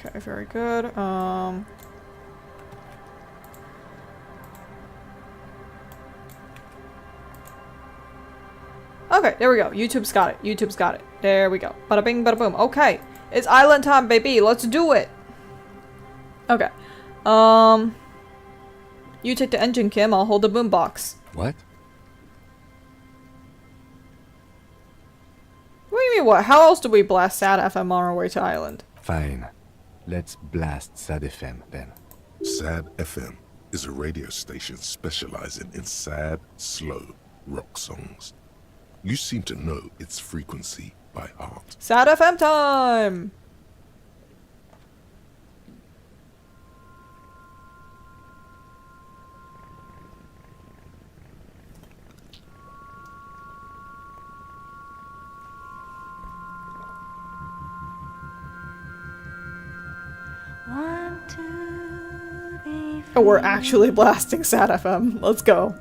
Okay, very good. Okay, there we go. YouTube's got it. YouTube's got it. There we go. Bada bing, bada boom. Okay. It's island time, baby. Let's do it. Okay. You take the engine, Kim. I'll hold the boombox. What? What do you mean, what? How else do we blast Sad FM on our way to island? Fine. Let's blast Sad FM then. Sad FM is a radio station specializing in sad, slow rock songs. You seem to know its frequency by heart. Sad FM time! Oh, we're actually blasting Sad FM. Let's go.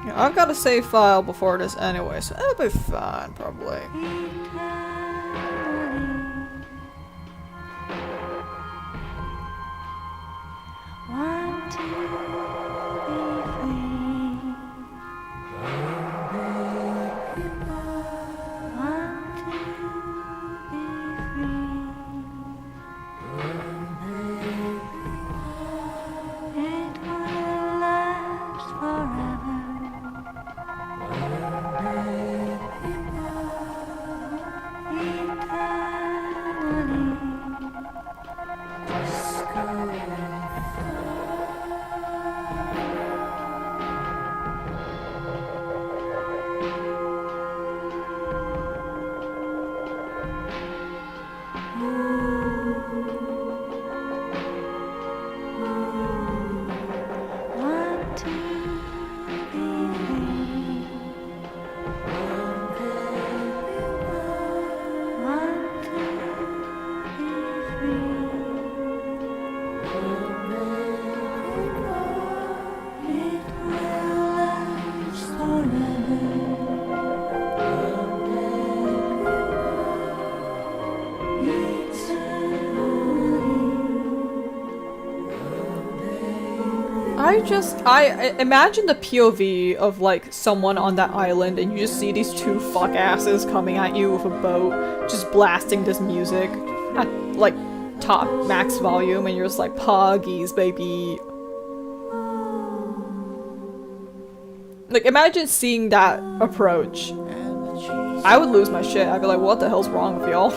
Yeah, I've got a save file before this anyway, so it'll be fine, probably. I imagine the POV of like someone on that island and you just see these two fuck asses coming at you with a boat, just blasting this music at like top max volume, and you're just like, poggies, baby. Like, imagine seeing that approach. I would lose my shit. I'd be like, what the hell's wrong with y'all?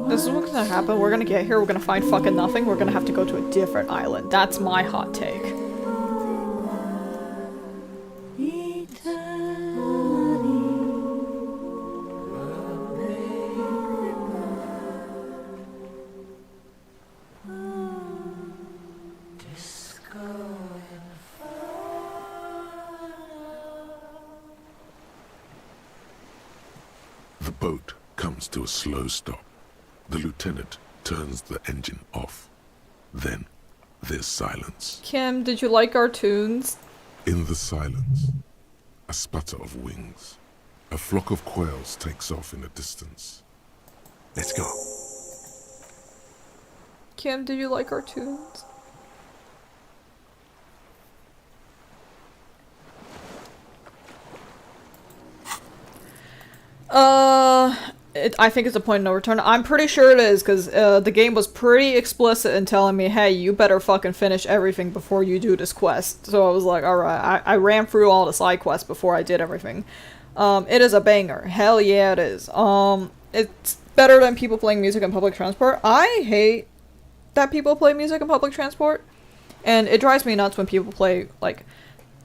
This is what's gonna happen. We're gonna get here, we're gonna find fucking nothing, we're gonna have to go to a different island. That's my hot take. The boat comes to a slow stop. The lieutenant turns the engine off. Then there's silence. Kim, did you like our tunes? In the silence, a sputter of wings. A flock of quails takes off in the distance. Let's go. Kim, did you like our tunes? I think it's a point of no return. I'm pretty sure it is, because the game was pretty explicit in telling me, hey, you better fucking finish everything before you do this quest. So I was like, alright, I ran through all the side quests before I did everything. It is a banger. Hell yeah, it is. It's better than people playing music in public transport. I hate that people play music in public transport. And it drives me nuts when people play, like,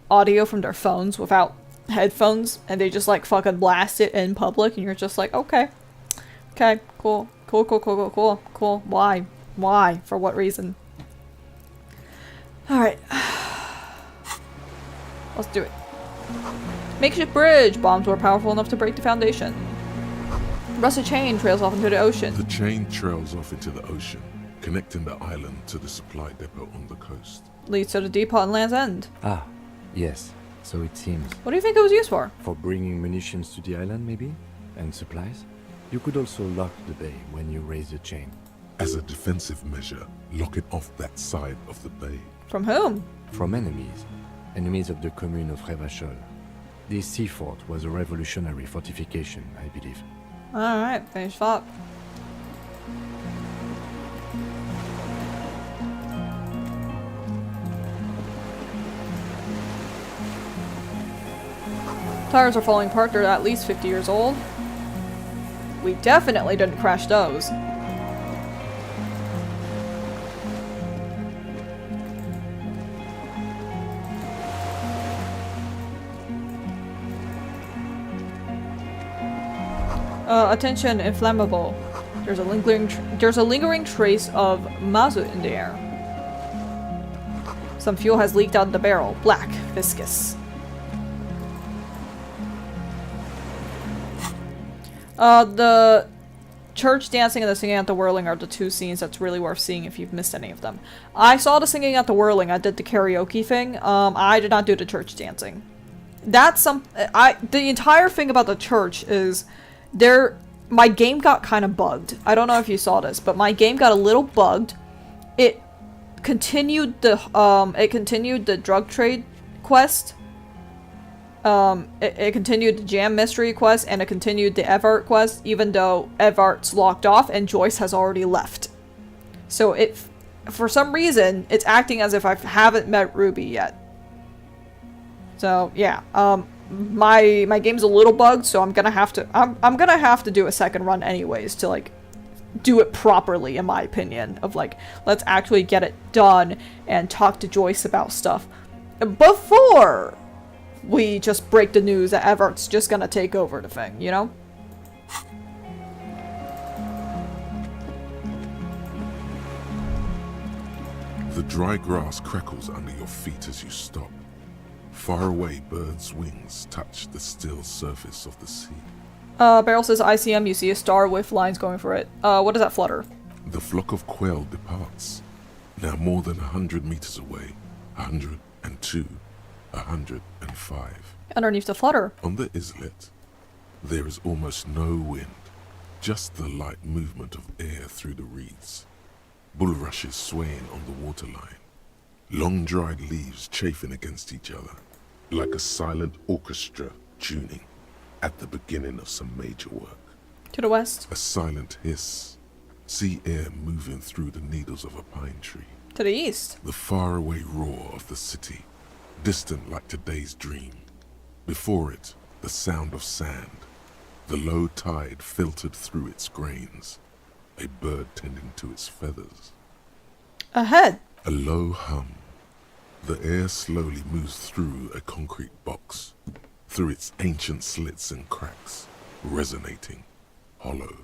audio from their phones without headphones, and they just, like, fucking blast it in public, and you're just like, okay. Okay, cool. Cool. Why? Why? For what reason? Alright. Let's do it. Makeshift bridge! Bombs were powerful enough to break the foundation. Rusted chain trails off into the ocean. The chain trails off into the ocean, connecting the island to the supply depot on the coast. Leads to the depot on Land's End. Ah, yes. So it seems. What do you think it was used for? For bringing munitions to the island, maybe? And supplies? You could also lock the bay when you raise the chain. As a defensive measure, lock it off that side of the bay. From whom? From enemies. Enemies of the commune of Revachol. This sea fort was a revolutionary fortification, I believe. Alright, finished thought. Tires are falling apart, they're at least 50 years old. We definitely didn't crash those. Attention, inflammable. There's a lingering trace of mazout in the air. Some fuel has leaked out of the barrel. Black, viscous. The church dancing and the singing at the whirling are the two scenes that's really worth seeing if you've missed any of them. I saw the singing at the whirling. I did the karaoke thing. I did not do the church dancing. That's the entire thing about the church is my game got kind of bugged. I don't know if you saw this, but my game got a little bugged. It continued the drug trade quest. It continued the Jam Mystery quest, and it continued the Evart quest, even though Evart's locked off and Joyce has already left. So for some reason, it's acting as if I haven't met Ruby yet. So yeah, my game's a little bugged, so I'm gonna have to do a second run anyways to like do it properly, in my opinion, of like, let's actually get it done and talk to Joyce about stuff before we just break the news that Everett's just gonna take over the thing, you know? The dry grass crackles under your feet as you stop. Far away, birds' wings touch the still surface of the sea. Beryl says ICM, you see a star with lines going for it. What does that flutter? The flock of quail departs. Now more than 100 meters away. 102, 105. Underneath the flutter. On the islet, there is almost no wind, just the light movement of air through the reeds. Bulrushes swaying on the waterline. Long dried leaves chafing against each other, like a silent orchestra tuning at the beginning of some major work. To the west. A silent hiss. Sea air moving through the needles of a pine tree. To the east. The faraway roar of the city, distant like today's dream. Before it, the sound of sand. The low tide filtered through its grains. A bird tending to its feathers. Ahead. A low hum. The air slowly moves through a concrete box, through its ancient slits and cracks, resonating, hollow.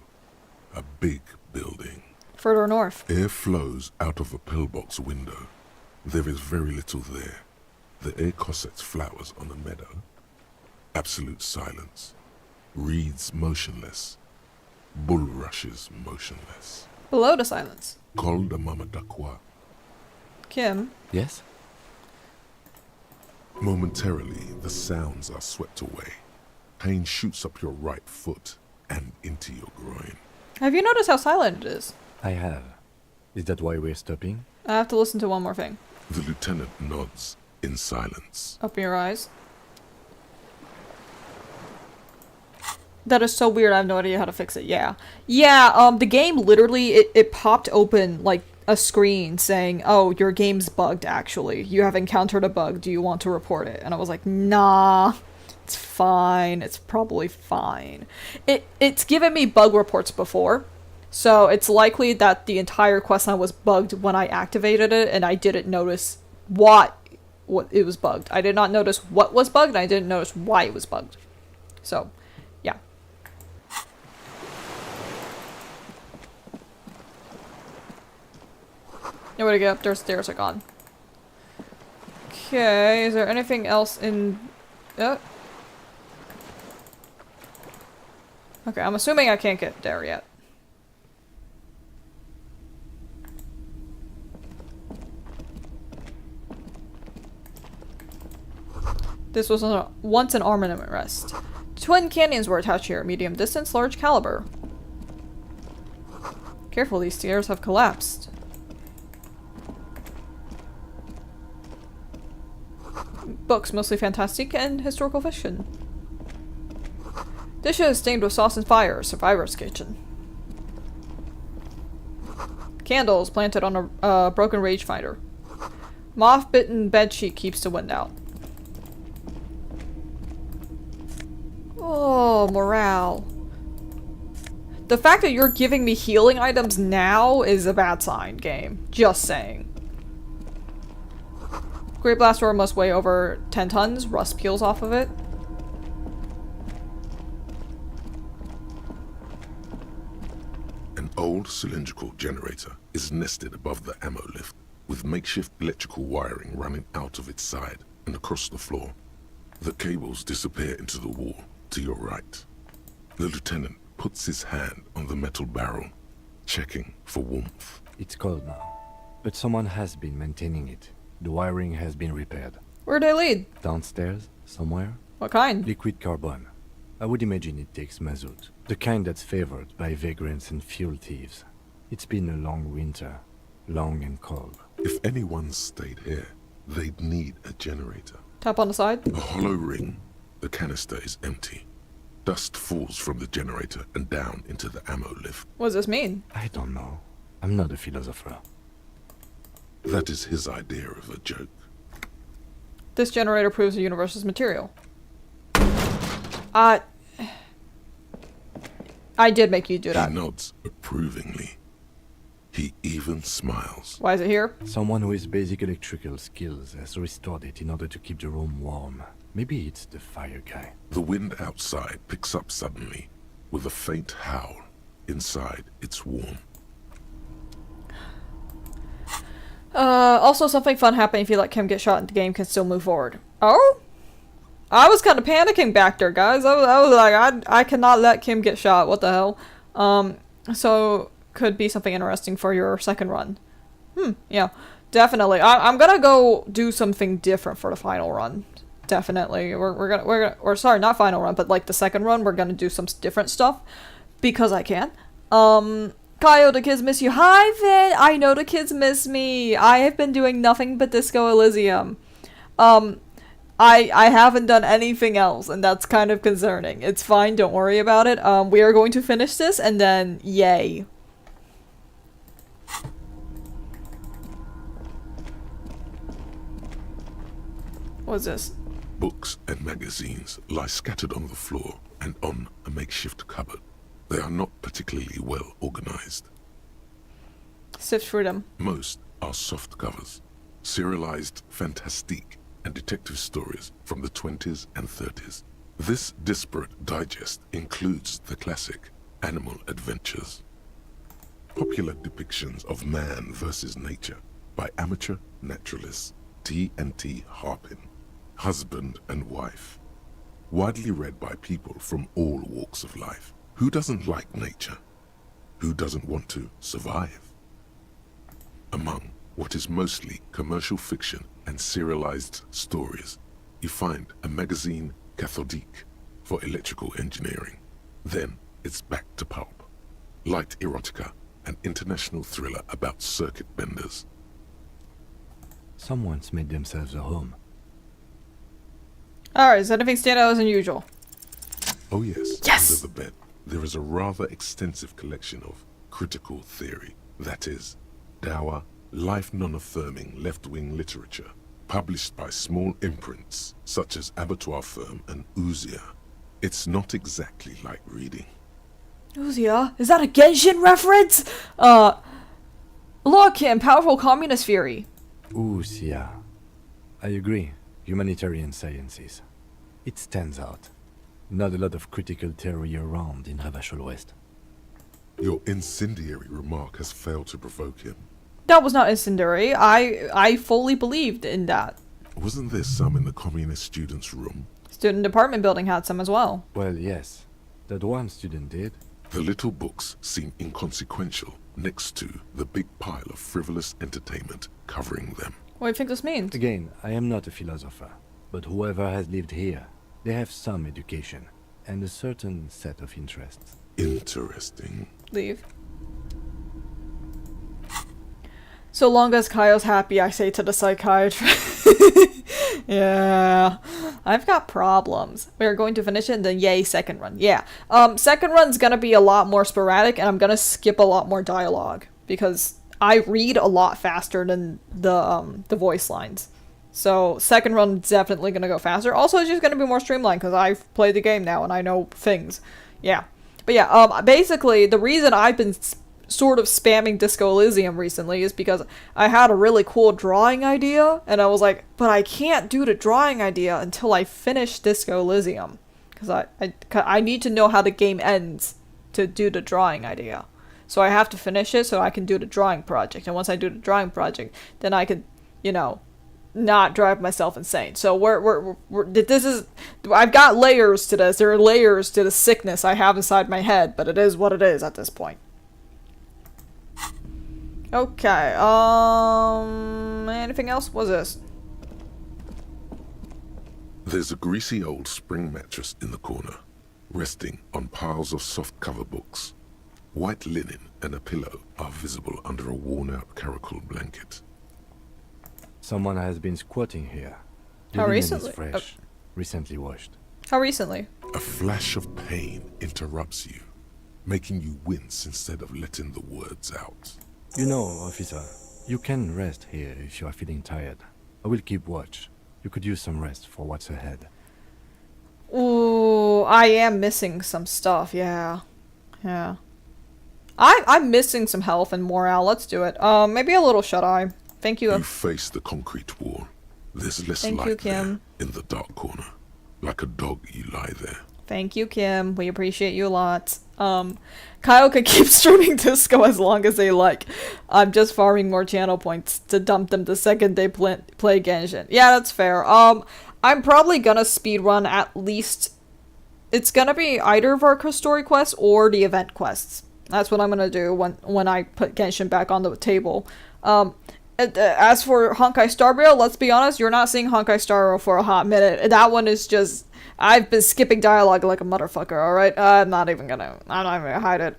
A big building. Further north. Air flows out of a pillbox window. There is very little there. The air cossets flowers on a meadow. Absolute silence. Reeds motionless. Bulrushes motionless. Below the silence. Col de Mamadakwa. Kim. Yes? Momentarily, the sounds are swept away. Pain shoots up your right foot and into your groin. Have you noticed how silent it is? I have. Is that why we're stopping? I have to listen to one more thing. The lieutenant nods in silence. Open your eyes. That is so weird, I have no idea how to fix it. Yeah. Yeah, the game literally, it popped open, like, a screen saying, oh, your game's bugged, actually. You have encountered a bug. Do you want to report it? And I was like, nah. It's fine. It's probably fine. It's given me bug reports before. So it's likely that the entire questline was bugged when I activated it, and I didn't notice what it was bugged. I did not notice what was bugged, and I didn't notice why it was bugged. So, yeah. No way to get up there, stairs are gone. Okay, is there anything else in... Okay, I'm assuming I can't get there yet. This was once an armament rest. Twin cannons were attached here, medium distance, large caliber. Careful, these stairs have collapsed. Books, mostly fantastic and historical fiction. Dishes stained with sauce and fire, survivor's kitchen. Candles planted on a broken rage fighter. Moth-bitten bedsheet keeps the wind out. Oh, morale. The fact that you're giving me healing items now is a bad sign, game. Just saying. Great blast door must weigh over 10 tons. Rust peels off of it. An old cylindrical generator is nested above the ammo lift, with makeshift electrical wiring running out of its side and across the floor. The cables disappear into the wall to your right. The lieutenant puts his hand on the metal barrel, checking for warmth. It's cold now, but someone has been maintaining it. The wiring has been repaired. Where'd they lead? Downstairs, somewhere? What kind? Liquid carbon. I would imagine it takes mazout. The kind that's favored by vagrants and fuel thieves. It's been a long winter. Long and cold. If anyone stayed here, they'd need a generator. Tap on the side. A hollow ring. The canister is empty. Dust falls from the generator and down into the ammo lift. What does this mean? I don't know. I'm not a philosopher. That is his idea of a joke. This generator proves the universe's material. I did make you do that. He nods approvingly. He even smiles. Why is it here? Someone with basic electrical skills has restored it in order to keep the room warm. Maybe it's the fire guy. The wind outside picks up suddenly, with a faint howl. Inside, it's warm. Also something fun happened if you let Kim get shot and the game can still move forward. Oh? I was kind of panicking back there, guys. I was like, I cannot let Kim get shot. What the hell? So, could be something interesting for your second run. Yeah. Definitely. I'm gonna go do something different for the final run. Definitely. We're sorry, not final run, but like the second run, we're gonna do some different stuff. Because I can. Kyle, the kids miss you. Hi, Vin! I know the kids miss me. I have been doing nothing but Disco Elysium. I haven't done anything else, and that's kind of concerning. It's fine, don't worry about it. We are going to finish this, and then, yay. What's this? Books and magazines lie scattered on the floor and on a makeshift cupboard. They are not particularly well organized. Sift through them. Most are soft covers, serialized fantastique and detective stories from the 20s and 30s. This disparate digest includes the classic Animal Adventures. Popular depictions of man versus nature by amateur naturalists T&T Harpin, husband and wife. Widely read by people from all walks of life. Who doesn't like nature? Who doesn't want to survive? Among what is mostly commercial fiction and serialized stories, you find a magazine cathodique for electrical engineering. Then it's back to pulp. Light erotica, an international thriller about circuit benders. Someone's made themselves a home. Alright, does anything stand out as unusual? Oh yes, Yes! under the bed, there is a rather extensive collection of critical theory, that is, dour, life non-affirming left-wing literature, published by small imprints such as Abattoir Firm and Oozia. It's not exactly like reading. Oozia? Is that a Genshin reference? Look, Kim, powerful communist theory. Ooh, yeah. I agree. Humanitarian sciences. It stands out. Not a lot of critical theory around in Ravachol West. Your incendiary remark has failed to provoke him. That was not incendiary. I fully believed in that. Wasn't there some in the communist students' room? Student apartment building had some as well. Well, yes. That one student did. The little books seem inconsequential next to the big pile of frivolous entertainment covering them. What do you think this means? Again, I am not a philosopher, but whoever has lived here, they have some education and a certain set of interests. Interesting. Leave. So long as Kaio's happy, I say to the psychiatrist. Yeah. I've got problems. We are going to finish it and then yay, second run. Yeah. Second run's gonna be a lot more sporadic and I'm gonna skip a lot more dialogue because I read a lot faster than the voice lines. So second run definitely gonna go faster. Also, it's just gonna be more streamlined because I've played the game now and I know things. Yeah. But yeah, basically the reason I've been sort of spamming Disco Elysium recently is because I had a really cool drawing idea and I was like, but I can't do the drawing idea until I finish Disco Elysium because I need to know how the game ends to do the drawing idea. So I have to finish it so I can do the drawing project, and once I do the drawing project, then I can, you know, not drive myself insane. So I've got layers to this. There are layers to the sickness I have inside my head, but it is what it is at this point. Okay, anything else? What's this? There's a greasy old spring mattress in the corner, resting on piles of soft cover books. White linen and a pillow are visible under a worn-out caracal blanket. Someone has been squatting here. The How linen recently? is fresh, recently washed. How recently? A flash of pain interrupts you, making you wince instead of letting the words out. You know, officer, you can rest here if you are feeling tired. I will keep watch. You could use some rest for what's ahead. Ooh, I am missing some stuff, yeah. Yeah. I'm missing some health and morale, let's do it. Maybe a little shut-eye. Thank you. You face the concrete wall. There's less Thank light you, there Kim. in the dark corner. Like a dog, you lie there. Thank you, Kim. We appreciate you a lot. Kyle could keep streaming Disco as long as they like. I'm just farming more channel points to dump them the second they play Genshin. Yeah, that's fair. I'm probably gonna speedrun at least... It's gonna be either of our story quests or the event quests. That's what I'm gonna do when I put Genshin back on the table. As for Honkai Star Rail, let's be honest, you're not seeing Honkai Star Rail for a hot minute. That one is just... I've been skipping dialogue like a motherfucker, alright? I'm not even gonna hide it.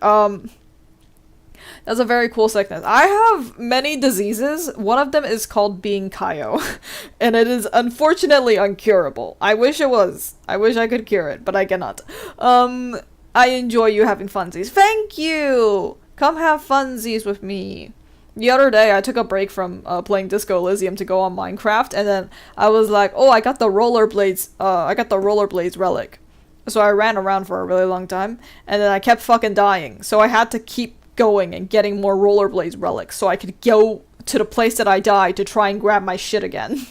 That's a very cool sickness. I have many diseases. One of them is called being Kaio. And it is unfortunately uncurable. I wish it was. I wish I could cure it, but I cannot. I enjoy you having funsies. Thank you! Come have funsies with me. The other day, I took a break from playing Disco Elysium to go on Minecraft, and then I was like, oh, I got the rollerblades relic. So I ran around for a really long time, and then I kept fucking dying. So I had to keep going and getting more rollerblades relics so I could go to the place that I died to try and grab my shit again.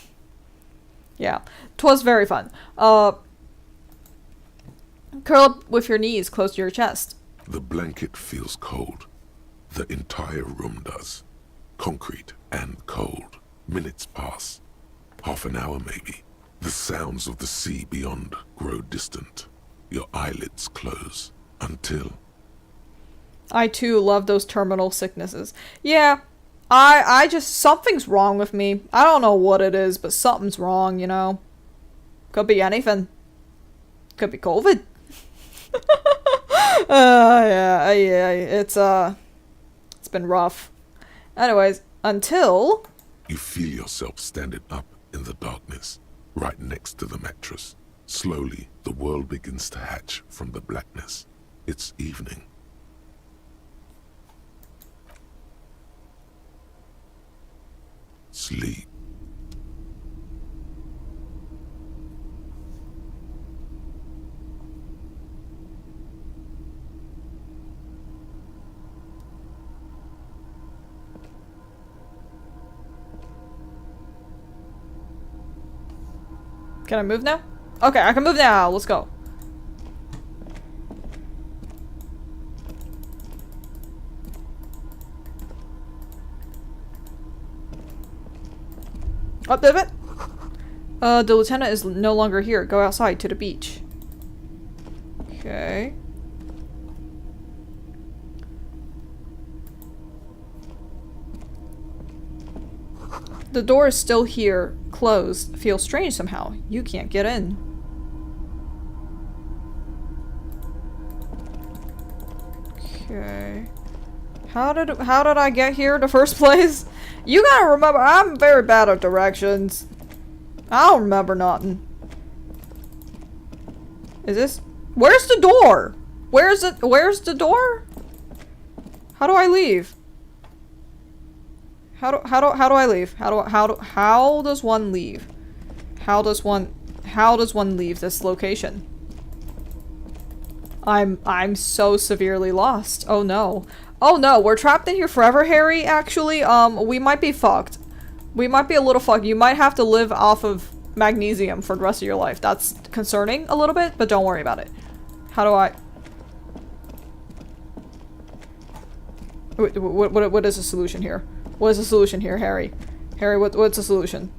Yeah, 'twas very fun. Curl up with your knees close to your chest. The blanket feels cold. The entire room does. Concrete and cold. Minutes pass. Half an hour maybe. The sounds of the sea beyond grow distant. Your eyelids close. Until... I too love those terminal sicknesses. Yeah, I just... Something's wrong with me. I don't know what it is, but something's wrong, you know? Could be anything. Could be COVID. Yeah, it's been rough. Anyways, until... You feel yourself standing up in the darkness, right next to the mattress. Slowly, the world begins to hatch from the blackness. It's evening. Sleep. Can I move now? Okay, I can move now. Let's go. Up the it. The lieutenant is no longer here. Go outside to the beach. Okay. The door is still here, closed. Feels strange somehow. You can't get in. Okay. How did I get here in the first place? You gotta remember, I'm very bad at directions. I don't remember nothing. Is this? Where's the door? Where's the door? How do I leave? How do I leave? How does one leave? How does one leave this location? I'm so severely lost. Oh no. Oh no, we're trapped in here forever, Harry, actually. We might be fucked. We might be a little fucked. You might have to live off of magnesium for the rest of your life. That's concerning a little bit, but don't worry about it. How do I... What is the solution here? What is the solution here, Harry? Harry, what's the solution?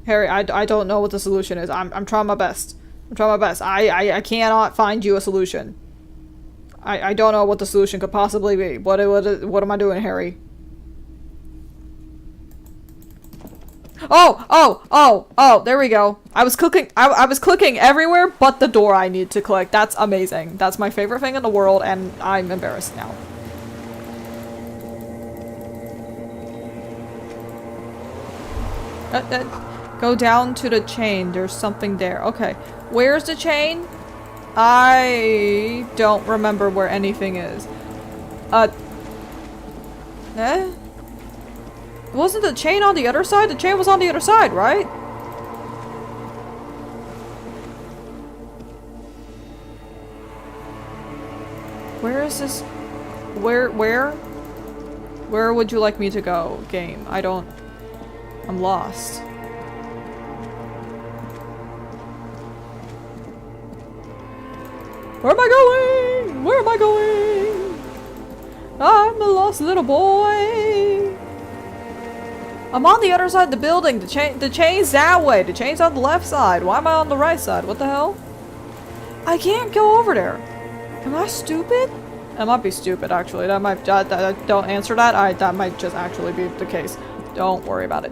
Harry, I don't know what the solution is. I'm trying my best. I'm trying my best. I cannot find you a solution. I don't know what the solution could possibly be. What am I doing, Harry? Oh, there we go. I was clicking everywhere but the door I need to click. That's amazing. That's my favorite thing in the world, and I'm embarrassed now. Go down to the chain. There's something there. Okay. Where's the chain? I don't remember where anything is. Wasn't the chain on the other side? The chain was on the other side, right? Where is this? Where would you like me to go, game? I'm lost. Where am I going? Where am I going? I'm a lost little boy. I'm on the other side of the building. The chain's that way. The chain's on the left side. Why am I on the right side? What the hell? I can't go over there. Am I stupid? I might be stupid, actually. Don't answer that. That might just actually be the case. Don't worry about it.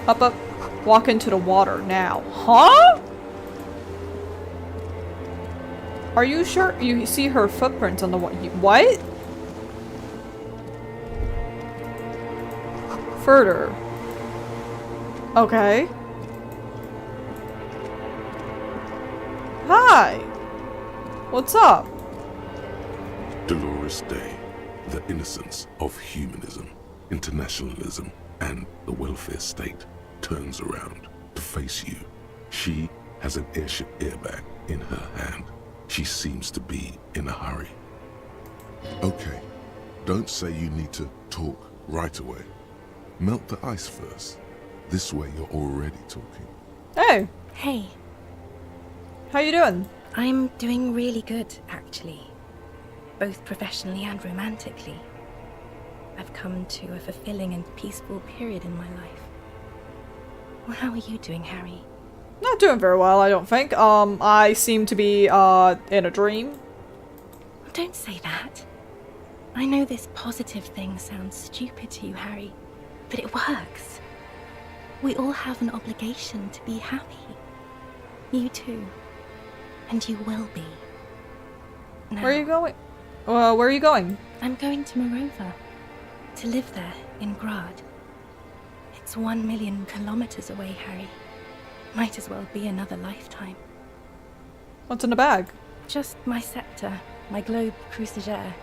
Up. Walk into the water now. Huh? Are you sure you see her footprints on the water? What? Further. Okay. Hi. What's up? Dolores Day, the innocence of humanism, internationalism, and the welfare state turns around to face you. She has an airship airbag in her hand. She seems to be in a hurry. Okay, don't say you need to talk right away. Melt the ice first. This way you're already talking. Hey. Hey. How you doing? I'm doing really good, actually. Both professionally and romantically. I've come to a fulfilling and peaceful period in my life. Well, how are you doing, Harry? Not doing very well, I don't think. I seem to be, in a dream. Don't say that. I know this positive thing sounds stupid to you, Harry, but it works. We all have an obligation to be happy. You too. And you will be. Now, Where are you going? Where are you going? I'm going to Morova. To live there, in Grad. It's 1 million kilometers away, Harry. Might as well be another lifetime. What's in the bag? Just my scepter, my globe cruciger,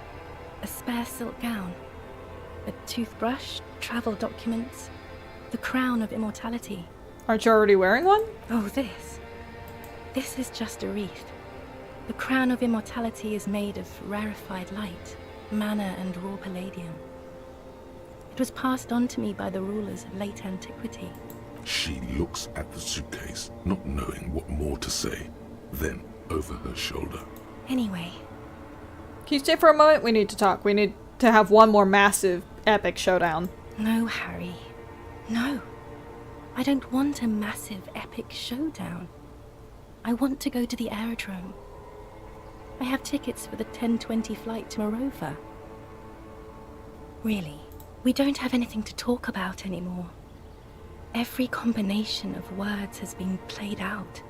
a spare silk gown, a toothbrush, travel documents, the crown of immortality. Aren't you already wearing one? Oh, This is just a wreath. The crown of immortality is made of rarefied light, mana and raw palladium. It was passed on to me by the rulers of late antiquity. She looks at the suitcase, not knowing what more to say, then over her shoulder. Anyway, Can you stay for a moment? We need to talk. We need to have one more massive, epic showdown. No, Harry. No. I don't want a massive, epic showdown. I want to go to the aerodrome. I have tickets for the 10:20 flight to Morova. Really, we don't have anything to talk about anymore. Every combination of words has been played out.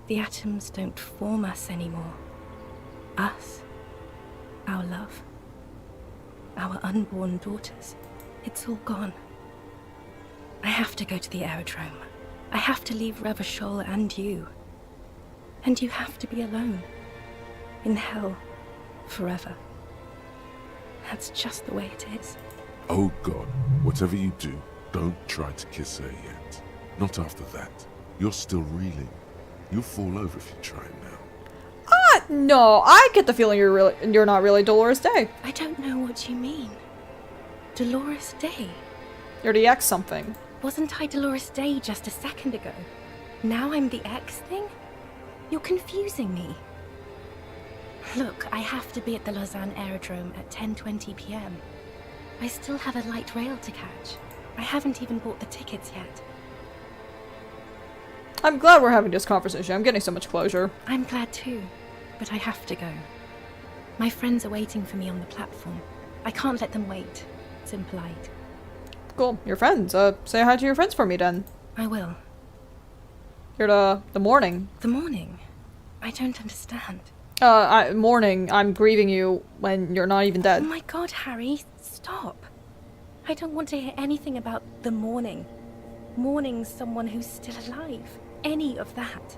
The atoms don't form us anymore. Us, our love, our unborn daughters, it's all gone. I have to go to the aerodrome. I have to leave Revachol and you. And you have to be alone. In hell. Forever. That's just the way it is. Oh God, whatever you do, don't try to kiss her yet. Not after that. You're still reeling. You'll fall over if you try now. No, I get the feeling you're not really Dolores Day. I don't know what you mean. Dolores Day? You're the X something. Wasn't I Dolores Day just a second ago? Now I'm the X thing? You're confusing me. Look, I have to be at the Lausanne aerodrome at 10:20 p.m. I still have a light rail to catch. I haven't even bought the tickets yet. I'm glad we're having this conversation. I'm getting so much closure. I'm glad too, but I have to go. My friends are waiting for me on the platform. I can't let them wait. It's impolite. Cool. Your friends. Say hi to your friends for me then. I will. You're the mourning. The morning? I don't understand. Mourning. I'm grieving you when you're not even Oh dead. my god, Harry, stop. I don't want to hear anything about the mourning. Mourning someone who's still alive. Any of that.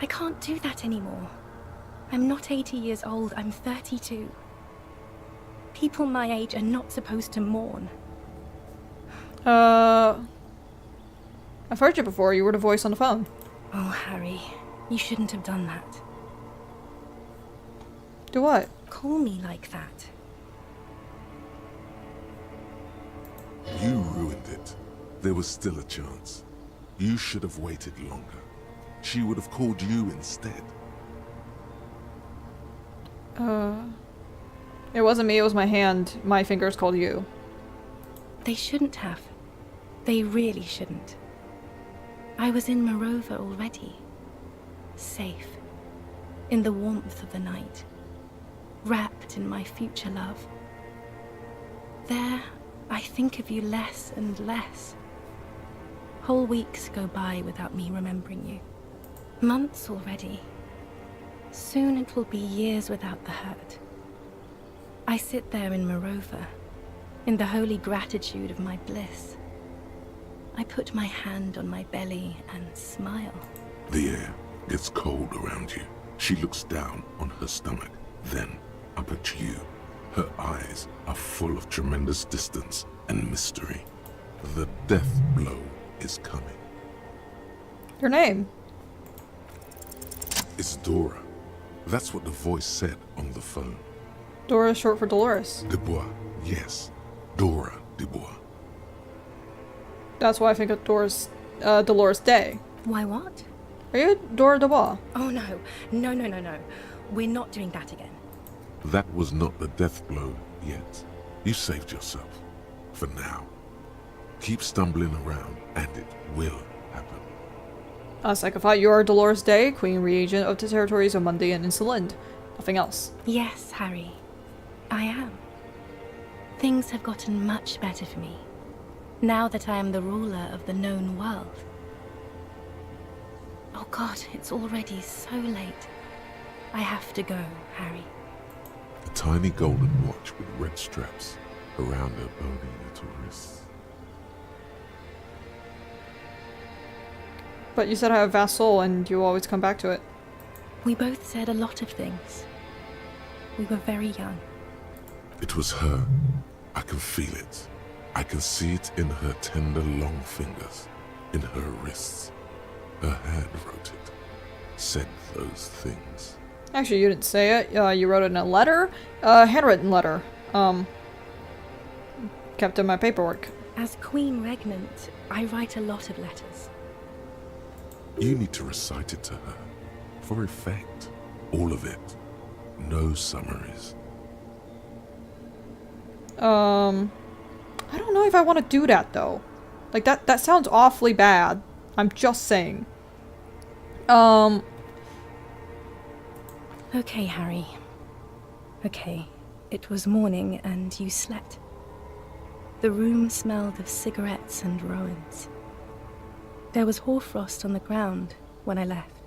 I can't do that anymore. I'm not 80 years old, I'm 32. People my age are not supposed to mourn. I've heard you before. You were the voice on the phone. Oh, Harry, you shouldn't have done that. Do what? Call me like that. You ruined it. There was still a chance. You should have waited longer. She would have called you instead. It wasn't me, it was my hand. My fingers called you. They shouldn't have. They really shouldn't. I was in Morova already. Safe. In the warmth of the night. Wrapped in my future love. There, I think of you less and less. Whole weeks go by without me remembering you. Months already. Soon it will be years without the hurt. I sit there in Morova, in the holy gratitude of my bliss. I put my hand on my belly and smile. The air gets cold around you. She looks down on her stomach, then up at you. Her eyes are full of tremendous distance and mystery. The death blow is coming. Your name? It's Dora. That's what the voice said on the phone. Dora is short for Dolores. Dubois, yes. Dora Dubois. That's why I think of Dolores Day. Why what? Are you Dora Dubois? Oh no. No. We're not doing that again. That was not the death blow yet. You saved yourself. For now. Keep stumbling around, and it will happen. Psychophile, you are Dolores Day, Queen Regent of the territories of Mundy and Insolent. Nothing else. Yes, Harry. I am. Things have gotten much better for me, now that I am the ruler of the known world. Oh God, it's already so late. I have to go, Harry. A tiny golden watch with red straps around her bony little wrists. But you said I have a vast soul and you always come back to it. We both said a lot of things. We were very young. It was her. I can feel it. I can see it in her tender long fingers, in her wrists. Her hand wrote it, said those things. Actually, you didn't say it. You wrote it in a letter. Handwritten letter. Kept in my paperwork. As Queen Regnant, I write a lot of letters. You need to recite it to her, for effect. All of it. no summaries. I don't know if I want to do that though. Like that sounds awfully bad. I'm just saying. Okay, Harry. Okay. It was morning and you slept. The room smelled of cigarettes and Rowans. There was hoarfrost on the ground when I left.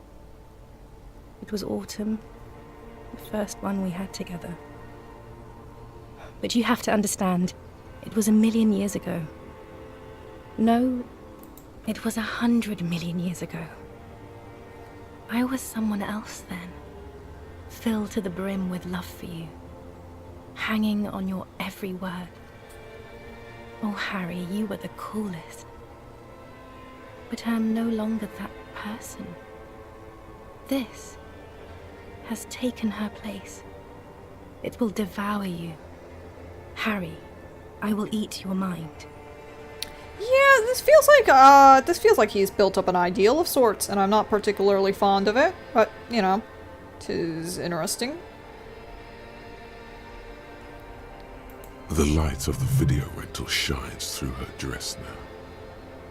It was autumn, the first one we had together. But you have to understand, it was 1,000,000 years ago. No, it was 100 million years ago. I was someone else then, filled to the brim with love for you, hanging on your every word. Oh, Harry, you were the coolest. But I am no longer that person. This has taken her place. It will devour you. Harry, I will eat your mind. Yeah, this feels like he's built up an ideal of sorts, and I'm not particularly fond of it, but, you know, 'tis interesting. The light of the video rental shines through her dress now.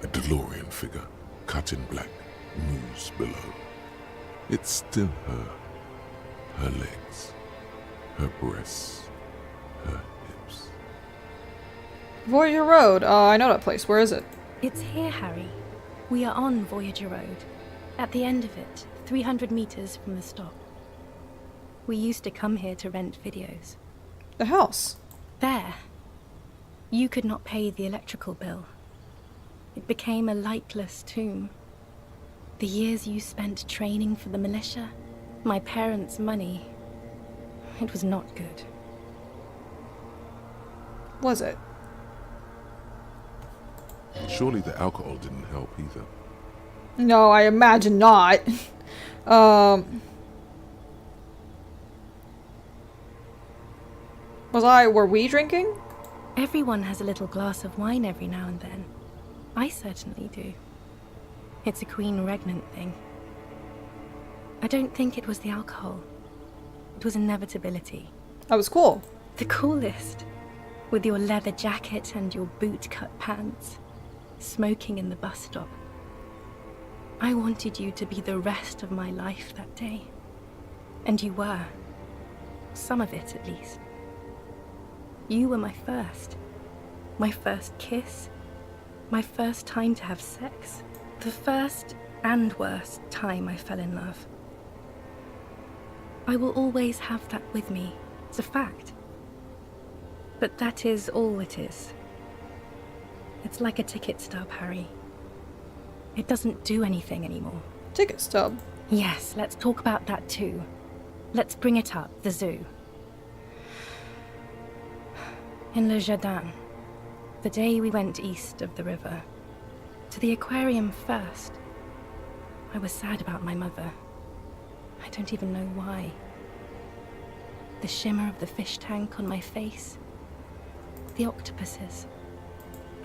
A DeLorean figure, cut in black, moves below. It's still her. Her legs, her breasts, her hips. Voyager Road. I know that place. Where is it? It's here, Harry. We are on Voyager Road. At the end of it, 300 meters from the stop. We used to come here to rent videos. The house. There. You could not pay the electrical bill. It became a lightless tomb. The years you spent training for the militia, my parents' money, it was not good. Was it? Surely the alcohol didn't help either. No, I imagine not. Were we drinking? Everyone has a little glass of wine every now and then. I certainly do. It's a Queen Regnant thing. I don't think it was the alcohol. It was inevitability. That was cool. The coolest. With your leather jacket and your boot-cut pants. Smoking in the bus stop. I wanted you to be the rest of my life that day. And you were. Some of it, at least. You were my first. My first kiss. My first time to have sex. The first and worst time I fell in love. I will always have that with me. It's a fact. But that is all it is. It's like a ticket stub, Harry. It doesn't do anything anymore. Ticket stub. Yes, let's talk about that too. Let's bring it up, the zoo. In Le Jardin, the day we went east of the river, to the aquarium first, I was sad about my mother. I don't even know why. The shimmer of the fish tank on my face, the octopuses.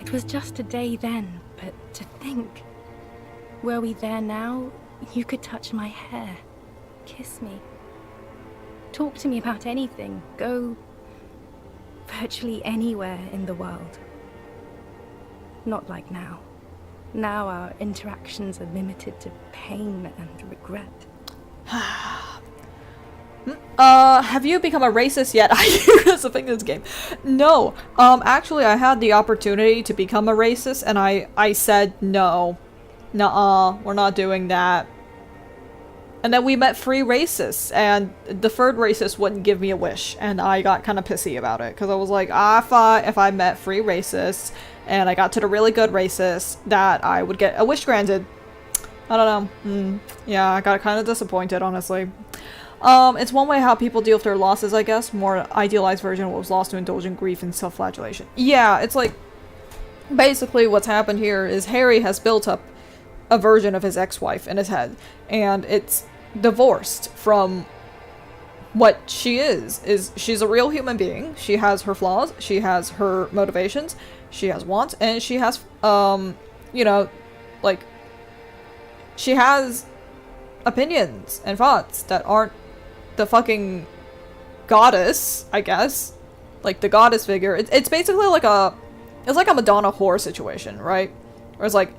It was just a day then, but to think, were we there now, you could touch my hair, kiss me, talk to me about anything, go virtually anywhere in the world. Not like now. Now our interactions are limited to pain and regret. Have you become a racist yet? I hear that's a thing in this game. No. Actually I had the opportunity to become a racist and I said no. Nuh-uh, we're not doing that. And then we met 3 racists, and the 3rd racist wouldn't give me a wish, and I got kind of pissy about it, because I was like, I thought if I met 3 racists, and I got to the really good racists, that I would get a wish granted. I don't know. Yeah, I got kind of disappointed, honestly. It's one way how people deal with their losses, I guess. More idealized version of what was lost to indulge in grief and self-flagellation. Yeah, it's like, basically what's happened here is Harry has built up a version of his ex-wife in his head, and it's divorced from what she is she's a real human being. She has her flaws, she has her motivations, she has wants, and she has you know, like, she has opinions and thoughts that aren't the fucking goddess, I guess. Like, the goddess figure. It's basically like a... It's like a Madonna whore situation, right? Where it's like,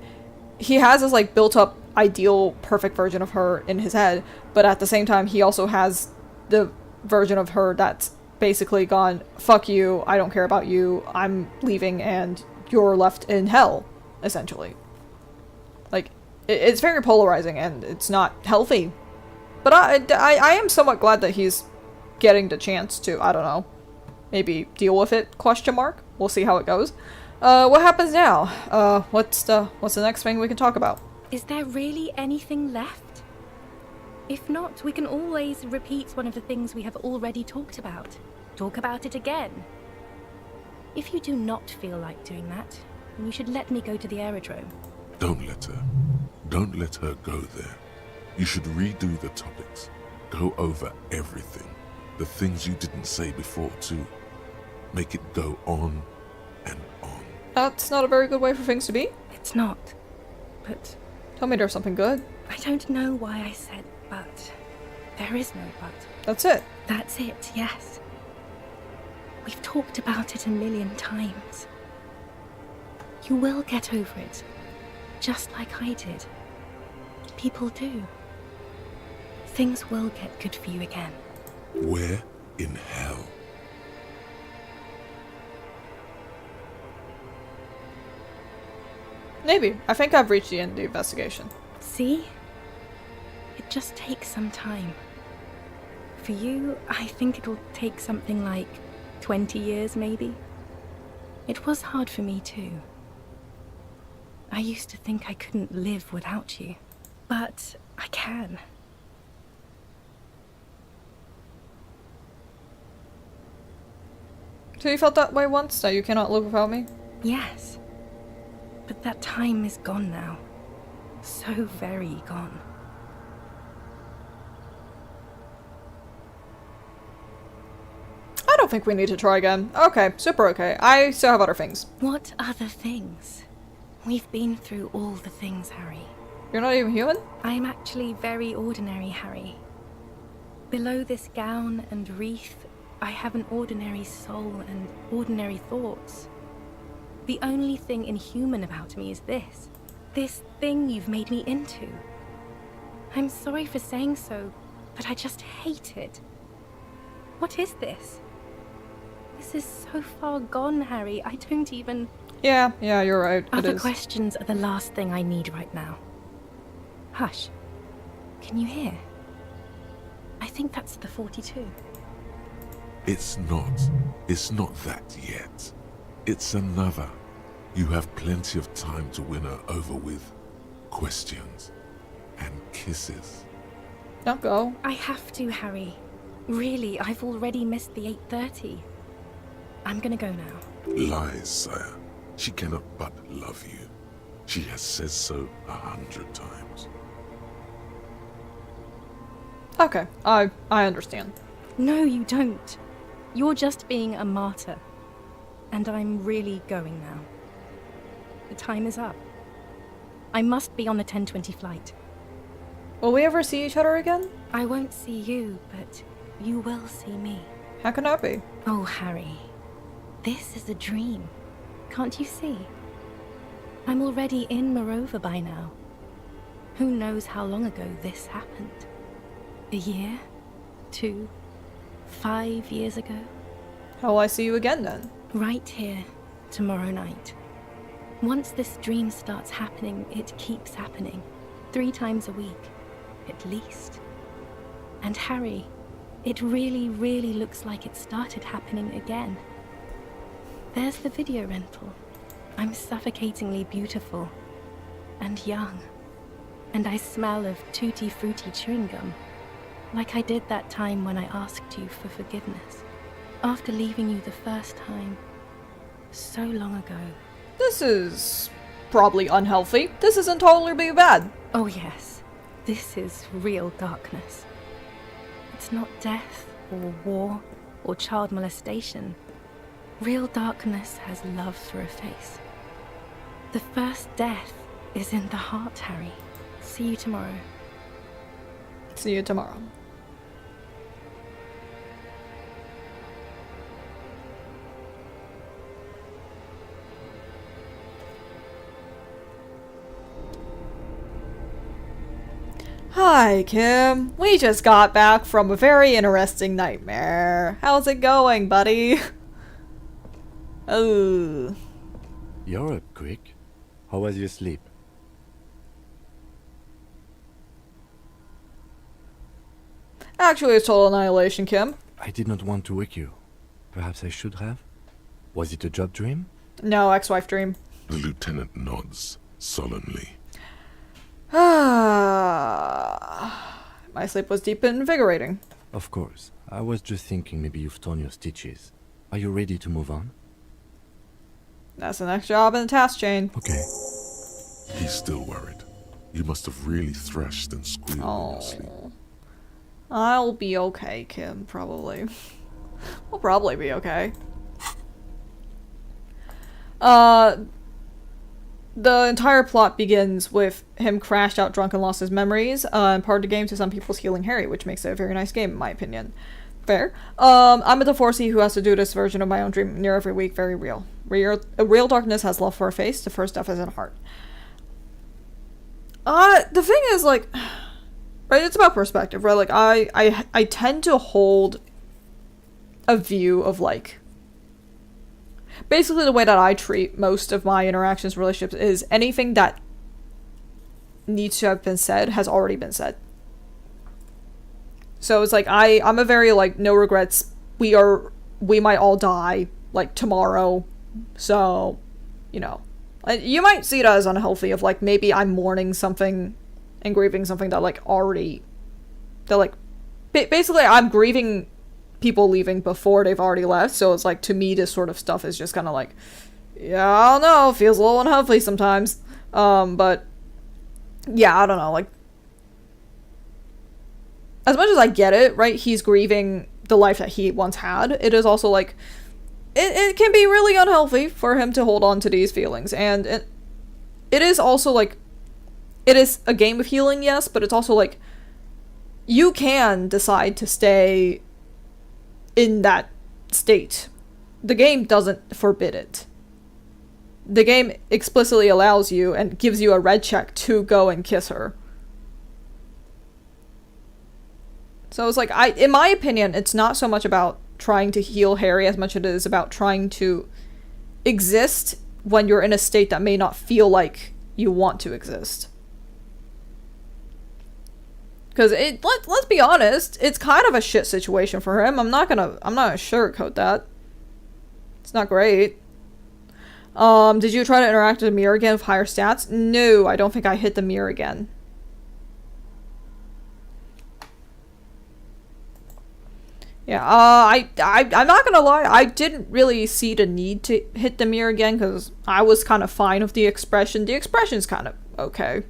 he has this, like, built-up, ideal, perfect version of her in his head, but at the same time, he also has the version of her that's basically gone, fuck you, I don't care about you, I'm leaving, and you're left in hell, essentially. Like, it's very polarizing, and it's not healthy. But I am somewhat glad that he's getting the chance to, I don't know, maybe deal with it, question mark? We'll see how it goes. What happens now? What's the next thing we can talk about? Is there really anything left? If not, we can always repeat one of the things we have already talked about. Talk about it again. If you do not feel like doing that, then you should let me go to the aerodrome. Don't let her. Don't let her go there. You should redo the topics. Go over everything. The things you didn't say before, too. Make it go on and on. That's not a very good way for things to be. It's not. But Tell me there's something good. I don't know why I said but. There is no but. That's it. That's it, yes. We've talked about it a million times. You will get over it, just like I did. People do. Things will get good for you again. Where in hell? Maybe. I think I've reached the end of the investigation. See? It just takes some time. For you, I think it'll take something like 20 years, maybe. It was hard for me, too. I used to think I couldn't live without you. But I can. So you felt that way once, that you cannot live without me? Yes. But that time is gone now. So very gone. I don't think we need to try again. Okay, super okay. I still have other things. What other things? We've been through all the things, Harry. You're not even human? I am actually very ordinary, Harry. Below this gown and wreath, I have an ordinary soul and ordinary thoughts. The only thing inhuman about me is this. This thing you've made me into. I'm sorry for saying so, but I just hate it. What is this? This is so far gone, Harry. I don't even... Yeah, you're right. It Other is. questions are the last thing I need right now. Hush. Can you hear? I think that's the 42. It's not that yet. It's another. You have plenty of time to win her over with questions and kisses. Don't go. I have to, Harry. Really, I've already missed the 8:30. I'm gonna go now. Lies, sire. She cannot but love you. She has said so 100 times. Okay, I understand. No, you don't. You're just being a martyr. And I'm really going now. The time is up. I must be on the 10:20 flight. Will we ever see each other again? I won't see you, but you will see me. How can that be? Oh, Harry. This is a dream. Can't you see? I'm already in Morova by now. Who knows how long ago this happened? A year? 2? 5 years ago? How will I see you again then? Right here, tomorrow night. Once this dream starts happening, it keeps happening. 3 times a week, at least. And Harry, it really, really looks like it started happening again. There's the video rental. I'm suffocatingly beautiful. And young. And I smell of tutti frutti chewing gum. Like I did that time when I asked you for forgiveness. After leaving you the first time. So long ago. This is probably unhealthy. This isn't totally bad. Oh yes, this is real darkness. It's not death, or war, or child molestation. Real darkness has love for a face. The first death is in the heart, Harry. See you tomorrow. See you tomorrow. Hi, Kim. We just got back from a very interesting nightmare. How's it going, buddy? Oh. You're up quick. How was your sleep? Actually, it's total annihilation, Kim. I did not want to wake you. Perhaps I should have? Was it a job dream? No, ex-wife dream. The lieutenant nods sullenly. My sleep was deep and invigorating. Of course. I was just thinking maybe you've torn your stitches. Are you ready to move on? That's the next job in the task chain. Okay. He's still worried. You must have really thrashed and squealed in your sleep. I'll be okay, Kim, probably. We'll probably be okay. The entire plot begins with him crashed out drunk and lost his memories, and part of the game to some people's healing Harry, which makes it a very nice game in my opinion. Fair. I'm a divorcee who has to do this version of my own dream near every week, very real. Real darkness has love for a face, the first death is in a heart. The thing is, like, right, it's about perspective, right? Like, I tend to hold a view of, like, basically the way that I treat most of my interactions, relationships, is anything that needs to have been said has already been said. So it's like, I'm a very, like, no regrets, we might all die, like, tomorrow, so, you know. You might see it as unhealthy of, like, maybe I'm mourning something and grieving something that, like, already, that, like, basically I'm grieving people leaving before they've already left, so it's like, to me, this sort of stuff is just kind of like, yeah, I don't know, feels a little unhealthy sometimes, but, yeah, I don't know, like, as much as I get it, right, he's grieving the life that he once had, it is also, like, it can be really unhealthy for him to hold on to these feelings, and it is also, like, it is a game of healing, yes, but it's also, like, you can decide to stay in that state. The game doesn't forbid it. The game explicitly allows you and gives you a red check to go and kiss her. So it's like, in my opinion, it's not so much about trying to heal Harry as much as it is about trying to exist when you're in a state that may not feel like you want to exist. Because let's be honest, it's kind of a shit situation for him. I'm not gonna sugarcoat that. It's not great. Did you try to interact with the mirror again with higher stats? No, I don't think I hit the mirror again. Yeah, I'm not gonna lie, I didn't really see the need to hit the mirror again, because I was kind of fine with the expression. The expression's kind of okay.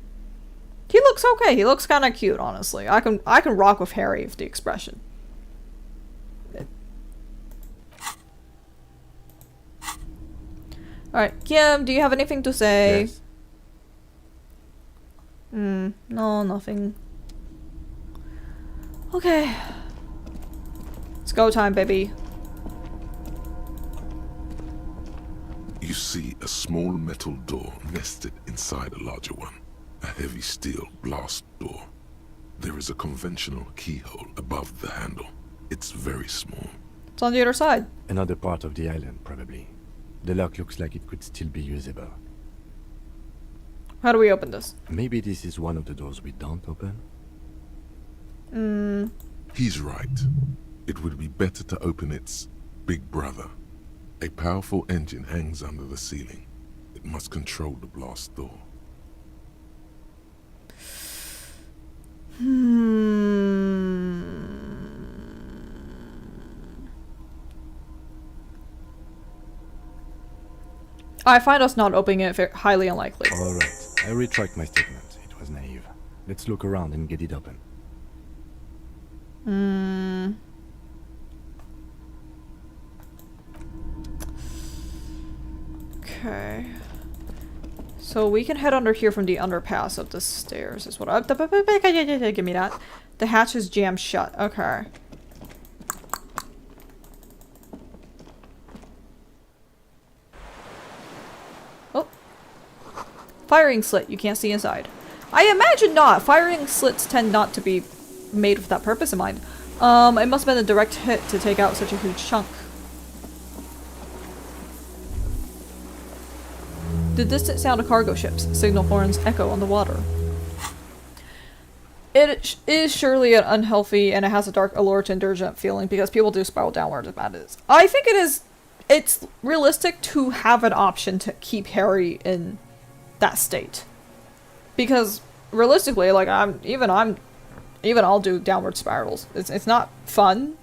He looks okay, he looks kind of cute, honestly. I can rock with Harry with the expression. Alright, Kim, do you have anything to say? Yes. No, nothing. Okay. It's go time, baby. You see a small metal door nested inside a larger one. A heavy steel blast door. There is a conventional keyhole above the handle. It's very small. It's on the other side. Another part of the island, probably. The lock looks like it could still be usable. How do we open this? Maybe this is one of the doors we don't open? He's right. It would be better to open its big brother. A powerful engine hangs under the ceiling. It must control the blast door. I find us not opening it highly unlikely. Alright, I retract my statement. It was naive. Let's look around and get it open. Okay. So we can head under here from the underpass of the stairs is what I... Give me that. The hatch is jammed shut. Okay. Oh. Firing slit. You can't see inside. I imagine not. Firing slits tend not to be made with that purpose in mind. It must have been a direct hit to take out such a huge chunk. The distant sound of cargo ships, signal horns echo on the water. It is surely an unhealthy, and it has a dark allure to indulgent feeling because people do spiral downwards about it. I think it's realistic to have an option to keep Harry in that state. Because realistically, like I'll do downward spirals. It's not fun.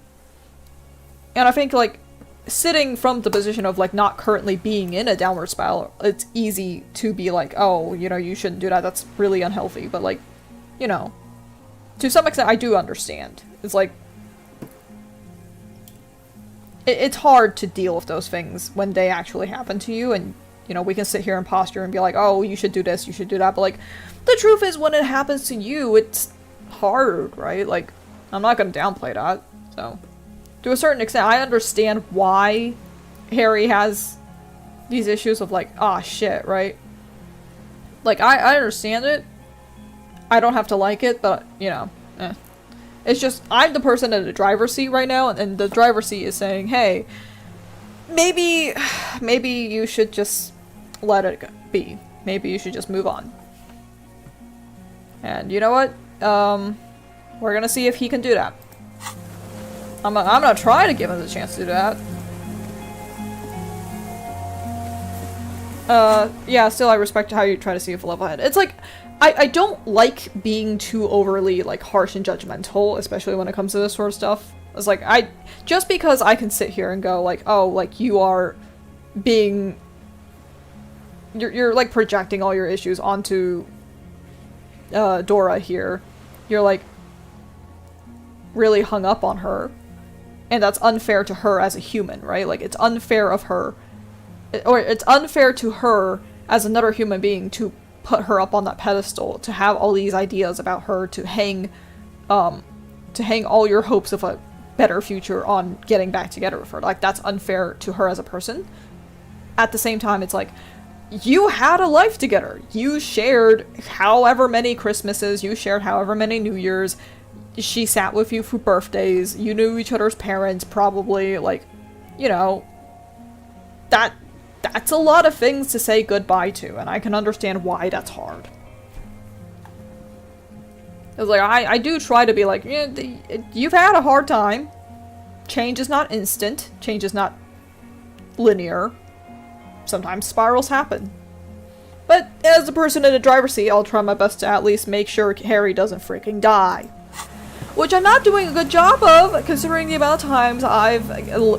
And I think like sitting from the position of like not currently being in a downward spiral, it's easy to be like, oh, you know, you shouldn't do that. That's really unhealthy. But like, you know, to some extent, I do understand. It's like it's hard to deal with those things when they actually happen to you, and you know, we can sit here and posture and be like, oh, you should do this, you should do that, but like the truth is when it happens to you, it's hard, right? Like I'm not gonna downplay that. So to a certain extent, I understand why Harry has these issues of like, ah, shit, right? Like I understand it. I don't have to like it, but you know, it's just I'm the person in the driver's seat right now, and the driver's seat is saying, hey, maybe you should just let it be. Maybe you should just move on. And you know what? We're gonna see if he can do that. I'm gonna try to give him the chance to do that. Yeah, still I respect how you try to see if a level head. It's like, I don't like being too overly, like, harsh and judgmental, especially when it comes to this sort of stuff. It's like, just because I can sit here and go, like, oh, like, you are being, you're like, projecting all your issues onto, Dora here. You're, like, really hung up on her. And that's unfair to her as a human, right? Like, it's unfair of her, or it's unfair to her as another human being to put her up on that pedestal, to have all these ideas about her, to hang all your hopes of a better future on getting back together with her. Like, that's unfair to her as a person. At the same time, it's like, you had a life together. You shared however many Christmases, you shared however many New Year's, she sat with you for birthdays, you knew each other's parents, probably, like, you know, that's a lot of things to say goodbye to, and I can understand why that's hard. It's like, I do try to be like, yeah, you've had a hard time. Change is not instant. Change is not linear. Sometimes spirals happen. But as a person in the driver's seat, I'll try my best to at least make sure Harry doesn't freaking die. Which I'm not doing a good job of, considering the amount of times I've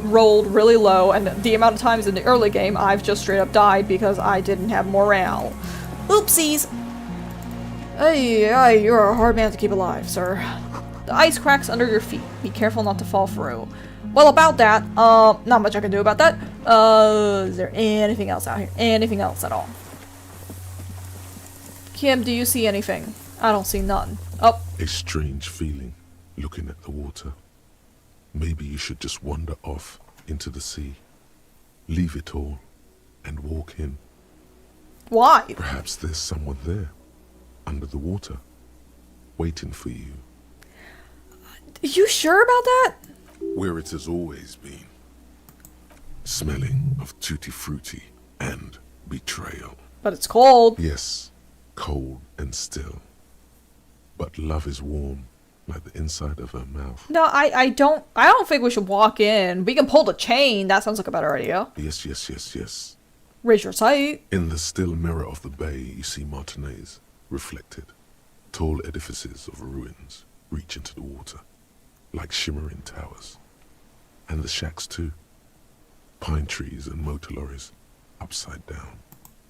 rolled really low, and the amount of times in the early game I've just straight up died because I didn't have morale. Oopsies! Ay, you're a hard man to keep alive, sir. The ice cracks under your feet. Be careful not to fall through. Well, about that, not much I can do about that. Is there anything else out here? Anything else at all? Kim, do you see anything? I don't see none. Oh. A strange feeling. Looking at the water. Maybe you should just wander off into the sea. Leave it all and walk in. Why? Perhaps there's someone there, under the water, waiting for you. You sure about that? Where it has always been. Smelling of tutti frutti and betrayal. But it's cold. Yes, cold and still. But love is warm. Like the inside of her mouth. No, I don't think we should walk in. We can pull the chain. That sounds like a better idea. Yes. Raise your sight. In the still mirror of the bay, you see Martinez, reflected. Tall edifices of ruins reach into the water, like shimmering towers. And the shacks too. Pine trees and motor lorries, upside down.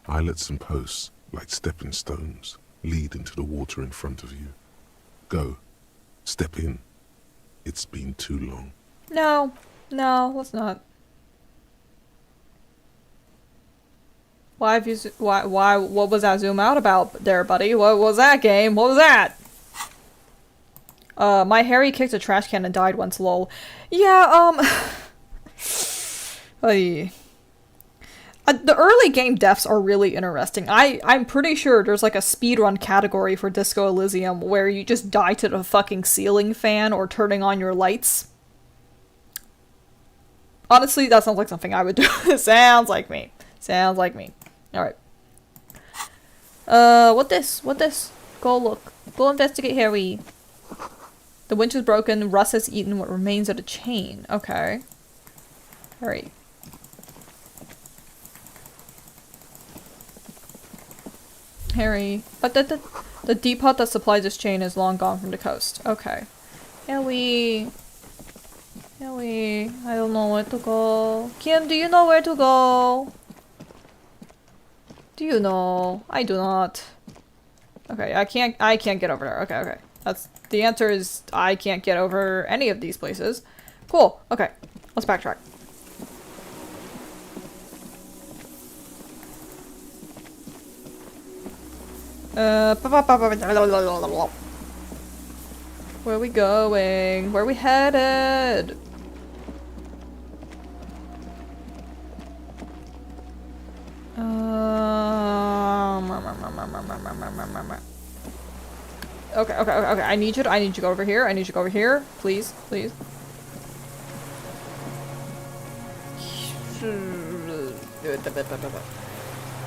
Islets and posts, like stepping stones, lead into the water in front of you. Go. Step in. It's been too long. No, let's not. Why what was that zoom out about there, buddy? What was that game? What was that? My Harry kicked a trash can and died once, lol. Yeah, The early game deaths are really interesting. I'm pretty sure there's like a speedrun category for Disco Elysium where you just die to the fucking ceiling fan or turning on your lights. Honestly, that sounds like something I would do. Sounds like me. Sounds like me. Alright. What this? What this? Go look. Go investigate, Harry. The winch is broken. Russ has eaten what remains of the chain. Okay. Harry. Harry. But the depot that supplies this chain is long gone from the coast. Okay. Harry. Harry. I don't know where to go. Kim, do you know where to go? Do you know? I do not. Okay, I can't get over there. Okay, okay. That's the answer is I can't get over any of these places. Cool. Okay. Let's backtrack. Where are we going? Where are we headed? Okay, okay, okay, okay. I need you to go over here. I need you to go over here. Please, please.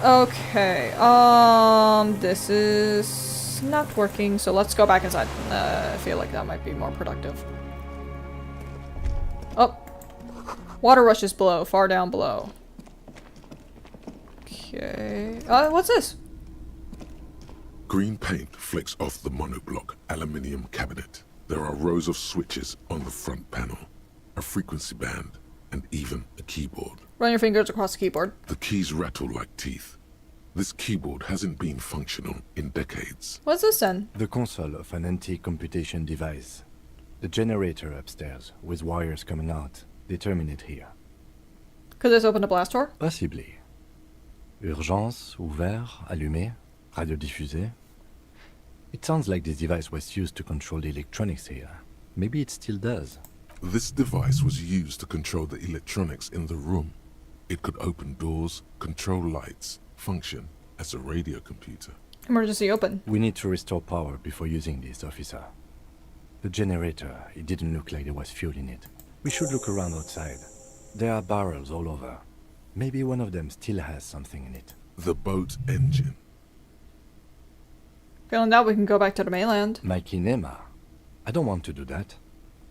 Okay, this is not working, so let's go back inside. I feel like that might be more productive. Oh! Water rushes below, far down below. Okay. What's this? Green paint flicks off the monoblock aluminium cabinet. There are rows of switches on the front panel, a frequency band, and even a keyboard. Run your fingers across the keyboard. The keys rattle like teeth. This keyboard hasn't been functional in decades. What's this then? The console of an anti-computation device. The generator upstairs, with wires coming out. They terminate here. Could this open a blast door? Possibly. Urgence, ouvert, allumé, radio diffusé. It sounds like this device was used to control the electronics here. Maybe it still does. This device was used to control the electronics in the room. It could open doors, control lights, function as a radio computer. Emergency open. We need to restore power before using this, officer. The generator, it didn't look like there was fuel in it. We should look around outside. There are barrels all over. Maybe one of them still has something in it. The boat engine. Feeling that we can go back to the mainland. My kinema. I don't want to do that.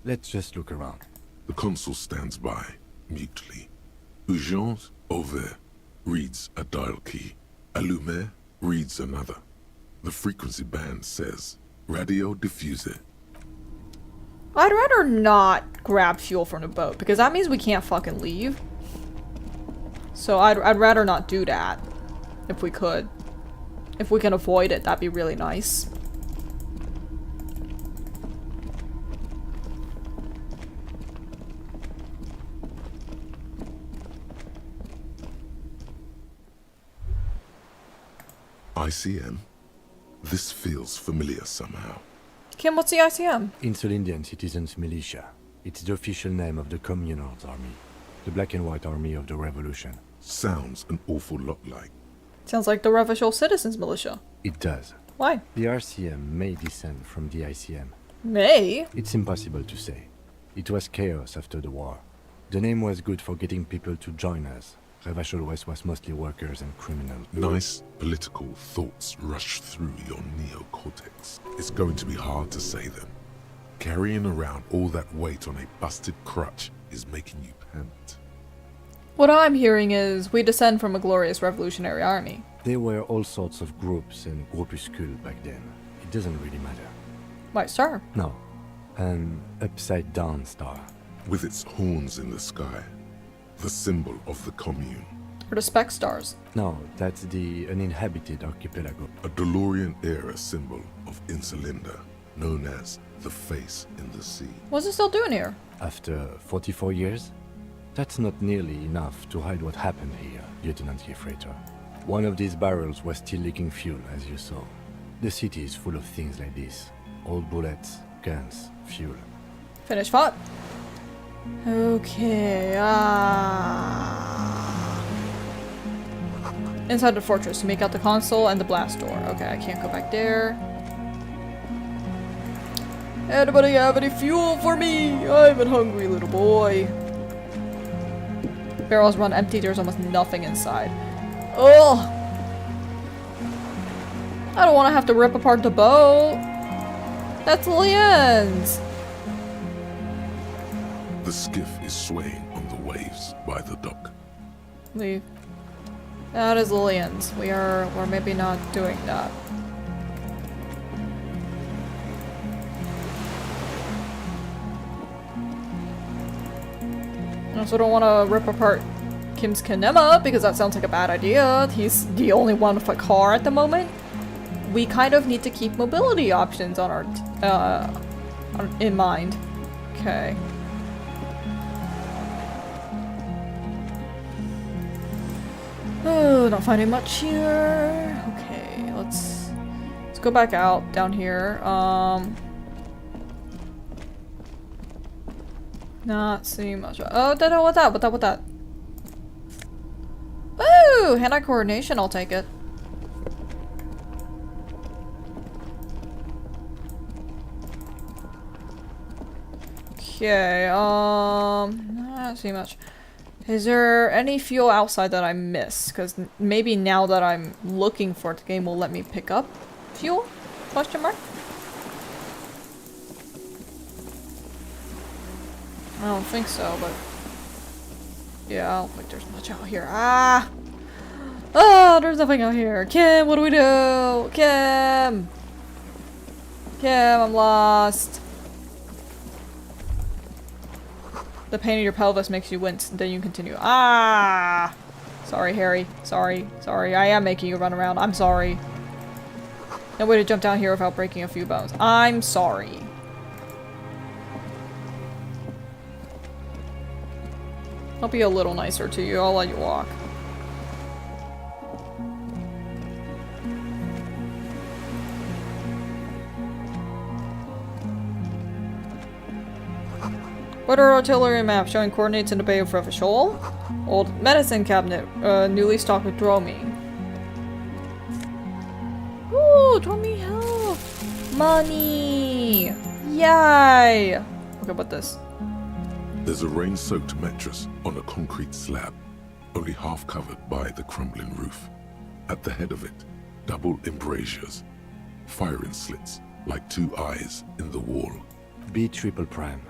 Let's just look around. The consul stands by, mutely. Urgence, ouvert, reads a dial key. Allumé reads another. The frequency band says, radio diffuser. I'd rather not grab fuel from the boat, because that means we can't fucking leave. So I'd rather not do that, if we could. If we can avoid it, that'd be really nice. ICM? This feels familiar somehow. Kim, what's the ICM? Insul Indian Citizens Militia. It's the official name of the Communards Army. The black and white army of the revolution. Sounds an awful lot like. Sounds like the Revolutionary Citizens Militia. It does. Why? The RCM may descend from the ICM. May? It's impossible to say. It was chaos after the war. The name was good for getting people to join us. Revachol West was mostly workers and criminals. Nice political thoughts rush through your neocortex. It's going to be hard to say them. Carrying around all that weight on a busted crutch is making you pant. What I'm hearing is we descend from a glorious revolutionary army. There were all sorts of groups and groupuscules back then. It doesn't really matter. White Star. No. An upside-down star. With its horns in the sky. The symbol of the commune. Or the Spec Stars. No, that's the uninhabited archipelago. A DeLorean-era symbol of Insulinda, known as the face in the sea. What's it still doing here? After 44 years? That's not nearly enough to hide what happened here, Lieutenant Gefreiter. One of these barrels was still leaking fuel, as you saw. The city is full of things like this. Old bullets, guns, fuel. Finish thought. Okay, Inside the fortress to make out the console and the blast door. Okay, I can't go back there. Anybody have any fuel for me? I'm a hungry little boy. Barrels run empty, there's almost nothing inside. Ugh! I don't want to have to rip apart the boat. That's Lien's. The skiff is swaying on the waves by the dock. Leave. That is Lien's. We're maybe not doing that. I also don't want to rip apart Kim's kinema because that sounds like a bad idea. He's the only one with a car at the moment. We kind of need to keep mobility options on our in mind. Okay. Oh, not finding much here. Okay, let's go back out down here. Not seeing much. Oh, what's that? Ooh, hand-eye coordination, I'll take it. Okay, not seeing much. Is there any fuel outside that I missed? Because maybe now that I'm looking for it, the game will let me pick up fuel? Question mark? I don't think so, but yeah, I don't think there's much out here. Ah! Oh, there's nothing out here. Kim, what do we do? Kim! Kim, I'm lost. The pain in your pelvis makes you wince, then you continue. Ah! Sorry, Harry. Sorry. I am making you run around. I'm sorry. No way to jump down here without breaking a few bones. I'm sorry. I'll be a little nicer to you. I'll let you walk. Weather artillery map showing coordinates in the Bay of Revachol. Old medicine cabinet, newly stocked with bromine. Ooh, bromine health! Money! Yay! Okay, what this? There's a rain-soaked mattress on a concrete slab, only half covered by the crumbling roof. At the head of it, double embrasures, firing slits like two eyes in the wall. B triple prime.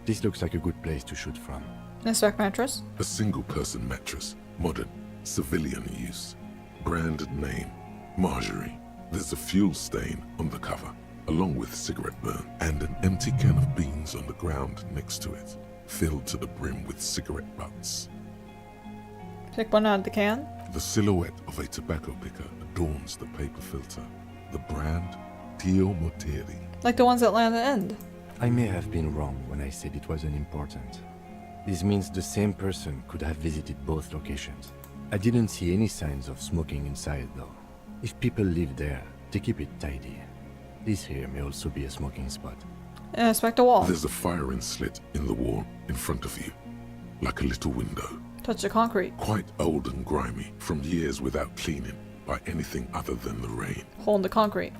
This looks like a good place to shoot from. Inspect mattress. A single-person mattress, modern, civilian use. Brand name, Marjorie. There's a fuel stain on the cover, along with cigarette burn, and an empty can of beans on the ground next to it, filled to the brim with cigarette butts. Pick one out of the can. The silhouette of a tobacco picker adorns the paper filter. The brand, Tio Morteri. Like the ones that land at the end. I may have been wrong when I said it wasn't important. This means the same person could have visited both locations. I didn't see any signs of smoking inside though. If people live there, they keep it tidy. This here may also be a smoking spot. Inspect the wall. There's a firing slit in the wall in front of you, like a little window. Touch the concrete. Quite old and grimy, from years without cleaning by anything other than the rain. Hole in the concrete.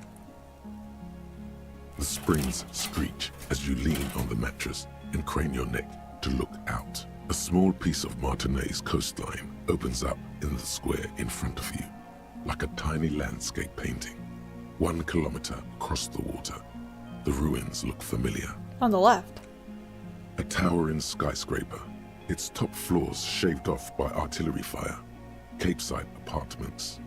The springs screech as you lean on the mattress and crane your neck to look out. A small piece of Martinez coastline opens up in the square in front of you, like a tiny landscape painting. 1 kilometer across the water. The ruins look familiar. On the left. A towering skyscraper, its top floors shaved off by artillery fire. Capeside apartments.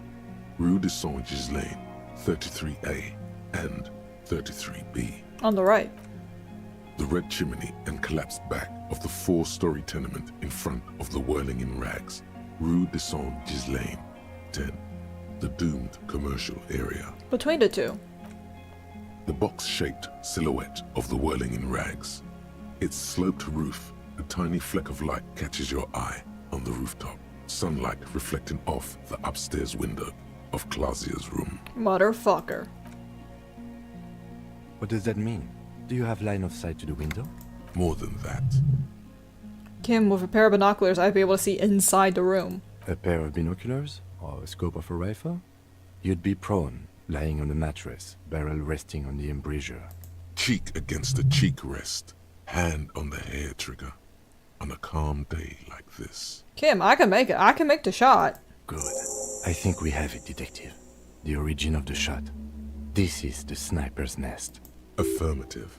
Rue de Saint-Ghislain, 33A and 33B. On the right. The red chimney and collapsed back of the 4-story tenement in front of the whirling in rags. Rue de Saint-Ghislain, 10. The doomed commercial area. Between the two. The box-shaped silhouette of the whirling in rags. Its sloped roof, a tiny fleck of light catches your eye on the rooftop. Sunlight reflecting off the upstairs window of Clausia's room. Motherfucker. What does that mean? Do you have line of sight to the window? More than that. Kim, with a pair of binoculars, I'd be able to see inside the room. A pair of binoculars? or scope of a rifle? You'd be prone, lying on a mattress, barrel resting on the embrasure. Cheek against a cheek rest, hand on the hair trigger, on a calm day like this. Kim, I can make it. I can make the shot. Good. I think we have it, Detective. The origin of the shot. This is the sniper's nest. Affirmative.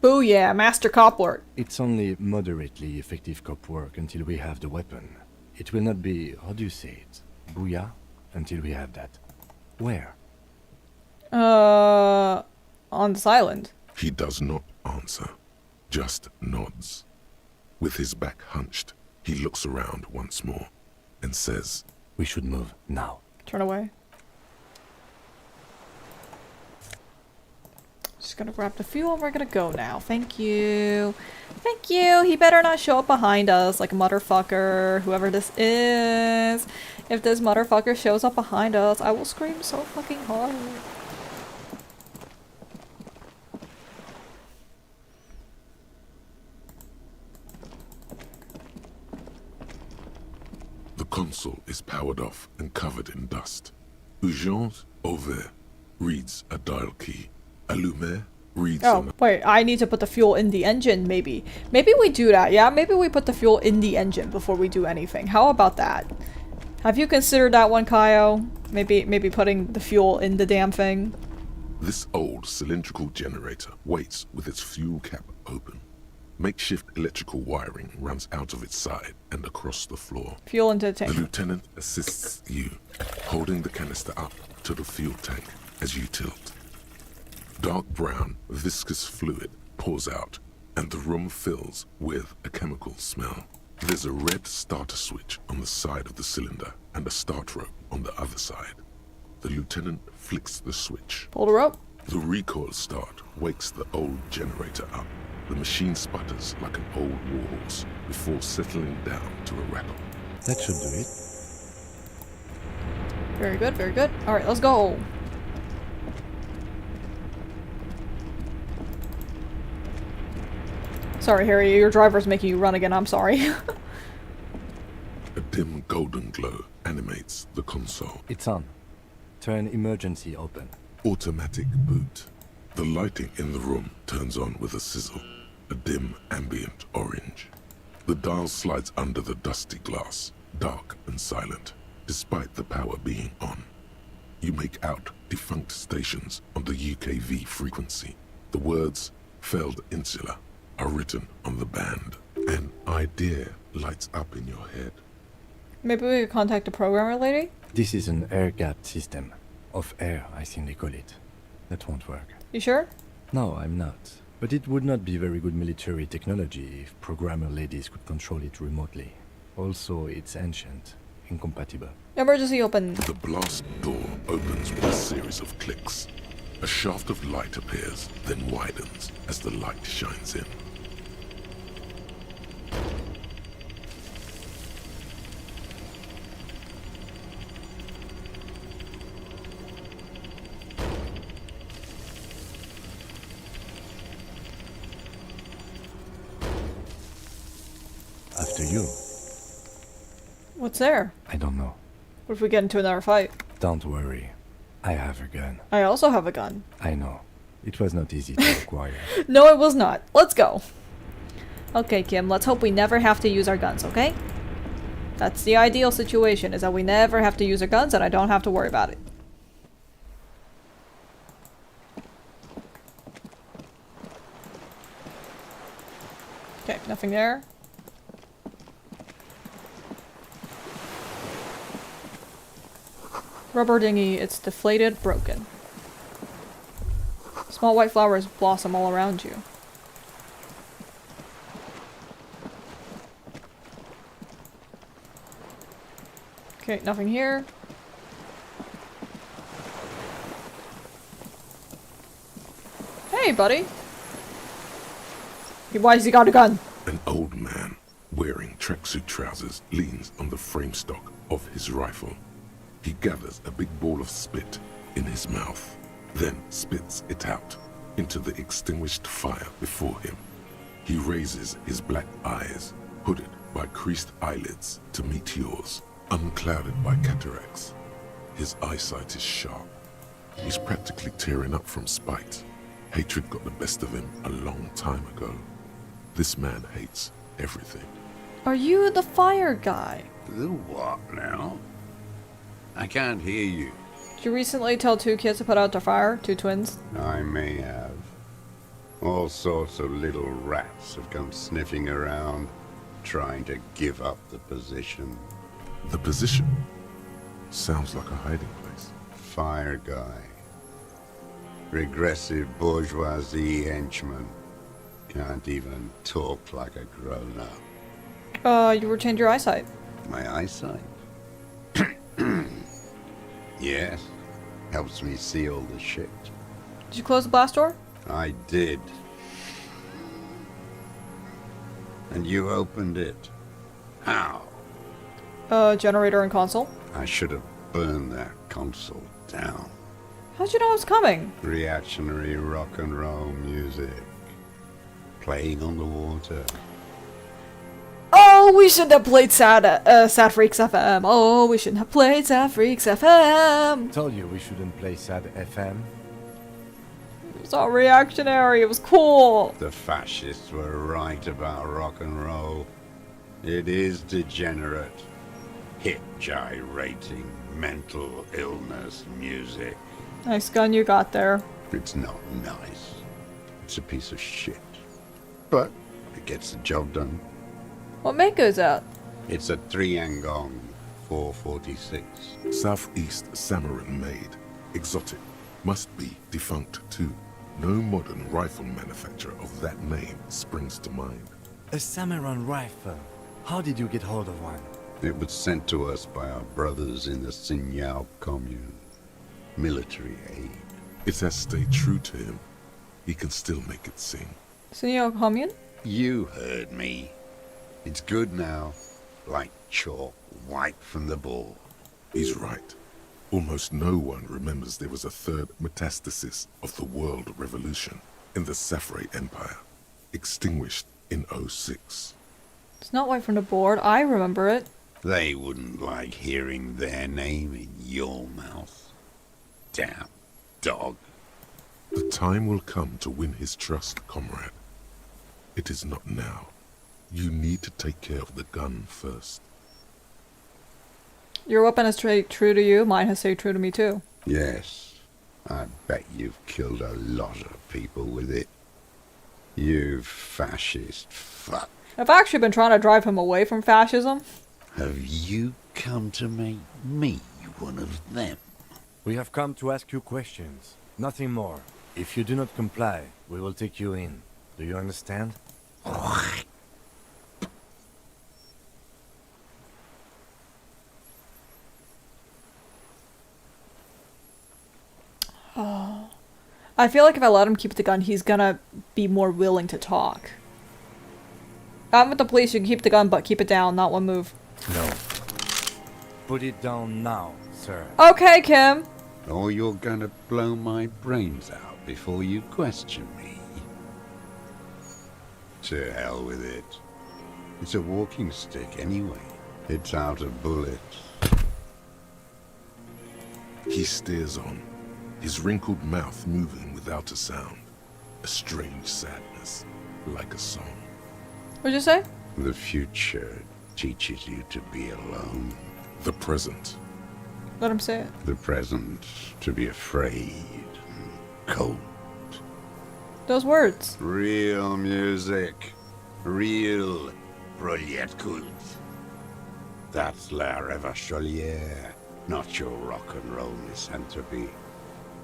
Booyah, master cop work. It's only moderately effective cop work until we have the weapon. It will not be, how do you say it? Booyah? Until we have that. Where? On this island. He does not answer, just nods. With his back hunched, he looks around once more and says, We should move now. Turn away. Just gonna grab the fuel and we're gonna go now. Thank you. Thank you. He better not show up behind us like a motherfucker. Whoever this is. If this motherfucker shows up behind us, I will scream so fucking hard. The console is powered off and covered in dust. Urgence ouvert reads a dial key. Allumer reads Oh, wait, I need to put the fuel in the engine, maybe. Maybe we do that, yeah? Maybe we put the fuel in the engine before we do anything. How about that? Have you considered that one, Kaio? Maybe putting the fuel in the damn thing? This old cylindrical generator waits with its fuel cap open. Makeshift electrical wiring runs out of its side and across the floor. Fuel into the The tank. lieutenant assists you, holding the canister up to the fuel tank as you tilt. Dark brown, viscous fluid pours out, and the room fills with a chemical smell. There's a red starter switch on the side of the cylinder and a start rope on the other side. The lieutenant flicks the switch. Pull the rope. The recoil start wakes the old generator up. The machine sputters like an old warhorse before settling down to a rattle. That should do it. Very good, very good. Alright, let's go. Sorry, Harry, your driver's making you run again. I'm sorry. A dim golden glow animates the console. It's on. Turn emergency open. Automatic boot. The lighting in the room turns on with a sizzle, a dim ambient orange. The dial slides under the dusty glass, dark and silent, despite the power being on. You make out defunct stations on the UKV frequency. The words, failed insula, are written on the band. An idea lights up in your head. Maybe we could contact the programmer lady? This is an air-gapped system. Of air, I think they call it. That won't work. You sure? No, I'm not. But it would not be very good military technology if programmer ladies could control it remotely. Also, it's ancient. Incompatible. Emergency open. The blast door opens with a series of clicks. A shaft of light appears, then widens as the light shines in. After you. What's there? I don't know. What if we get into another fight? Don't worry. I have a gun. I also have a gun. I know. It was not easy to acquire. No, it was not. Let's go. Okay, Kim, let's hope we never have to use our guns, okay? That's the ideal situation, is that we never have to use our guns and I don't have to worry about it. Okay, nothing there. Rubber dinghy, it's deflated, broken. Small white flowers blossom all around you. Okay, nothing here. Hey, buddy. Why has he got a gun? An old man, wearing tracksuit trousers, leans on the frame stock of his rifle. He gathers a big ball of spit in his mouth, then spits it out into the extinguished fire before him. He raises his black eyes, hooded by creased eyelids to meet yours, unclouded by cataracts. His eyesight is sharp. He's practically tearing up from spite. Hatred got the best of him a long time ago. This man hates everything. Are you the fire guy? The what now? I can't hear you. Did you recently tell 2 kids to put out their fire? 2 twins? I may have. All sorts of little rats have come sniffing around, trying to give up the position. The position sounds like a hiding place. Fire guy. Regressive bourgeoisie henchman. Can't even talk like a grown-up. You retained your eyesight. My eyesight? Yes. Helps me see all the shit. Did you close the blast door? I did. And you opened it. How? Generator and console. I should have burned that console down. How'd you know it was coming? Reactionary rock and roll music. Playing on the water. Oh, we shouldn't have played Sad Freaks FM. Oh, we shouldn't have played Sad Freaks FM. Told you we shouldn't play sad FM. It was all reactionary. It was cool. The fascists were right about rock and roll. It is degenerate. Hip gyrating, mental illness music. Nice gun you got there. It's not nice. It's a piece of shit. But it gets the job done. What make is that? It's a 3-angong 446. Southeast Samarin made. Exotic. Must be defunct too. No modern rifle manufacturer of that name springs to mind. A Samaran rifle. How did you get hold of one? It was sent to us by our brothers in the Sinyao commune. Military aid. It has stayed true to him. He can still make it sing. Senor Commune? You heard me. It's good now. Like chalk wiped from the board. He's right. Almost no one remembers there was a third metastasis of the world revolution in the Safre Empire, extinguished in '06. It's not white from the board. I remember it. They wouldn't like hearing their name in your mouth. Damn dog. The time will come to win his trust, comrade. It is not now. You need to take care of the gun first. Your weapon has stayed true to you. Mine has stayed true to me too. Yes, I bet you've killed a lot of people with it. You fascist fuck. I've actually been trying to drive him away from fascism. Have you come to make me one of them? We have come to ask you questions. Nothing more. If you do not comply, we will take you in. Do you understand? I feel like if I let him keep the gun, he's gonna be more willing to talk. I'm with the police. You can keep the gun, but keep it down. Not one move. No. Put it down now, sir. Okay, Kim. Or you're gonna blow my brains out before you question me. To hell with it. It's a walking stick anyway. It's out of bullets. He stares on, his wrinkled mouth moving without a sound. A strange sadness, like a song. What'd you say? The future teaches you to be alone. The present. Let him say it. The present to be afraid and cold. Those words. Real music. Real Proletkult. That's La Revacholière, not your rock and roll misanthropy.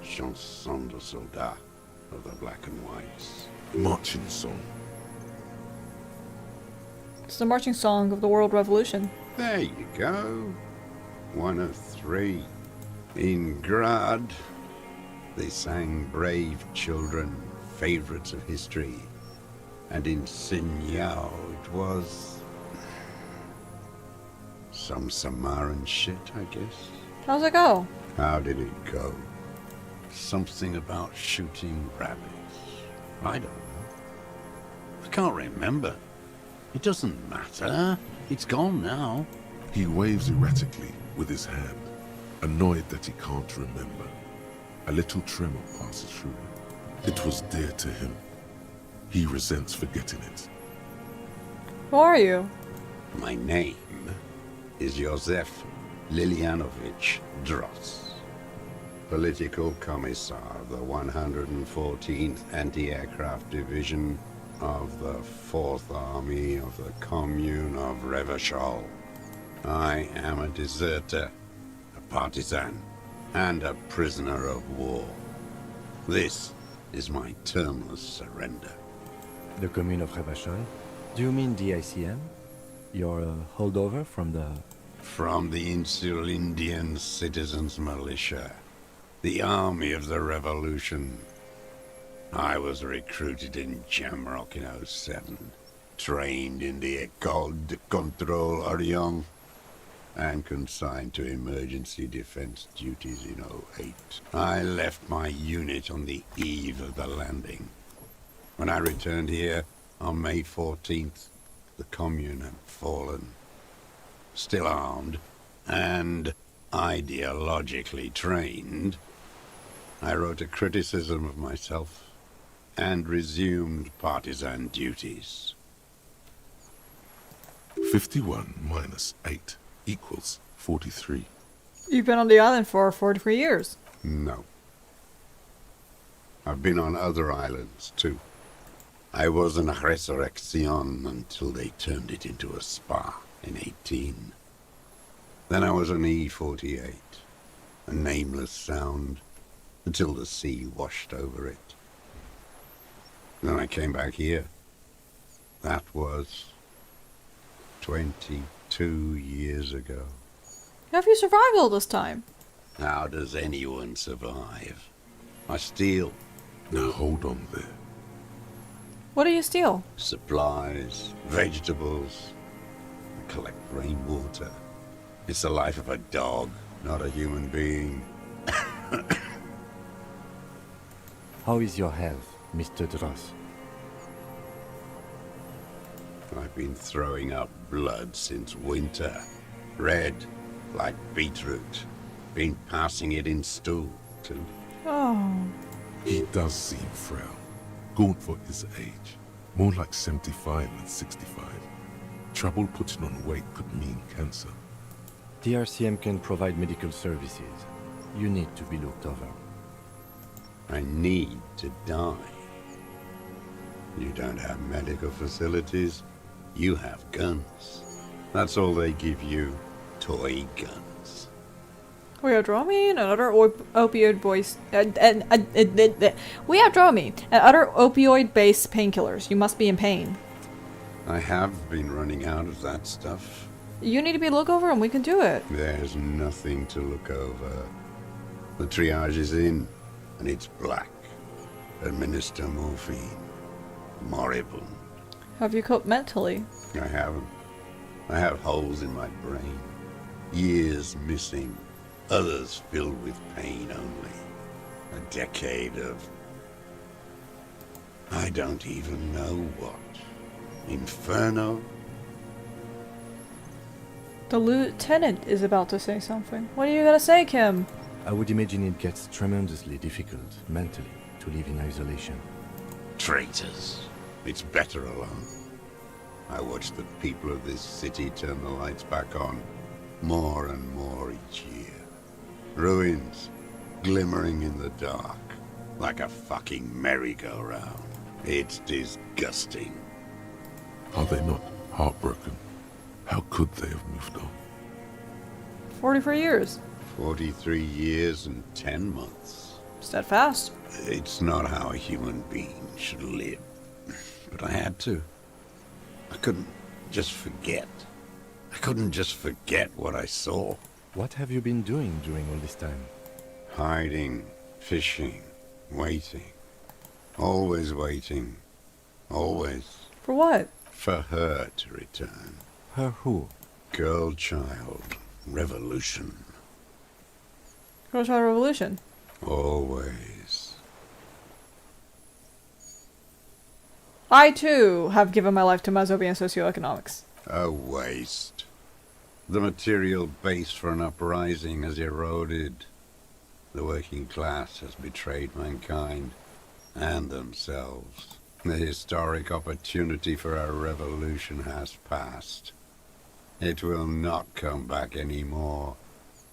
Chanson de soldat of the black and whites. Marching song. It's the marching song of the World Revolution. There you go. 1 of 3. In Grad, they sang Brave Children, favorites of history. And in Sinyao, it was some Samaran shit, I guess. How's it go? How did it go? Something about shooting rabbits. I don't know. I can't remember. It doesn't matter. It's gone now. He waves erratically with his hand, annoyed that he can't remember. A little tremor passes through him. It was dear to him. He resents forgetting it. Who are you? My name is Josef Lilianovich Dross, Political Commissar of the 114th Anti-Aircraft Division of the 4th Army of the Commune of Revachol. I am a deserter, a partisan, and a prisoner of war. This is my termless surrender. The commune of Revachol? Do you mean the ICM? You're a holdover from the... From the Insular Indian Citizens Militia, the army of the revolution. I was recruited in Jamrock in '07, trained in the École de Contrôle Orient, and consigned to emergency defense duties in '08. I left my unit on the eve of the landing. When I returned here on May 14th, the commune had fallen. Still armed and ideologically trained, I wrote a criticism of myself and resumed partisan duties. 51 minus 8 equals 43. You've been on the island for 43 years. No. I've been on other islands, too. I was in Resurrection until they turned it into a spa in 18. Then I was on E48, a nameless sound, until the sea washed over it. Then I came back here. That was 22 years ago. Have you survived all this time? How does anyone survive? I steal Now hold on there. What do you steal? supplies, vegetables. I collect rainwater. It's the life of a dog, not a human being. How is your health, Mr. Dross? I've been throwing up blood since winter. Red, like beetroot. Been passing it in stool, too. Oh. He does seem frail, gaunt for his age. More like 75 than 65. Trouble putting on weight could mean cancer. The RCM can provide medical services. You need to be looked over. I need to die. You don't have medical facilities. You have guns. That's all they give you. Toy guns. We have Dramamine and other opioid boys. We have Dramamine and other opioid-based painkillers. You must be in pain. I have been running out of that stuff. You need to be looked over and we can do it. There's nothing to look over. The triage is in, and it's black. Administer morphine. Moribund. Have you coped mentally? I haven't. I have holes in my brain. Years missing. Others filled with pain only. A decade of... I don't even know what. Inferno? The lieutenant is about to say something. What are you gonna say, Kim? I would imagine it gets tremendously difficult, mentally, to live in isolation. Traitors. It's better alone. I watch the people of this city turn the lights back on, more and more each year. Ruins, glimmering in the dark, like a fucking merry-go-round. It's disgusting. Are they not heartbroken? How could they have moved on? 43 years. 43 years and 10 months. Steadfast. It's not how a human being should live. But I had to. I couldn't just forget. I couldn't just forget what I saw. What have you been doing during all this time? Hiding, fishing, waiting. Always waiting. Always. For what? For her to return. Her who? Girl child. Revolution. Girl Child Revolution. Always. I too have given my life to Mazovian socioeconomics. A waste. The material base for an uprising has eroded. The working class has betrayed mankind and themselves. The historic opportunity for a revolution has passed. It will not come back anymore,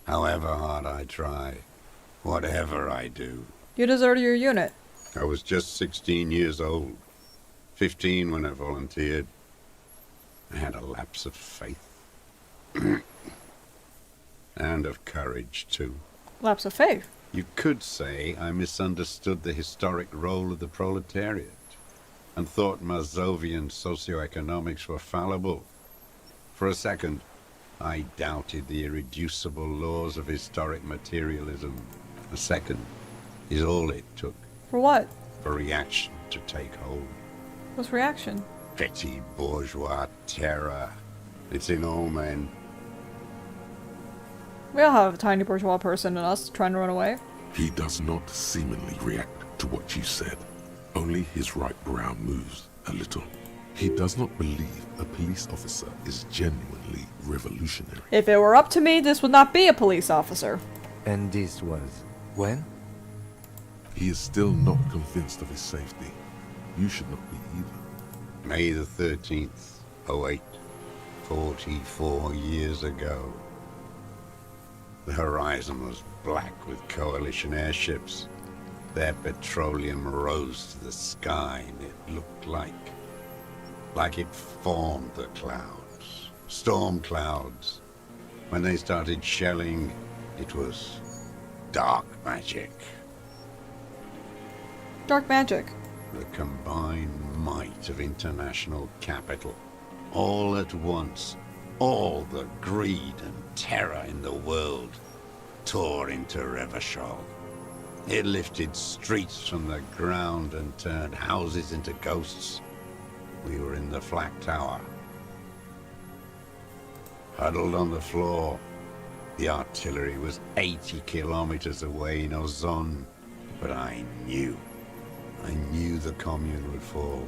however hard I try, whatever I do. You deserted your unit. I was just 16 years old, 15 when I volunteered. I had a lapse of faith. And of courage, too. Lapse of faith. You could say I misunderstood the historic role of the proletariat and thought Mazovian socioeconomics were fallible. For a second, I doubted the irreducible laws of historic materialism. A second is all it took For what? for reaction to take hold. What's reaction? Petty bourgeois terror. It's in all men. We all have a tiny bourgeois person in us trying to run away. He does not seemingly react to what you said. Only his right brow moves a little. He does not believe a police officer is genuinely revolutionary. If it were up to me, this would not be a police officer. And this was when? He is still not convinced of his safety. You should not be either. May the 13th, 08, 44 years ago. The horizon was black with coalition airships. Their petroleum rose to the sky, and it looked like it formed the clouds. Storm clouds. When they started shelling, it was dark magic. Dark magic. The combined might of international capital. All at once, all the greed and terror in the world tore into Revachol. It lifted streets from the ground and turned houses into ghosts. We were in the flak tower, huddled on the floor. The artillery was 80 kilometers away in Ozon, but I knew the commune would fall.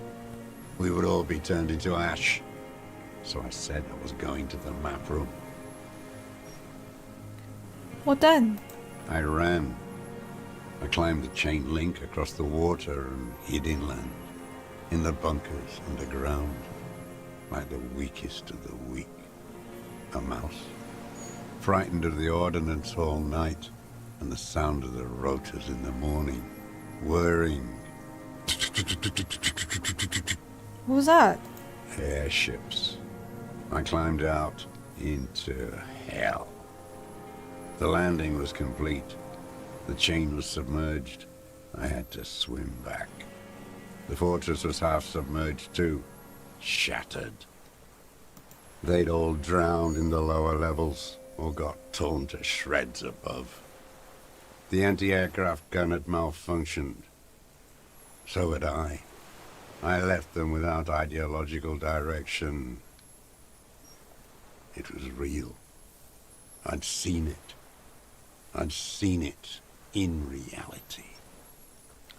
We would all be turned into ash. So I said I was going to the map room. What then? I ran. I climbed the chain link across the water and hid inland, in the bunkers underground, like the weakest of the weak. A mouse, frightened of the ordnance all night and the sound of the rotors in the morning, whirring. What was that? Airships. I climbed out into hell. The landing was complete. The chain was submerged. I had to swim back. The fortress was half submerged too, shattered. They'd all drowned in the lower levels or got torn to shreds above. The anti-aircraft gun had malfunctioned. So had I. I left them without ideological direction. It was real. I'd seen it. I'd seen it in reality.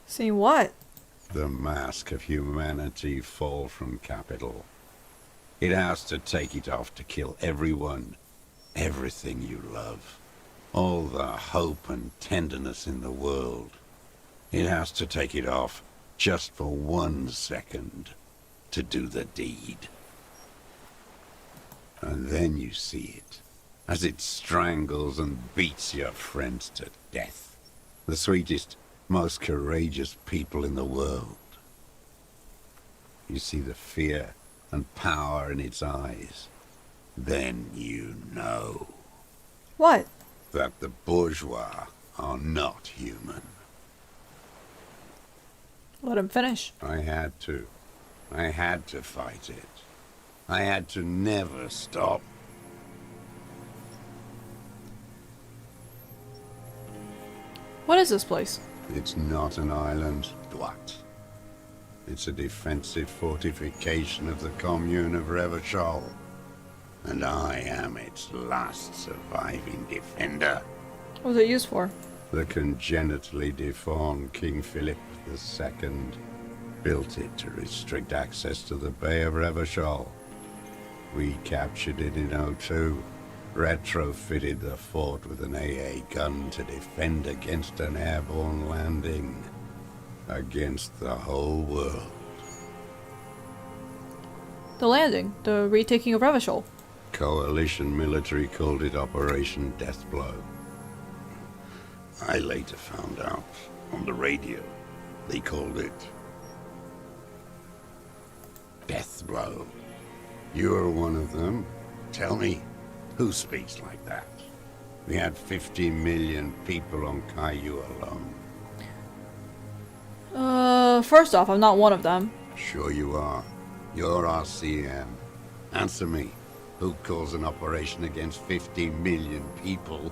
See what? The mask of humanity fall from capital. It has to take it off to kill everyone, everything you love. All the hope and tenderness in the world. It has to take it off just for 1 second to do the deed. And then you see it, as it strangles and beats your friends to death. The sweetest, most courageous people in the world. You see the fear and power in its eyes. Then you know What? that the bourgeois are not human. Let him finish. I had to. I had to fight it. I had to never stop. What is this place? It's not an island, Dwat. It's a defensive fortification of the commune of Revachol. And I am its last surviving defender. What was it used for? The congenitally deformed King Philip II built it to restrict access to the Bay of Revachol. We captured it in '02. Retrofitted the fort with an AA gun to defend against an airborne landing. Against the whole world. The landing, the retaking of Revachol. Coalition military called it Operation Deathblow. I later found out on the radio they called it Deathblow. You're one of them. Tell me, who speaks like that? We had 50 million people on Caillou alone. First off, I'm not one of them. Sure you are. You're RCM. Answer me. Who calls an operation against 50 million people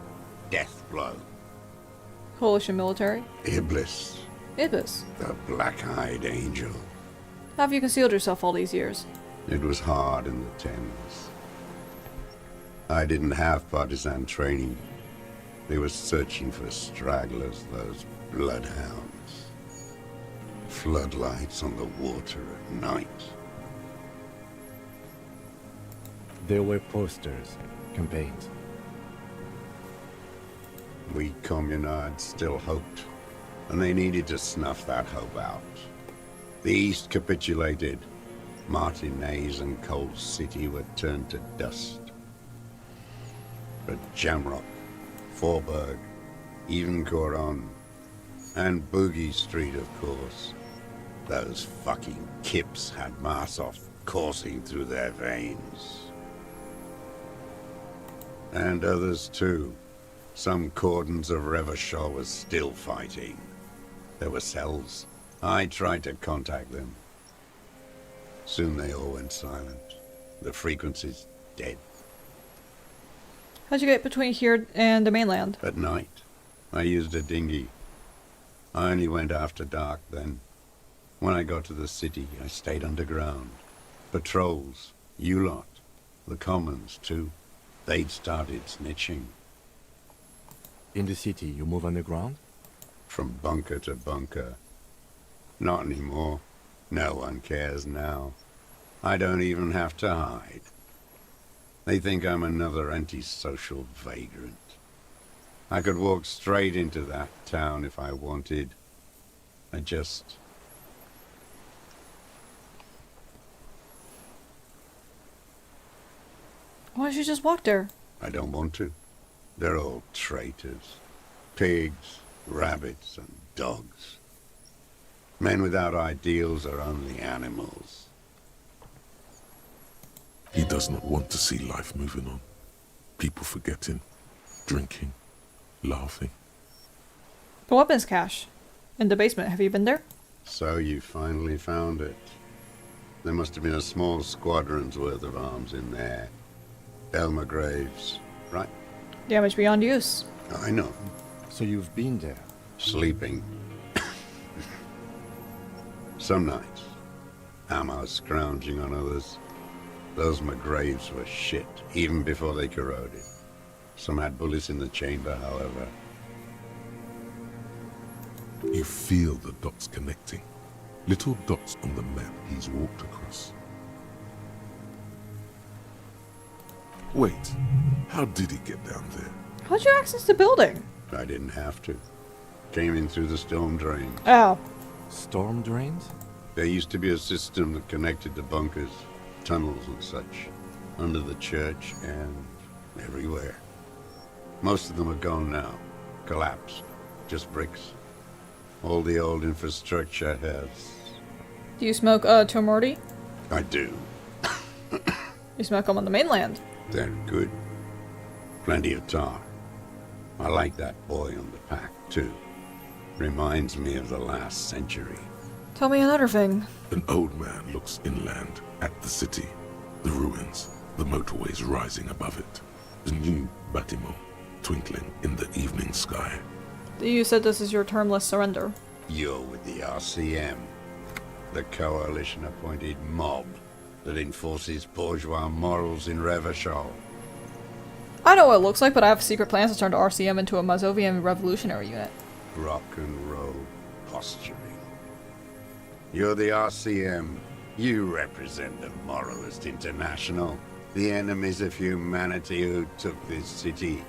Deathblow? Coalition military. Iblis, Ibis. the black-eyed angel. How have you concealed yourself all these years? It was hard in the Thames. I didn't have partisan training. They were searching for stragglers, those bloodhounds. Floodlights on the water at night. There were posters, campaigns. We communards still hoped, and they needed to snuff that hope out. The East capitulated. Martinez and Cold City were turned to dust. But Jamrock, Forburg, even Coron, and Boogie Street, of course. Those fucking kips had Marsov coursing through their veins. And others too. Some cordons of Revachol was still fighting. There were cells. I tried to contact them. Soon they all went silent. The frequencies dead. How'd you get between here and the mainland? At night, I used a dinghy. I only went after dark then. When I got to the city, I stayed underground. Patrols, you lot, the commons too. They'd started snitching. In the city, you move underground? From bunker to bunker. Not anymore. No one cares now. I don't even have to hide. They think I'm another antisocial vagrant. I could walk straight into that town if I wanted. I just... Why don't you just walk there? I don't want to. They're all traitors. Pigs, rabbits, and dogs. Men without ideals are only animals. He does not want to see life moving on. People forgetting, drinking, laughing. The weapons cache. In the basement. Have you been there? So you finally found it. There must have been a small squadron's worth of arms in there. Elmer Graves, right? Damage beyond use. I know. So you've been there? Sleeping. Some nights. Ammo scrounging on others. Those McGraves were shit, even before they corroded. Some had bullets in the chamber, however. You feel the dots connecting. Little dots on the map he's walked across. Wait, how did he get down there? How'd you access the building? I didn't have to. Came in through the storm drain. Oh. Storm drains? There used to be a system that connected the bunkers, tunnels and such, under the church and everywhere. Most of them are gone now. Collapsed. Just bricks. All the old infrastructure has... Do you smoke, Tomorty? I do. You smoke them on the mainland. They're good. Plenty of tar. I like that boy on the pack, too. Reminds me of the last century. Tell me another thing. An old man looks inland at the city, the ruins, the motorways rising above it, the new bâtiment twinkling in the evening sky. You said this is your termless surrender. You're with the RCM, the coalition-appointed mob that enforces bourgeois morals in Revachol. I know what it looks like, but I have secret plans to turn the RCM into a Mazovian revolutionary unit. Rock and roll posturing. You're the RCM. You represent the Moralist International. The enemies of humanity who took this city.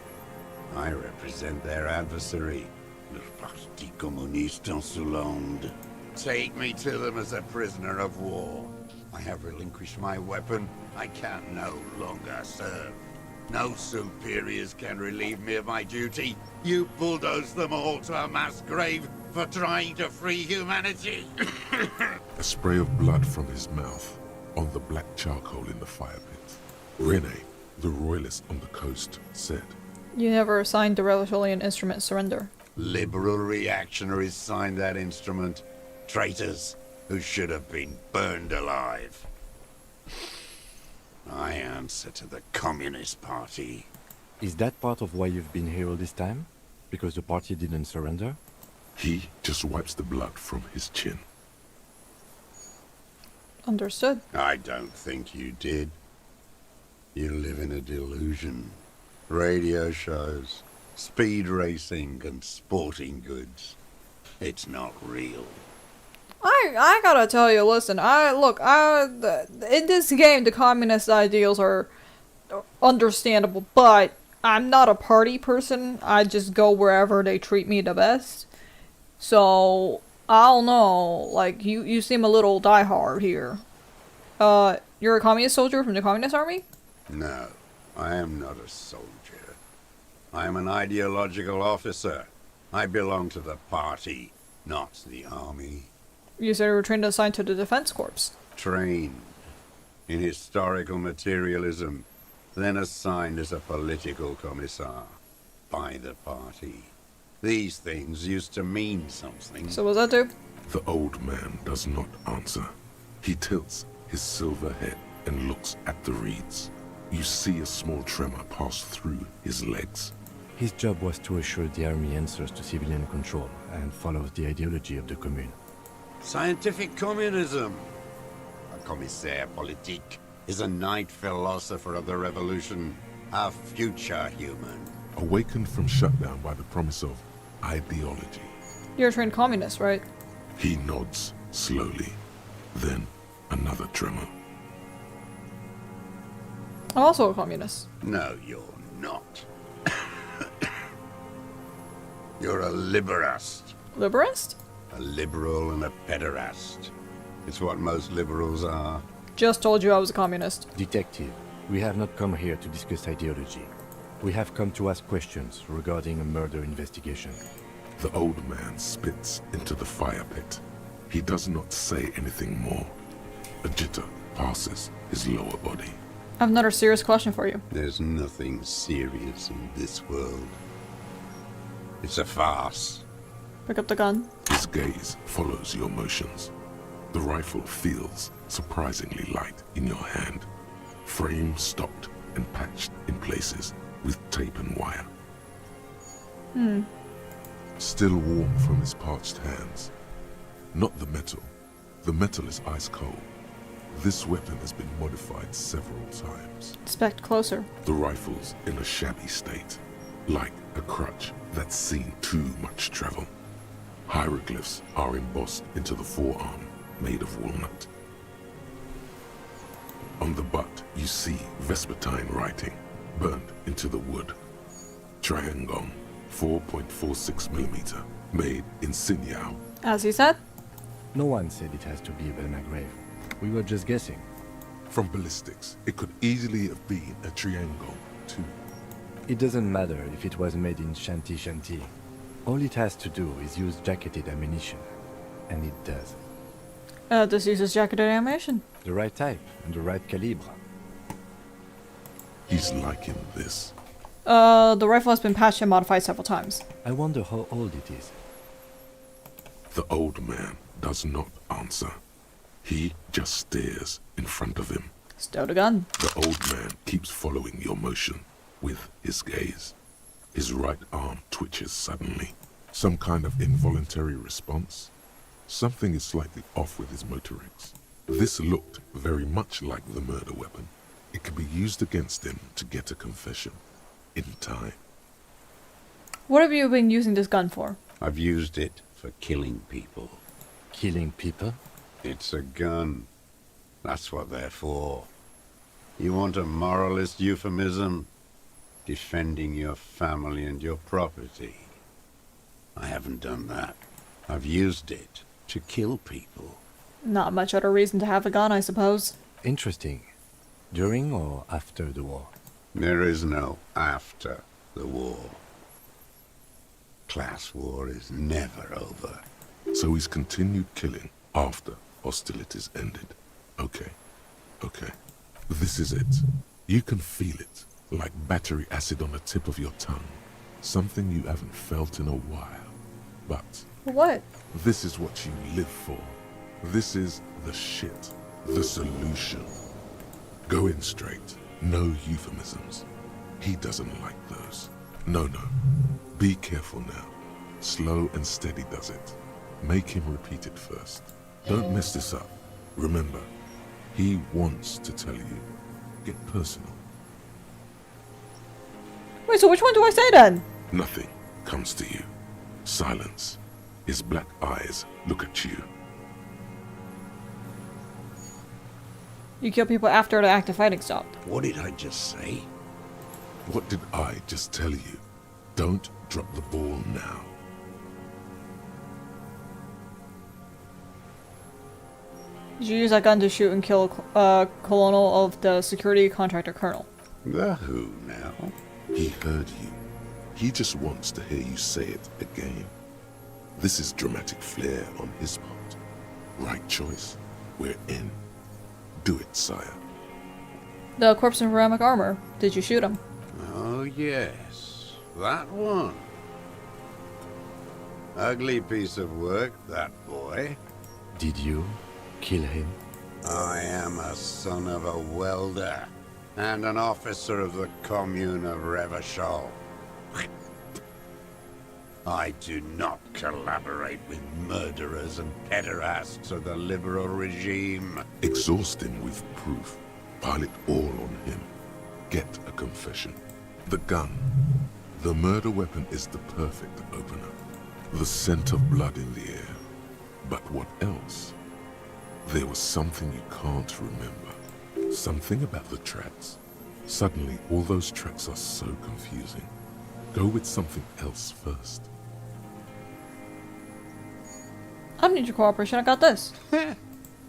I represent their adversary. Le Parti Communiste en Soulande. Take me to them as a prisoner of war. I have relinquished my weapon. I can no longer serve. No superiors can relieve me of my duty. You bulldoze them all to a mass grave for trying to free humanity. A spray of blood from his mouth on the black charcoal in the fire pit. Rene, the royalist on the coast, said, You never signed the Rebellion instrument surrender. Liberal reactionaries signed that instrument. Traitors who should have been burned alive. I answer to the Communist Party. Is that part of why you've been here all this time? Because the party didn't surrender? he just wipes the blood from his chin. Understood. I don't think you did. You live in a delusion. Radio shows, speed racing, and sporting goods. It's not real. I gotta tell you, listen, in this game, the communist ideals are understandable, but I'm not a party person. I just go wherever they treat me the best. So, I don't know, like, you seem a little diehard here. You're a communist soldier from the communist army? No, I am not a soldier. I am an ideological officer. I belong to the party, not the army. You said you were trained and assigned to the defense corps. Trained in historical materialism, then assigned as a political commissar by the party. These things used to mean something. So what's that do? The old man does not answer. He tilts his silver head and looks at the reeds. You see a small tremor pass through his legs. His job was to assure the army answers to civilian control and follows the ideology of the Commune. Scientific communism. A commissaire politique is a night philosopher of the revolution, a future human. Awakened from shutdown by the promise of ideology. You're a trained communist, right? He nods slowly. Then another tremor. I'm also a communist. No, you're not. You're a liberast. Liberist? A liberal and a pederast. It's what most liberals are. Just told you I was a communist. Detective, we have not come here to discuss ideology. We have come to ask questions regarding a murder investigation. The old man spits into the fire pit. He does not say anything more. A jitter passes his lower body. I have another serious question for you. There's nothing serious in this world. It's a farce. Pick up the gun. His gaze follows your motions. The rifle feels surprisingly light in your hand. Frame stopped and patched in places with tape and wire. Still warm from his parched hands. Not the metal. The metal is ice cold. This weapon has been modified several times. Inspect closer. The rifle's in a shabby state, like a crutch that's seen too much travel. Hieroglyphs are embossed into the forearm, made of walnut. On the butt, you see Vespertine writing, burned into the wood. Triangon, 4.46mm, made in Sinyao. As he said. No one said it has to be a Belma grave. We were just guessing. From ballistics, it could easily have been a triangle, too. It doesn't matter if it was made in Shanti Shanti. All it has to do is use jacketed ammunition. And it does. This uses jacketed ammunition. The right type and the right calibre. He's liking this. The rifle has been patched and modified several times. I wonder how old it is. The old man does not answer. He just stares in front of him. Stow the gun. The old man keeps following your motion with his gaze. His right arm twitches suddenly. Some kind of involuntary response. Something is slightly off with his motorics. This looked very much like the murder weapon. It could be used against him to get a confession. In time. What have you been using this gun for? I've used it for killing people. Killing people? It's a gun. That's what they're for. You want a moralist euphemism? Defending your family and your property. I haven't done that. I've used it to kill people. Not much other reason to have a gun, I suppose. Interesting. During or after the war? There is no after the war. Class war is never over. So he's continued killing after hostilities ended. Okay. Okay. This is it. You can feel it, like battery acid on the tip of your tongue. Something you haven't felt in a while. But What? this is what you live for. This is the shit. The solution. Go in straight. No euphemisms. He doesn't like those. No. Be careful now. Slow and steady does it. Make him repeat it first. Don't mess this up. Remember, he wants to tell you. Get personal. Wait, so which one do I say then? Nothing comes to you. Silence. His black eyes look at you. You kill people after the active fighting stopped. What did I just say? What did I just tell you? Don't drop the ball now. Did you use that gun to shoot and kill colonel of the security contractor colonel? The who now? He heard you. He just wants to hear you say it again. This is dramatic flair on his part. Right choice. We're in. Do it, sire. The corpse in ceramic armor. Did you shoot him? Oh yes, that one. Ugly piece of work, that boy. Did you kill him? I am a son of a welder and an officer of the commune of Revachol. I do not collaborate with murderers and pederasts of the liberal regime. Exhaust him with proof. Pile it all on him. Get a confession. The gun. The murder weapon is the perfect opener. The scent of blood in the air. But what else? There was something you can't remember. Something about the tracks. Suddenly, all those tracks are so confusing. Go with something else first. I don't need your cooperation, I got this.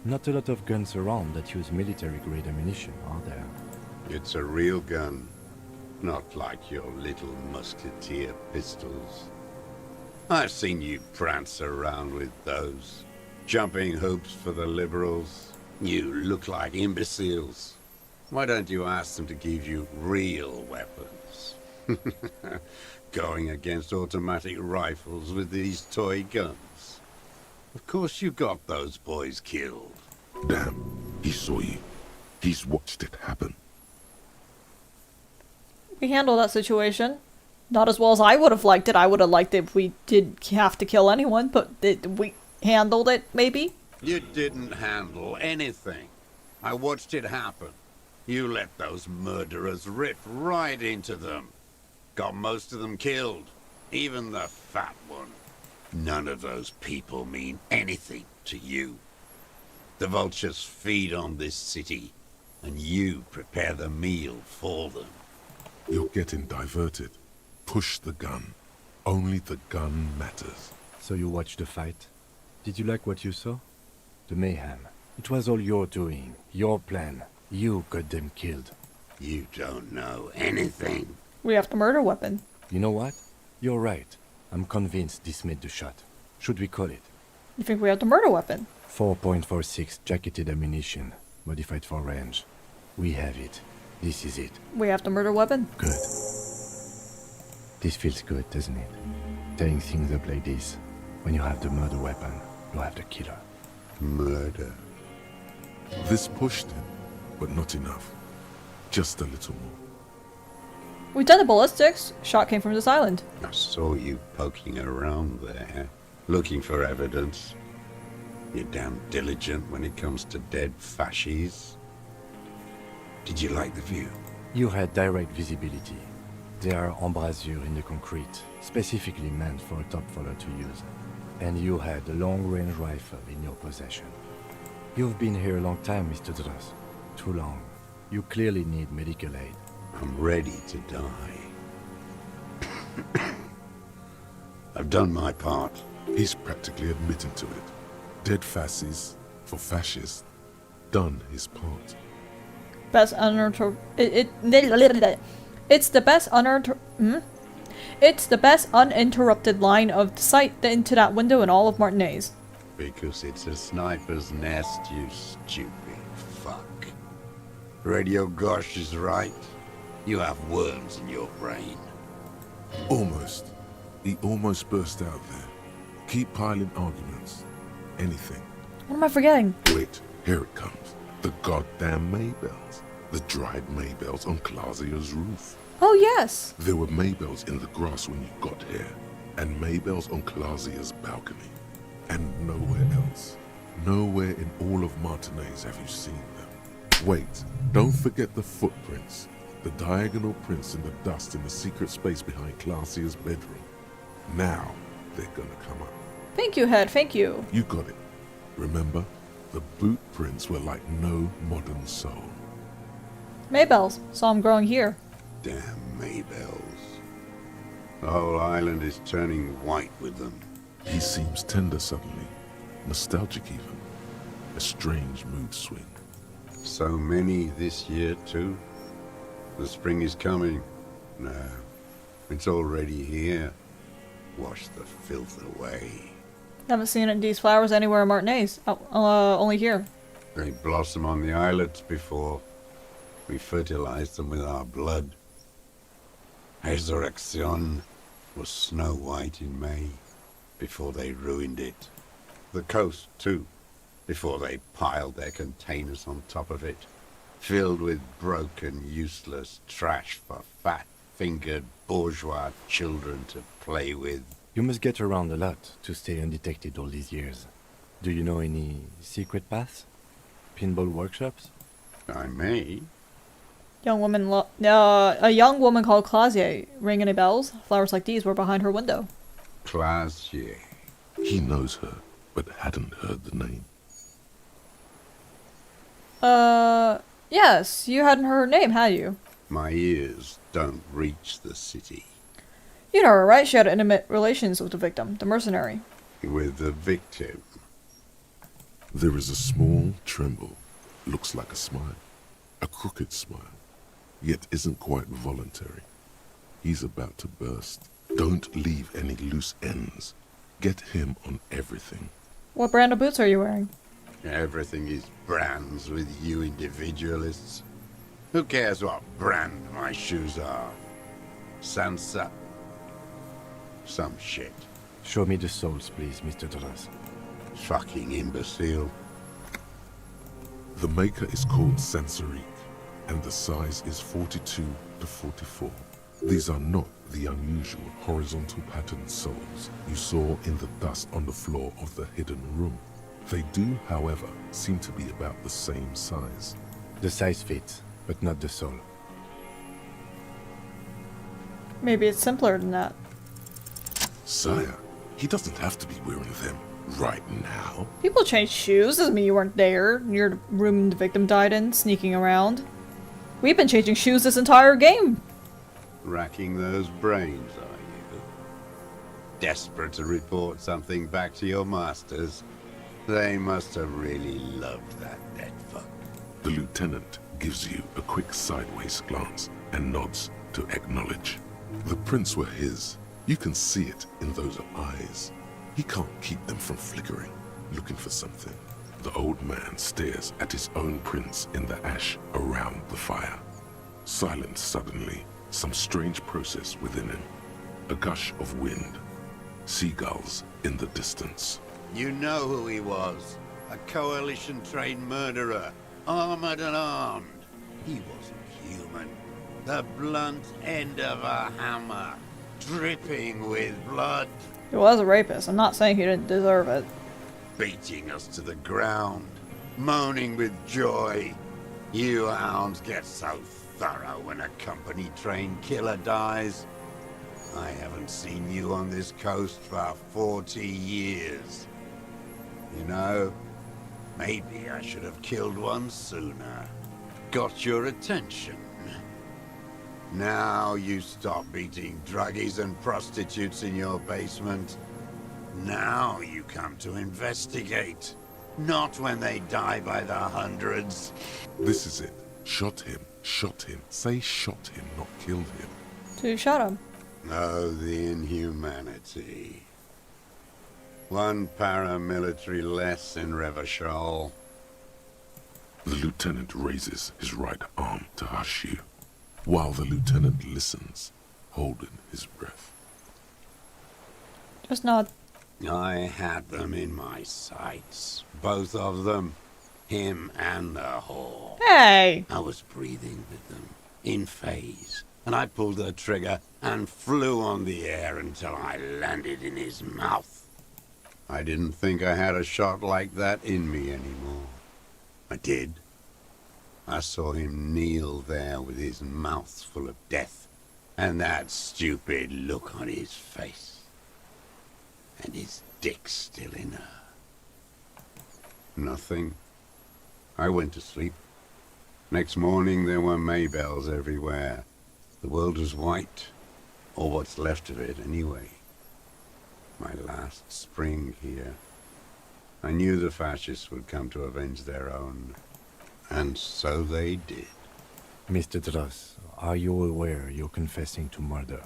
Not a lot of guns around that use military-grade ammunition, are there? It's a real gun. Not like your little musketeer pistols. I've seen you prance around with those. Jumping hoops for the liberals. You look like imbeciles. Why don't you ask them to give you real weapons? Going against automatic rifles with these toy guns. Of course you got those boys killed. Damn, he saw you. He's watched it happen. We handled that situation. Not as well as I would have liked it. I would have liked it if we did have to kill anyone, but we handled it, maybe? You didn't handle anything. I watched it happen. You let those murderers rip right into them. Got most of them killed. Even the fat one. None of those people mean anything to you. The vultures feed on this city, and you prepare the meal for them. You're getting diverted. Push the gun. Only the gun matters. So you watched the fight? Did you like what you saw? The mayhem. It was all your doing, your plan. You got them killed. You don't know anything. We have the murder weapon. You know what? You're right. I'm convinced this made the shot. Should we call it? You think we have the murder weapon? 4.46 jacketed ammunition, modified for range. We have it. This is it. We have the murder weapon. Good. This feels good, doesn't it? Tearing things up like this. When you have the murder weapon, you have the killer. Murder. This pushed him, but not enough. Just a little more. We've done the ballistics. Shot came from this island. I saw you poking around there, looking for evidence. You're damn diligent when it comes to dead fascies. Did you like the view? You had direct visibility. There are embrasures in the concrete, specifically meant for a top follower to use. And you had a long-range rifle in your possession. You've been here a long time, Mr. Dross. Too long. You clearly need medical aid. I'm ready to die. I've done my part. He's practically admitting to it. Dead fasces for fascists. Done his part. Best It's the best It's the best uninterrupted line of sight into that window in all of Martinez. Because it's a sniper's nest, you stupid fuck. Radio Gosh is right. You have worms in your brain. Almost. He almost burst out there. Keep piling arguments. Anything. What am I forgetting? Wait, here it comes. The goddamn Maybells. The dried Maybells on Clausia's roof. Oh yes! There were Maybells in the grass when you got here, and Maybells on Clausia's balcony. And nowhere else. Nowhere in all of Martinez have you seen them. Wait, don't forget the footprints. The diagonal prints in the dust in the secret space behind Clausia's bedroom. Now, they're gonna come up. Thank you, Head, thank you. You got it. Remember? The boot prints were like no modern soul. Maybells. Saw them growing here. Damn Maybells. The whole island is turning white with them. He seems tender suddenly. Nostalgic even. A strange mood swing. So many this year, too. The spring is coming. No, it's already here. Wash the filth away. Haven't seen these flowers anywhere in Martinez. Only here. They blossom on the islets before. We fertilize them with our blood. Resurrection was snow white in May, before they ruined it. The coast, too, before they piled their containers on top of it, filled with broken, useless trash for fat-fingered bourgeois children to play with. You must get around a lot to stay undetected all these years. Do you know any secret paths? Pinball workshops? I may. A young woman called Clausia. Ring any bells? Flowers like these were behind her window. Clausia. He knows her, but hadn't heard the name. Yes, you hadn't heard her name, had you? My ears don't reach the city. You know her, right? She had intimate relations with the victim, the mercenary. With the victim. There is a small tremble. Looks like a smile. A crooked smile. Yet isn't quite voluntary. He's about to burst. Don't leave any loose ends. Get him on everything. What brand of boots are you wearing? Everything is brands with you individualists. Who cares what brand my shoes are? Sansa. Some shit. Show me the soles, please, Mr. Torres. Fucking imbecile. The maker is called Sansarique, and the size is 42 to 44. These are not the unusual horizontal patterned soles you saw in the dust on the floor of the hidden room. They do, however, seem to be about the same size. The size fits, but not the sole. Maybe it's simpler than that. Sire, he doesn't have to be wearing them right now. People change shoes. Doesn't mean you weren't there. Near the room the victim died in, sneaking around. We've been changing shoes this entire game. Racking those brains, are you? Desperate to report something back to your masters? They must have really loved that dead fuck. The lieutenant gives you a quick sideways glance and nods to acknowledge. The prints were his. You can see it in those eyes. He can't keep them from flickering, looking for something. The old man stares at his own prints in the ash around the fire. Silent suddenly, some strange process within him. A gush of wind. Seagulls in the distance. You know who he was. A coalition-trained murderer. Armored and armed. He wasn't human. The blunt end of a hammer. Dripping with blood. He was a rapist. I'm not saying he didn't deserve it. Beating us to the ground. Moaning with joy. You hounds get so thorough when a company-trained killer dies. I haven't seen you on this coast for 40 years. You know, maybe I should have killed one sooner. got your attention. Now you stop beating druggies and prostitutes in your basement. Now you come to investigate. Not when they die by the hundreds. This is it. Shot him. Shot him. Say shot him, not killed him. So you shot him. Oh, the inhumanity. One paramilitary less in Revachol. The lieutenant raises his right arm to hush you, while the lieutenant listens, holding his breath. Just nod. I had them in my sights. Both of them. Him and the whore. Hey! I was breathing with them, in phase, and I pulled the trigger and flew on the air until I landed in his mouth. I didn't think I had a shot like that in me anymore. I did. I saw him kneel there with his mouth full of death, and that stupid look on his face. And his dick still in her. Nothing. I went to sleep. Next morning there were Maybells everywhere. The world was white, or what's left of it anyway. My last spring here. I knew the fascists would come to avenge their own. And so they did. Mr. Dross, are you aware you're confessing to murder?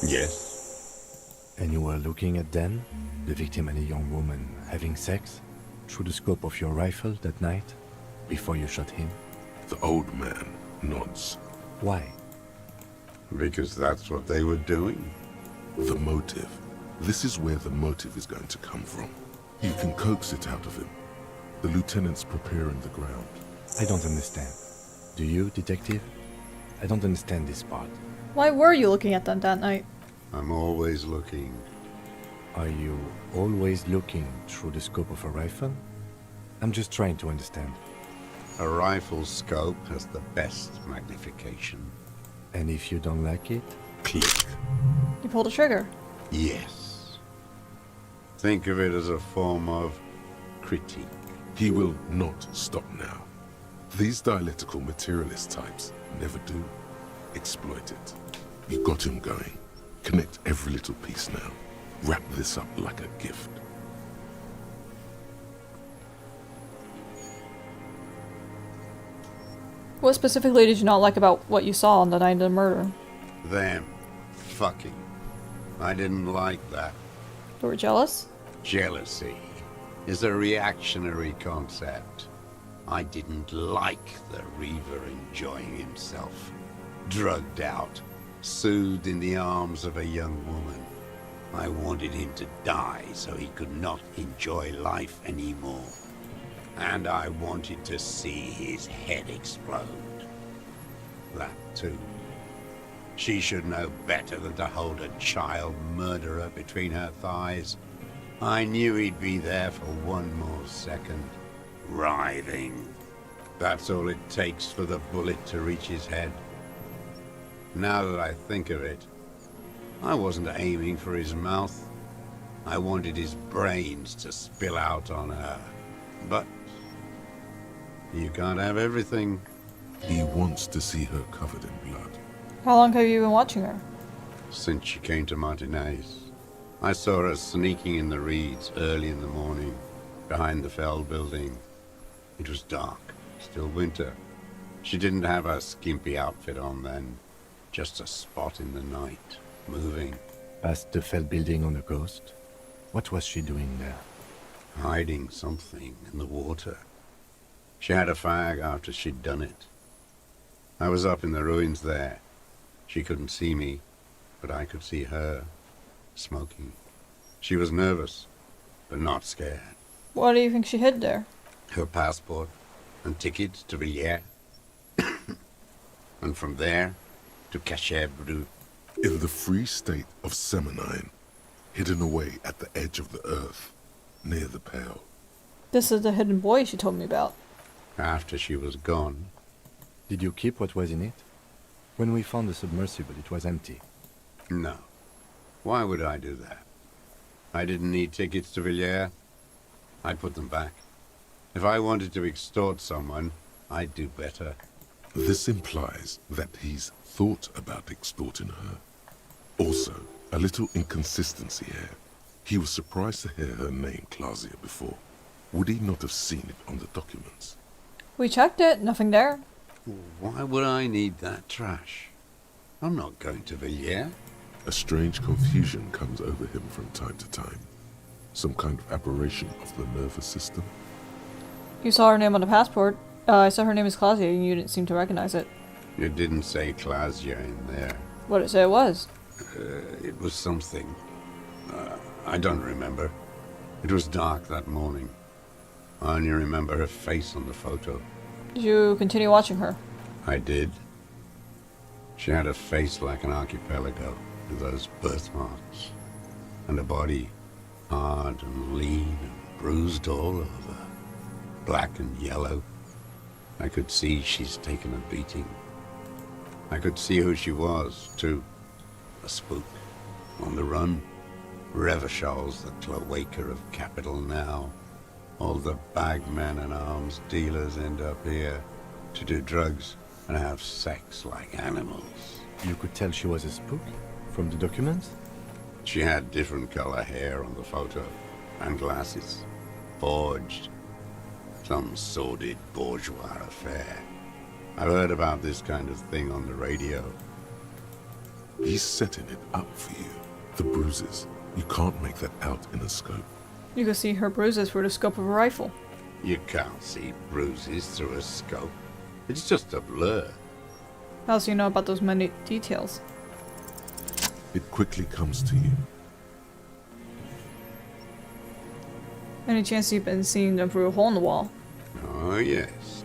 Yes. And you were looking at Dan, the victim and a young woman, having sex, through the scope of your rifle that night, before you shot him? The old man nods. Why? Because that's what they were doing. The motive. This is where the motive is going to come from. You can coax it out of him. The lieutenant's preparing the ground. I don't understand. Do you, detective? I don't understand this part. Why were you looking at them that night? I'm always looking. Are you always looking through the scope of a rifle? I'm just trying to understand. A rifle scope has the best magnification. And if you don't like it? Click. You pulled a trigger. Yes. Think of it as a form of critique. He will not stop now. These dialectical materialist types never do. Exploit it. You got him going. Connect every little piece now. Wrap this up like a gift. What specifically did you not like about what you saw on the night of the murder? Them. Fucking. I didn't like that. You were jealous? Jealousy is a reactionary concept. I didn't like the Reaver enjoying himself. Drugged out, soothed in the arms of a young woman. I wanted him to die so he could not enjoy life anymore. And I wanted to see his head explode. That too. She should know better than to hold a child murderer between her thighs. I knew he'd be there for one more second. Writhing. That's all it takes for the bullet to reach his head. Now that I think of it, I wasn't aiming for his mouth. I wanted his brains to spill out on her. But you can't have everything. He wants to see her covered in blood. How long have you been watching her? Since she came to Martinez. I saw her sneaking in the reeds early in the morning, behind the Fell building. It was dark, still winter. She didn't have her skimpy outfit on then, just a spot in the night, moving. Past the Fell building on the coast? What was she doing there? Hiding something in the water. She had a fag after she'd done it. I was up in the ruins there. She couldn't see me, but I could see her, smoking. She was nervous, but not scared. Why do you think she hid there? Her passport and tickets to Villiers. And from there to Cachet Brut. In the free state of Seminine, hidden away at the edge of the earth, near the Pale. This is the hidden boy she told me about. After she was gone, Did you keep what was in it? When we found the submersible, it was empty. no. Why would I do that? I didn't need tickets to Villiers. I put them back. If I wanted to extort someone, I'd do better. This implies that he's thought about extorting her. Also, a little inconsistency here. He was surprised to hear her name Clausia before. Would he not have seen it on the documents? We checked it, nothing there. Why would I need that trash? I'm not going to Villiers. A strange confusion comes over him from time to time. Some kind of aberration of the nervous system. You saw her name on the passport. I saw her name is Claudia and you didn't seem to recognize it. It didn't say Clausia in there. What did it say it was? It was something. I don't remember. It was dark that morning. I only remember her face on the photo. Did you continue watching her? I did. She had a face like an archipelago, with those birthmarks. And a body hard and lean and bruised all over. Black and yellow. I could see she's taken a beating. I could see who she was, too. A spook. On the run. Revachol's the cloaca of capital now. All the bagmen and arms dealers end up here to do drugs and have sex like animals. You could tell she was a spook from the documents? She had different color hair on the photo and glasses. Forged. Some sordid bourgeois affair. I've heard about this kind of thing on the radio. He's setting it up for you. The bruises. You can't make that out in a scope. You can see her bruises through the scope of a rifle. You can't see bruises through a scope. It's just a blur. How else do you know about those minute details? It quickly comes to you. Any chance you've been seeing them through a hole in the wall? Oh, yes.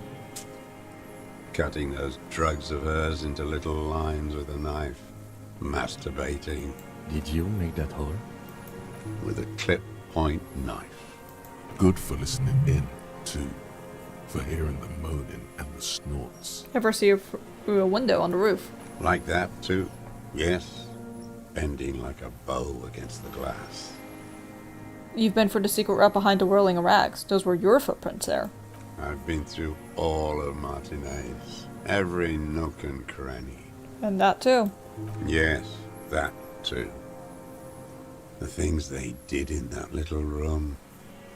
Cutting those drugs of hers into little lines with a knife. Masturbating Did you make that hole? with a clip-point knife. Good for listening in, too. For hearing the moaning and the snorts. Ever see her through a window on the roof? Like that, too. Yes. Bending like a bow against the glass. You've been for the secret route behind the whirling rags. Those were your footprints there. I've been through all of Martinez. Every nook and cranny. And that too. Yes, that too. The things they did in that little room.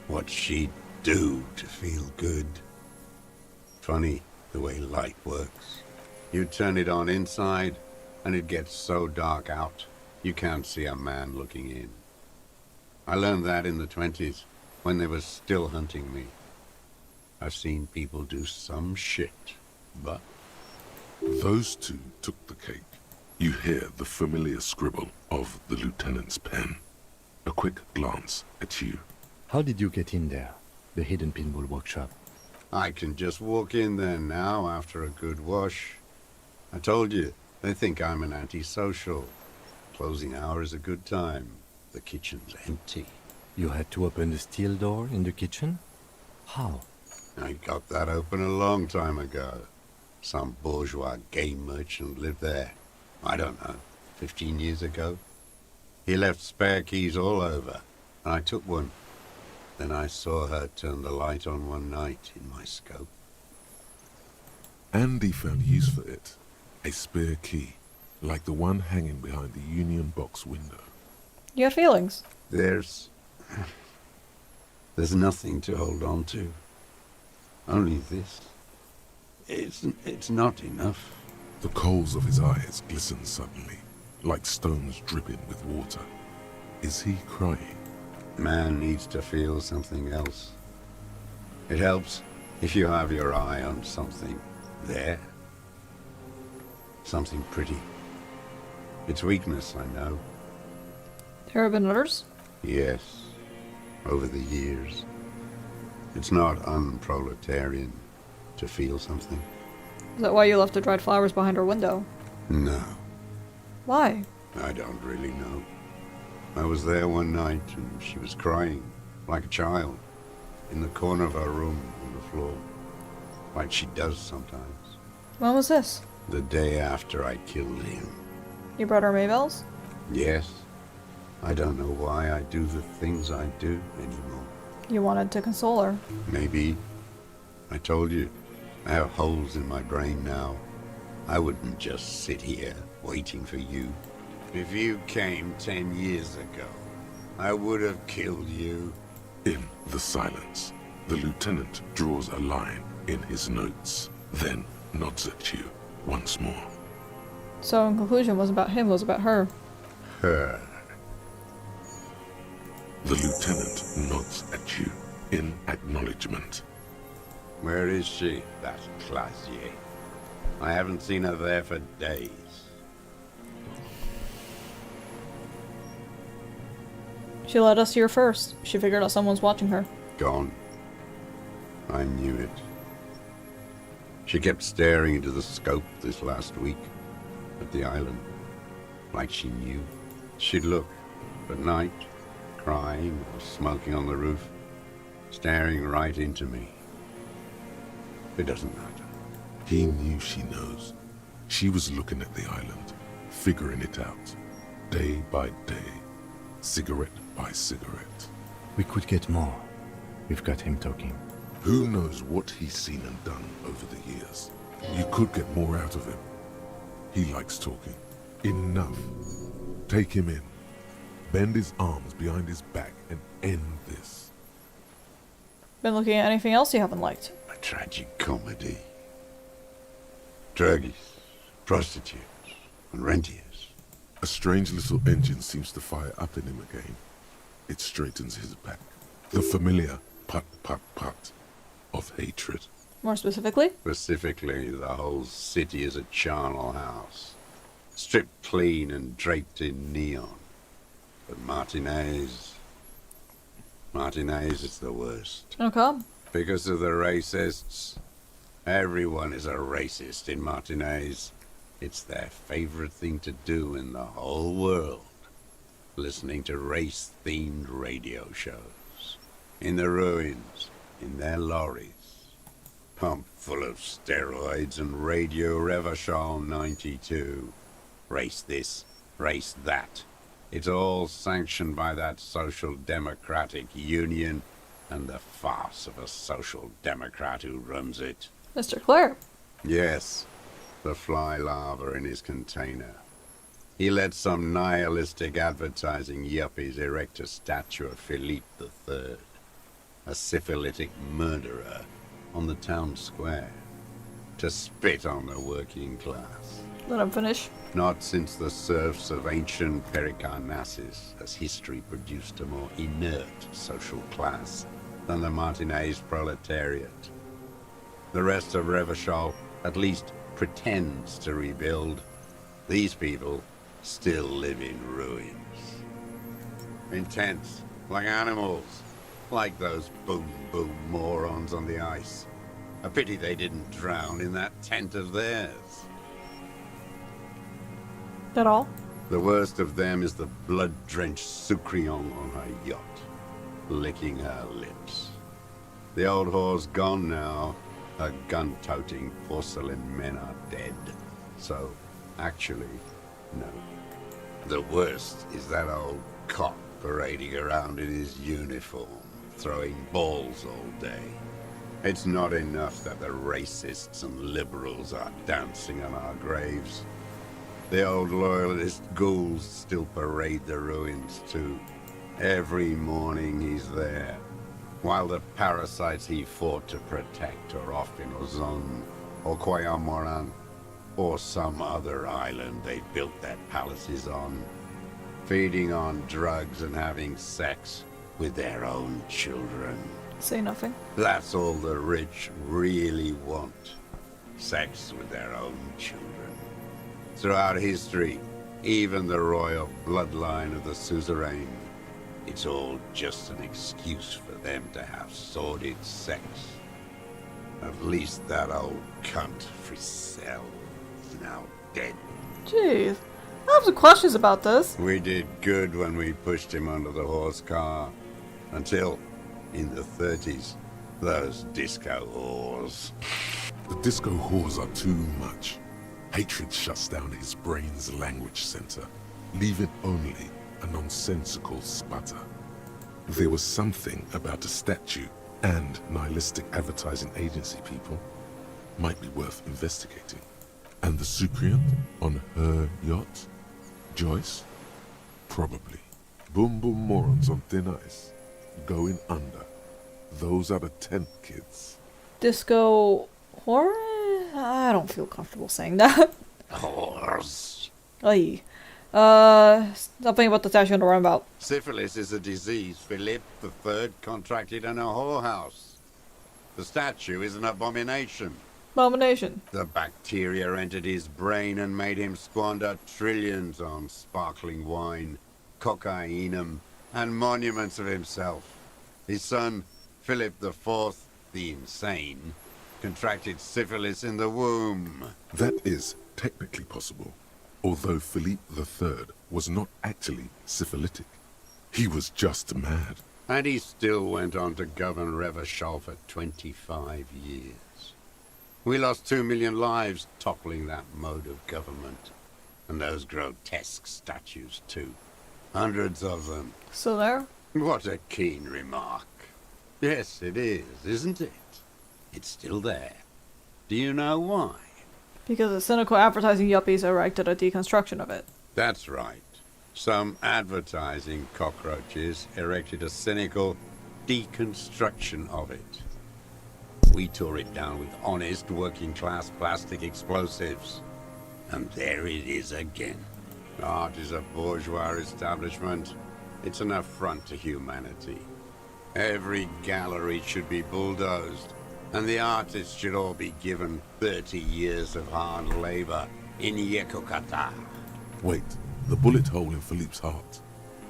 What she'd do to feel good. Funny the way light works. You turn it on inside, and it gets so dark out, you can't see a man looking in. I learned that in the 20s, when they were still hunting me. I've seen people do some shit, but... Those two took the cake. You hear the familiar scribble of the lieutenant's pen. A quick glance at you. How did you get in there? The hidden pinball workshop. I can just walk in there now after a good wash. I told you, they think I'm an antisocial. Closing hour is a good time. The kitchen's empty. You had to open the steel door in the kitchen? How? I got that open a long time ago. Some bourgeois game merchant lived there. I don't know, 15 years ago. He left spare keys all over, and I took one. Then I saw her turn the light on one night in my scope. Andy found use for it. A spare key, like the one hanging behind the Union Box window. You have feelings. There's nothing to hold on to. Only this. It's not enough. The coals of his eyes glisten suddenly, like stones dripping with water. Is he crying? Man needs to feel something else. It helps if you have your eye on something there. Something pretty. It's weakness, I know. There have been others? Yes, over the years. It's not unproletarian to feel something. Is that why you left the dried flowers behind her window? No, Why? I don't really know. I was there one night and she was crying, like a child, in the corner of her room on the floor, like she does sometimes. When was this? The day after I killed him. You brought her Maybells? Yes, I don't know why I do the things I do anymore. You wanted to console her. Maybe. I told you, I have holes in my brain now. I wouldn't just sit here waiting for you. If you came 10 years ago, I would have killed you. In the silence, the lieutenant draws a line in his notes, then nods at you once more. So in conclusion, it wasn't about him, it was about her. Her. The lieutenant nods at you in acknowledgement. Where is she, that Classier? I haven't seen her there for days. She let us hear first. She figured out someone's watching her. Gone. I knew it. She kept staring into the scope this last week at the island, like she knew. She'd look at night, crying or smoking on the roof, staring right into me. It doesn't matter. He knew she knows. She was looking at the island, figuring it out, day by day, cigarette by cigarette. We could get more. We've got him talking. Who knows what he's seen and done over the years? You could get more out of him. He likes talking. Enough. Take him in. Bend his arms behind his back and end this. Been looking at anything else you haven't liked? A tragic comedy. Druggies, prostitutes, and rentiers. A strange little engine seems to fire up in him again. It straightens his back. The familiar put of hatred. More specifically? Specifically, the whole city is a charnel house. Stripped clean and draped in neon. But Martinez is the worst. Okay. Because of the racists. Everyone is a racist in Martinez. It's their favorite thing to do in the whole world. Listening to race-themed radio shows. In the ruins, in their lorries. Pumped full of steroids and Radio Revachol 92. Race this, race that. It's all sanctioned by that Social Democratic Union and the farce of a Social Democrat who runs it. Mr. Clare. Yes, the fly larva in his container. He let some nihilistic advertising yuppies erect a statue of Philippe III, a syphilitic murderer, on the town square, to spit on the working class. Let him finish. Not since the serfs of ancient Pericarnassus has history produced a more inert social class than the Martinez proletariat. The rest of Revachol at least pretends to rebuild. These people still live in ruins. In tents, like animals, like those boom-boom morons on the ice. A pity they didn't drown in that tent of theirs. That all? The worst of them is the blood-drenched Sucrion on her yacht, licking her lips. The old whore's gone now. Her gun-toting porcelain men are dead. So, actually, no. The worst is that old cop parading around in his uniform, throwing balls all day. It's not enough that the racists and liberals are dancing on our graves. The old loyalist ghouls still parade the ruins too. Every morning he's there, while the parasites he fought to protect are off in Ozon, or Quayamoran, or some other island they built their palaces on, feeding on drugs and having sex with their own children. Say nothing. That's all the rich really want. Sex with their own children. Throughout history, even the royal bloodline of the suzerain, it's all just an excuse for them to have sordid sex. At least that old cunt Frisell is now dead. Jeez. I have some questions about this. We did good when we pushed him under the horse car. Until, in the 30s, those disco whores. The disco whores are too much. Hatred shuts down his brain's language center, leaving only a nonsensical sputter. There was something about a statue and nihilistic advertising agency people. might be worth investigating. And the Sucriant on her yacht? Joyce? Probably. Boom boom morons on thin ice. Going under. Those are the tent kids. Disco horror? I don't feel comfortable saying that. Horse. Aye. Something about the statue on the runabout. Syphilis is a disease Philip III contracted in a whorehouse. The statue is an abomination. Abomination. The bacteria entered his brain and made him squander trillions on sparkling wine, cocainum, and monuments of himself. His son, Philip IV, the Insane, contracted syphilis in the womb. That is technically possible, although Philippe III was not actually syphilitic. He was just mad. And he still went on to govern Revachol for 25 years. We lost 2 million lives toppling that mode of government. And those grotesque statues, too. Hundreds of them. So there. What a keen remark. Yes, it is, isn't it? It's still there. Do you know why? Because the cynical advertising yuppies erected a deconstruction of it. That's right. Some advertising cockroaches erected a cynical deconstruction of it. We tore it down with honest working-class plastic explosives. And there it is again. Art is a bourgeois establishment. It's an affront to humanity. Every gallery should be bulldozed, and the artists should all be given 30 years of hard labor in Yekokata. Wait, the bullet hole in Philippe's heart.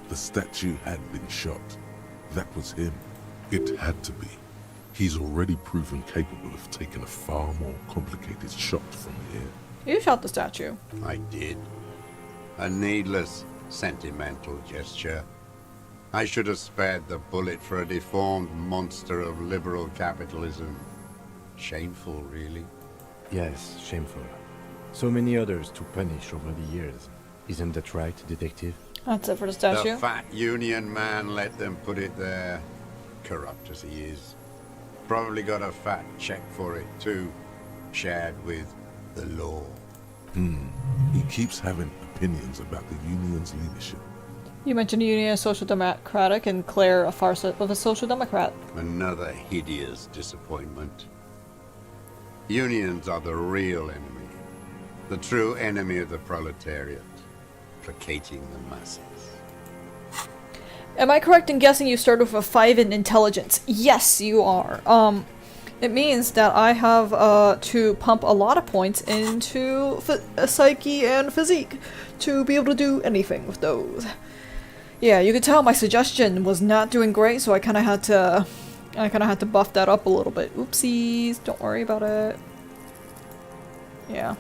The statue had been shot. That was him. It had to be. He's already proven capable of taking a far more complicated shot from here. You shot the statue. I did. A needless, sentimental gesture. I should have spared the bullet for a deformed monster of liberal capitalism. Shameful, really. Yes, shameful. So many others to punish over the years. Isn't that right, detective? That's it for the statue. The fat union man let them put it there. Corrupt as he is. Probably got a fat check for it, too. Shared with the law. He keeps having opinions about the union's leadership. You mentioned Union is social democratic and Claire a farce of a social democrat. Another hideous disappointment. Unions are the real enemy. The true enemy of the proletariat. Placating the masses. Am I correct in guessing you started with a 5 in intelligence? Yes, you are. It means that I have to pump a lot of points into psyche and physique to be able to do anything with those. Yeah, you could tell my suggestion was not doing great, so I kind of had to buff that up a little bit. Oopsies, don't worry about it. Yeah.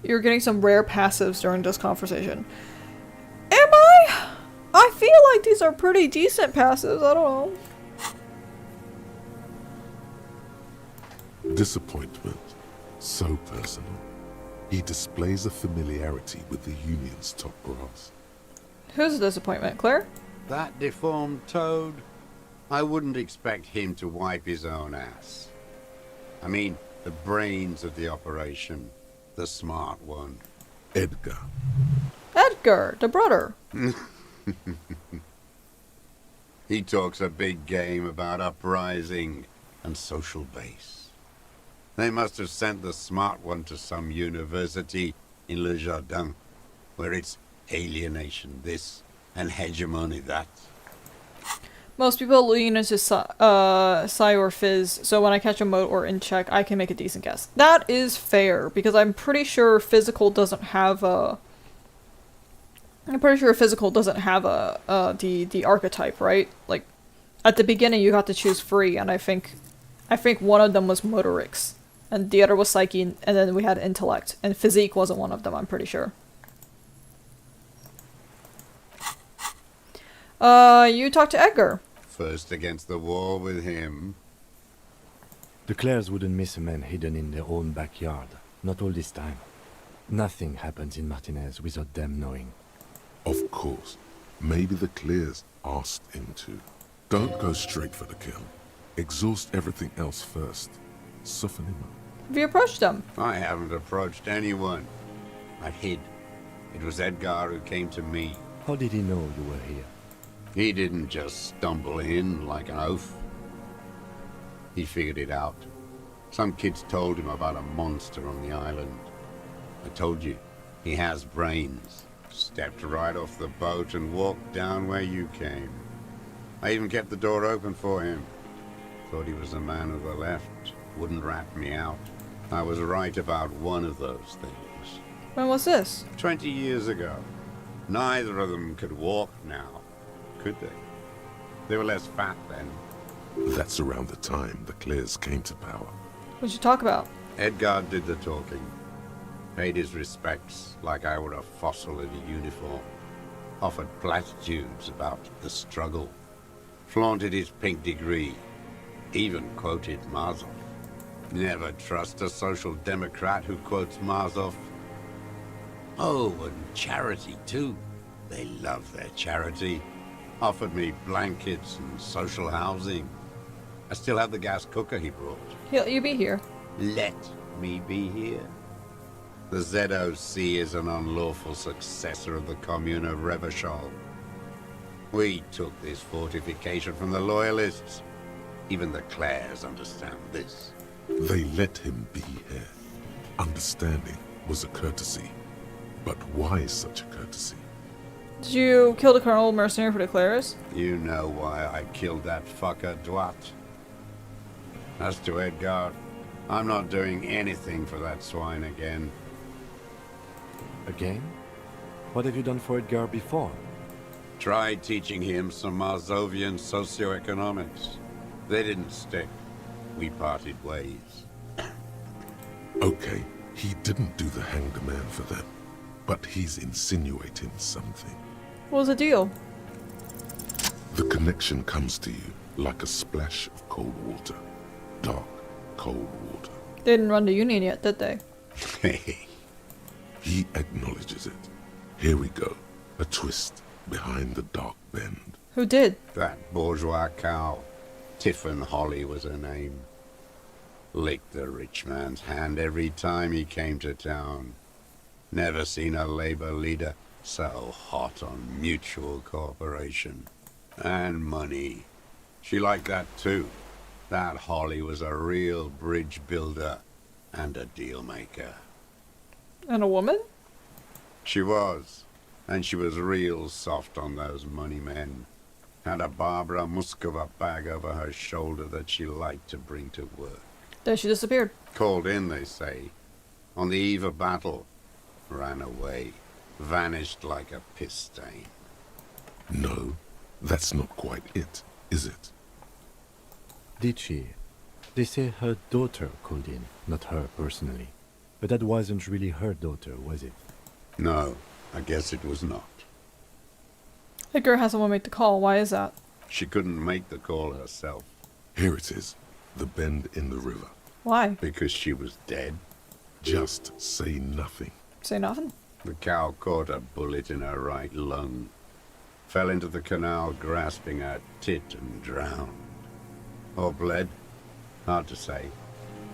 You're getting some rare passives during this conversation. Am I? I feel like these are pretty decent passives, I don't know. Disappointment. So personal. He displays a familiarity with the union's top brass. Who's a disappointment, Claire? That deformed toad? I wouldn't expect him to wipe his own ass. I mean, the brains of the operation. The smart one. Edgar. Edgar, the brother. He talks a big game about uprising and social base. They must have sent the smart one to some university in Le Jardin, where it's alienation this and hegemony that. Most people lean into Psi or Fizz, so when I catch a moat or in check, I can make a decent guess. That is fair, because I'm pretty sure physical doesn't have a... the archetype, right? Like, at the beginning you got to choose free, and I think one of them was motorics, and the other was psyche, and then we had intellect, and physique wasn't one of them, I'm pretty sure. You talked to Edgar. First against the wall with him. The Clares wouldn't miss a man hidden in their own backyard. Not all this time. Nothing happens in Martinez without them knowing. Of course. Maybe the Clears asked him to. Don't go straight for the kill. Exhaust everything else first. Soften him up. Have you approached them? I haven't approached anyone. I hid. It was Edgar who came to me. How did he know you were here? He didn't just stumble in like an oaf. He figured it out. Some kids told him about a monster on the island. I told you, he has brains. Stepped right off the boat and walked down where you came. I even kept the door open for him. Thought he was a man of the left. Wouldn't rat me out. I was right about one of those things. When was this? 20 years ago. Neither of them could walk now, could they? They were less fat then. That's around the time the Clears came to power. What'd you talk about? Edgar did the talking. Paid his respects like I were a fossil in a uniform. Offered platitudes about the struggle. Flaunted his pink degree. Even quoted Marzoff. Never trust a social democrat who quotes Marzoff. Oh, and charity too. They love their charity. Offered me blankets and social housing. I still have the gas cooker he brought. He'll you be here. Let me be here. The ZOC is an unlawful successor of the Commune of Revachol. We took this fortification from the Loyalists. Even the Clares understand this. They let him be here. Understanding was a courtesy. But why such a courtesy? Did you kill the Colonel mercenary for the Clares? You know why I killed that fucker, Dwat. As to Edgar, I'm not doing anything for that swine again. Again? What have you done for Edgar before? Tried teaching him some Marzovian socioeconomics. They didn't stick. We parted ways. Okay, he didn't do the hanged man for them. But he's insinuating something. What was the deal? The connection comes to you like a splash of cold water. Dark, cold water. They didn't run the Union yet, did they? He acknowledges it. Here we go. A twist behind the dark bend. Who did? That bourgeois cow. Tiffin Holly was her name. Licked the rich man's hand every time he came to town. Never seen a labor leader so hot on mutual cooperation. And money. She liked that too. That Holly was a real bridge builder and a deal maker. And a woman? She was. And she was real soft on those money men. Had a Barbara Muskova bag over her shoulder that she liked to bring to work. Then she disappeared. Called in, they say. On the eve of battle. Ran away. Vanished like a piss stain. No, that's not quite it, is it? Did she? They say her daughter called in, not her personally. But that wasn't really her daughter, was it? No, I guess it was not. Edgar has someone make the call. Why is that? She couldn't make the call herself. Here it is. The bend in the river. Why? Because she was dead. Just say nothing. Say nothing. The cow caught a bullet in her right lung. Fell into the canal grasping her tit and drowned. Or bled? Hard to say.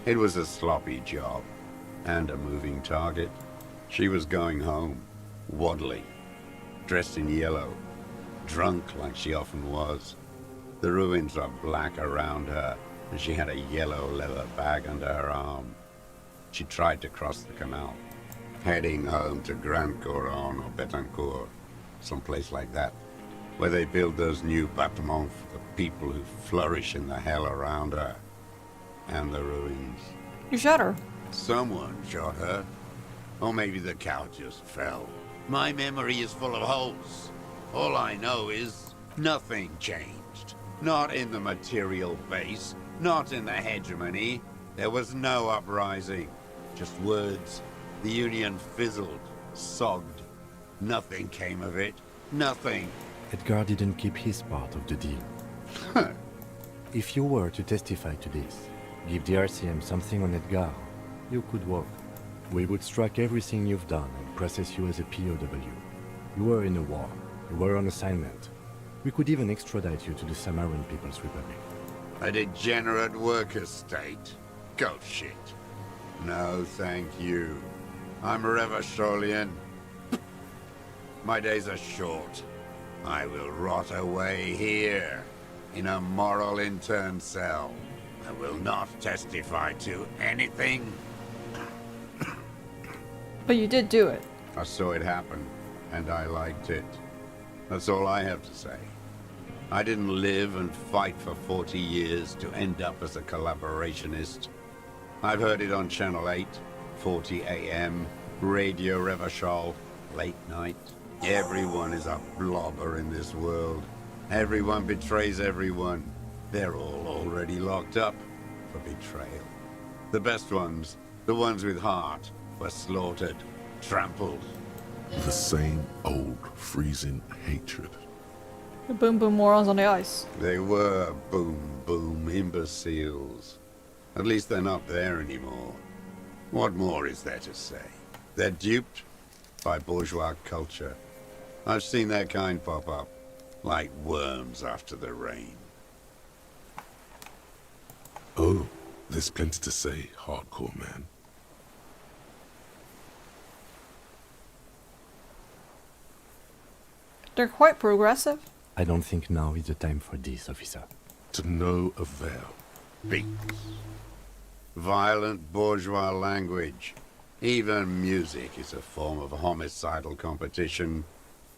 It was a sloppy job. And a moving target. She was going home. Waddling. Dressed in yellow. Drunk like she often was. The ruins are black around her, and she had a yellow leather bag under her arm. She tried to cross the canal. Heading home to Grand Couronne or Betancourt, someplace like that, where they build those new bâtiments for the people who flourish in the hell around her. And the ruins. You shot her. Someone shot her. Or maybe the cow just fell. My memory is full of holes. All I know is nothing changed. Not in the material base, not in the hegemony. There was no uprising. Just words. The Union fizzled, sogged. Nothing came of it. Nothing. Edgar didn't keep his part of the deal. If you were to testify to this, give the RCM something on Edgar, you could walk. We would strike everything you've done and process you as a POW. You were in a war. You were on assignment. We could even extradite you to the Samaran People's Republic. A degenerate worker state? Go shit. No, thank you. I'm Revacholian. My days are short. I will rot away here, in a moral intern cell. I will not testify to anything. But you did do it. I saw it happen, and I liked it. That's all I have to say. I didn't live and fight for 40 years to end up as a collaborationist. I've heard it on Channel 8, 40 AM, Radio Revachol, late night. Everyone is a blobber in this world. Everyone betrays everyone. They're all already locked up for betrayal. The best ones, the ones with heart, were slaughtered, trampled. The same old freezing hatred. The boom boom morons on the ice. They were boom imbeciles. At least they're not there anymore. What more is there to say? They're duped by bourgeois culture. I've seen that kind pop up, like worms after the rain. Oh, there's plenty to say, hardcore man. They're quite progressive. I don't think now is the time for this, officer. To no avail. Beats. Violent bourgeois language. Even music is a form of homicidal competition.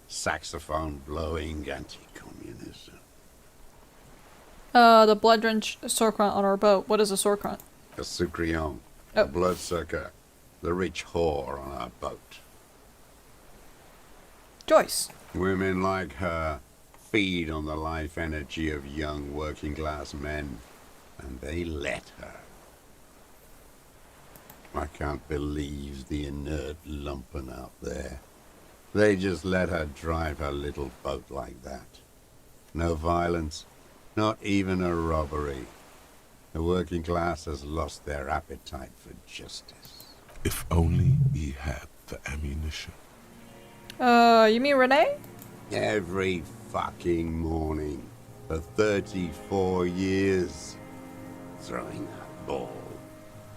Saxophone blowing anti-communism. The blood-drenched sorkrunt on our boat. What is a sorkrunt? A sucrion. Oh. A bloodsucker. The rich whore on our boat. Joyce. Women like her feed on the life energy of young working-class men, and they let her. I can't believe the inert lumpen out there. They just let her drive her little boat like that. No violence, not even a robbery. The working class has lost their appetite for justice. If only he had the ammunition. You mean Renee? Every fucking morning for 34 years. Throwing that ball.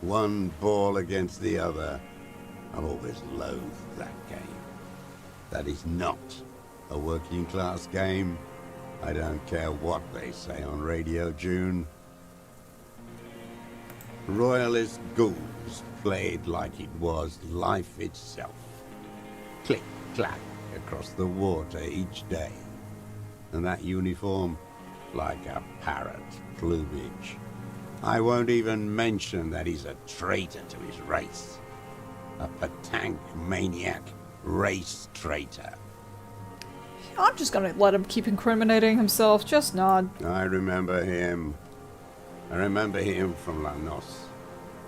One ball against the other. I've always loathed that game. That is not a working class game. I don't care what they say on Radio June. Royalist ghouls played like it was life itself. Click, clack across the water each day. And that uniform, like a parrot's plumage. I won't even mention that he's a traitor to his race. A petanque maniac race traitor. I'm just gonna let him keep incriminating himself. Just nod. I remember him. I remember him from Lanos.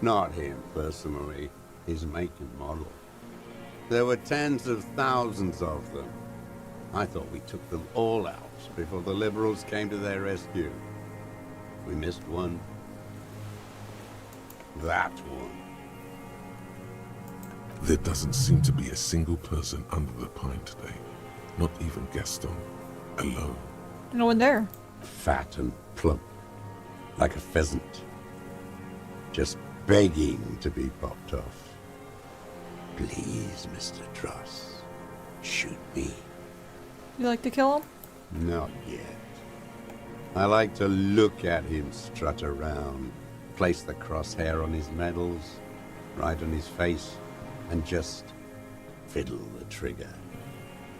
Not him personally, his make and model. There were tens of thousands of them. I thought we took them all out before the liberals came to their rescue. We missed one. That one. There doesn't seem to be a single person under the pine today. Not even Gaston. Alone. No one there. Fat and plump. Like a pheasant. Just begging to be popped off. Please, Mr. Dross. Shoot me. You like to kill him? Not yet. I like to look at him strut around, place the crosshair on his medals, right on his face, and just fiddle the trigger.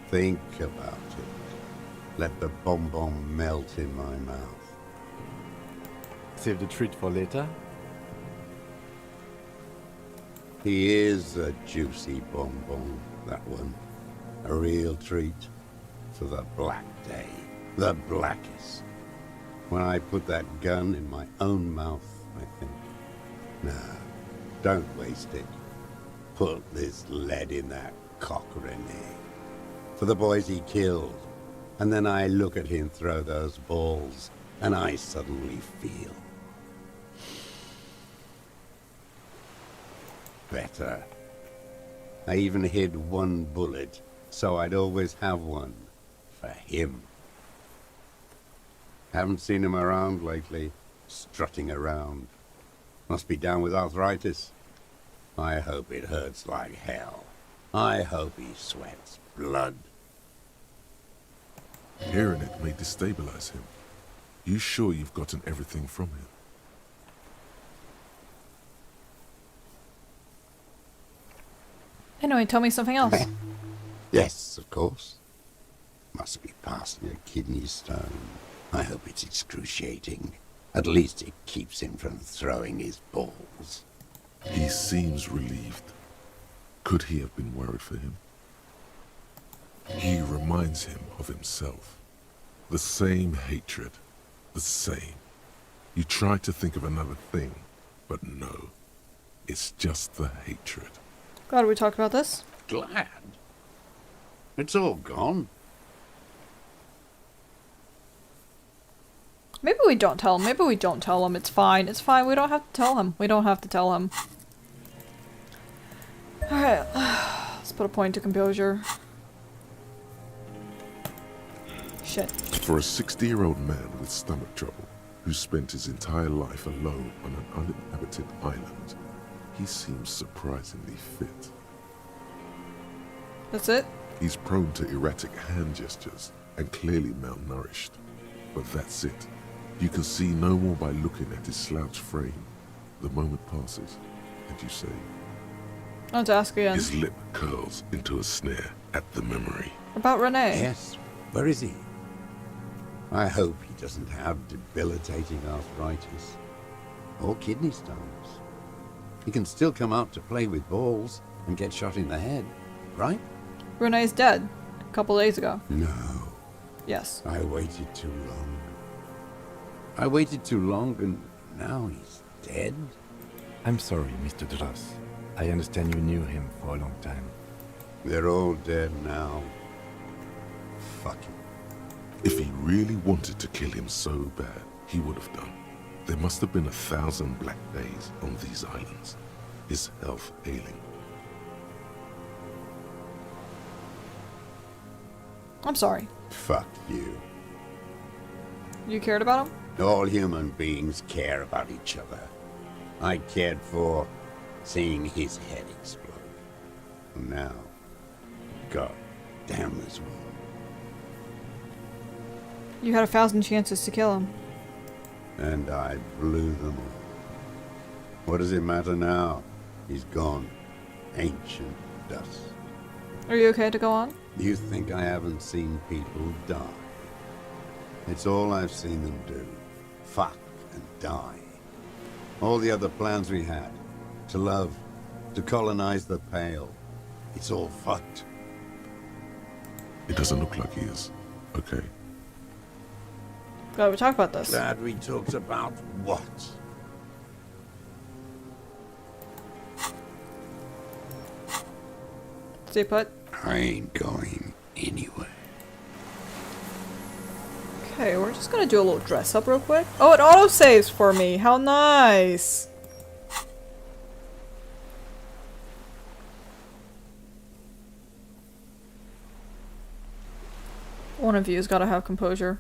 Think about it. Let the bomb melt in my mouth. Save the treat for later. He is a juicy bonbon, that one. A real treat for the black day. The blackest. When I put that gun in my own mouth, I think, no, don't waste it. Put this lead in that cock, Renee. For the boys he killed. And then I look at him throw those balls, and I suddenly feel better. I even hid one bullet, so I'd always have one for him. Haven't seen him around lately, strutting around. Must be down with arthritis. I hope it hurts like hell. I hope he sweats blood. Hearing it may destabilize him. You sure you've gotten everything from him? Anyway, tell me something else. Yes, of course. Must be passing a kidney stone. I hope it's excruciating. At least it keeps him from throwing his balls. He seems relieved. Could he have been worried for him? He reminds him of himself. The same hatred. The same. You try to think of another thing, but no. It's just the hatred. Glad we talked about this. Glad? It's all gone. Maybe we don't tell him. Maybe we don't tell him. It's fine. It's fine. We don't have to tell him. We don't have to tell him. Alright. Let's put a point to composure. Shit. For a 60-year-old man with stomach trouble, who spent his entire life alone on an uninhabited island, he seems surprisingly fit. That's it? He's prone to erratic hand gestures and clearly malnourished. But that's it. You can see no more by looking at his slouched frame. The moment passes, and you say, I'll have to ask again. his lip curls into a sneer at the memory. About Renee. Yes. Where is he? I hope he doesn't have debilitating arthritis. Or kidney stones. He can still come out to play with balls and get shot in the head, right? Renee's dead. A couple days ago. No. Yes. I waited too long. I waited too long and now he's dead? I'm sorry, Mr. Druss. I understand you knew him for a long time. They're all dead now. Fuck him. If he really wanted to kill him so bad, he would have done. There must have been 1,000 black days on these islands. His health ailing. I'm sorry. Fuck you. You cared about him? All human beings care about each other. I cared for seeing his head explode. Now, God damn this world. You had 1,000 chances to kill him. And I blew them all. What does it matter now? He's gone. Ancient dust. Are you okay to go on? You think I haven't seen people die? It's all I've seen them do. Fuck and die. All the other plans we had. To love. To colonize the Pale. It's all fucked. It doesn't look like he is. Okay. Glad we talked about this. Glad we talked about what? Stay put. I ain't going anywhere. Okay, we're just gonna do a little dress up real quick. Oh, it auto-saves for me. How nice. One of you's gotta have composure.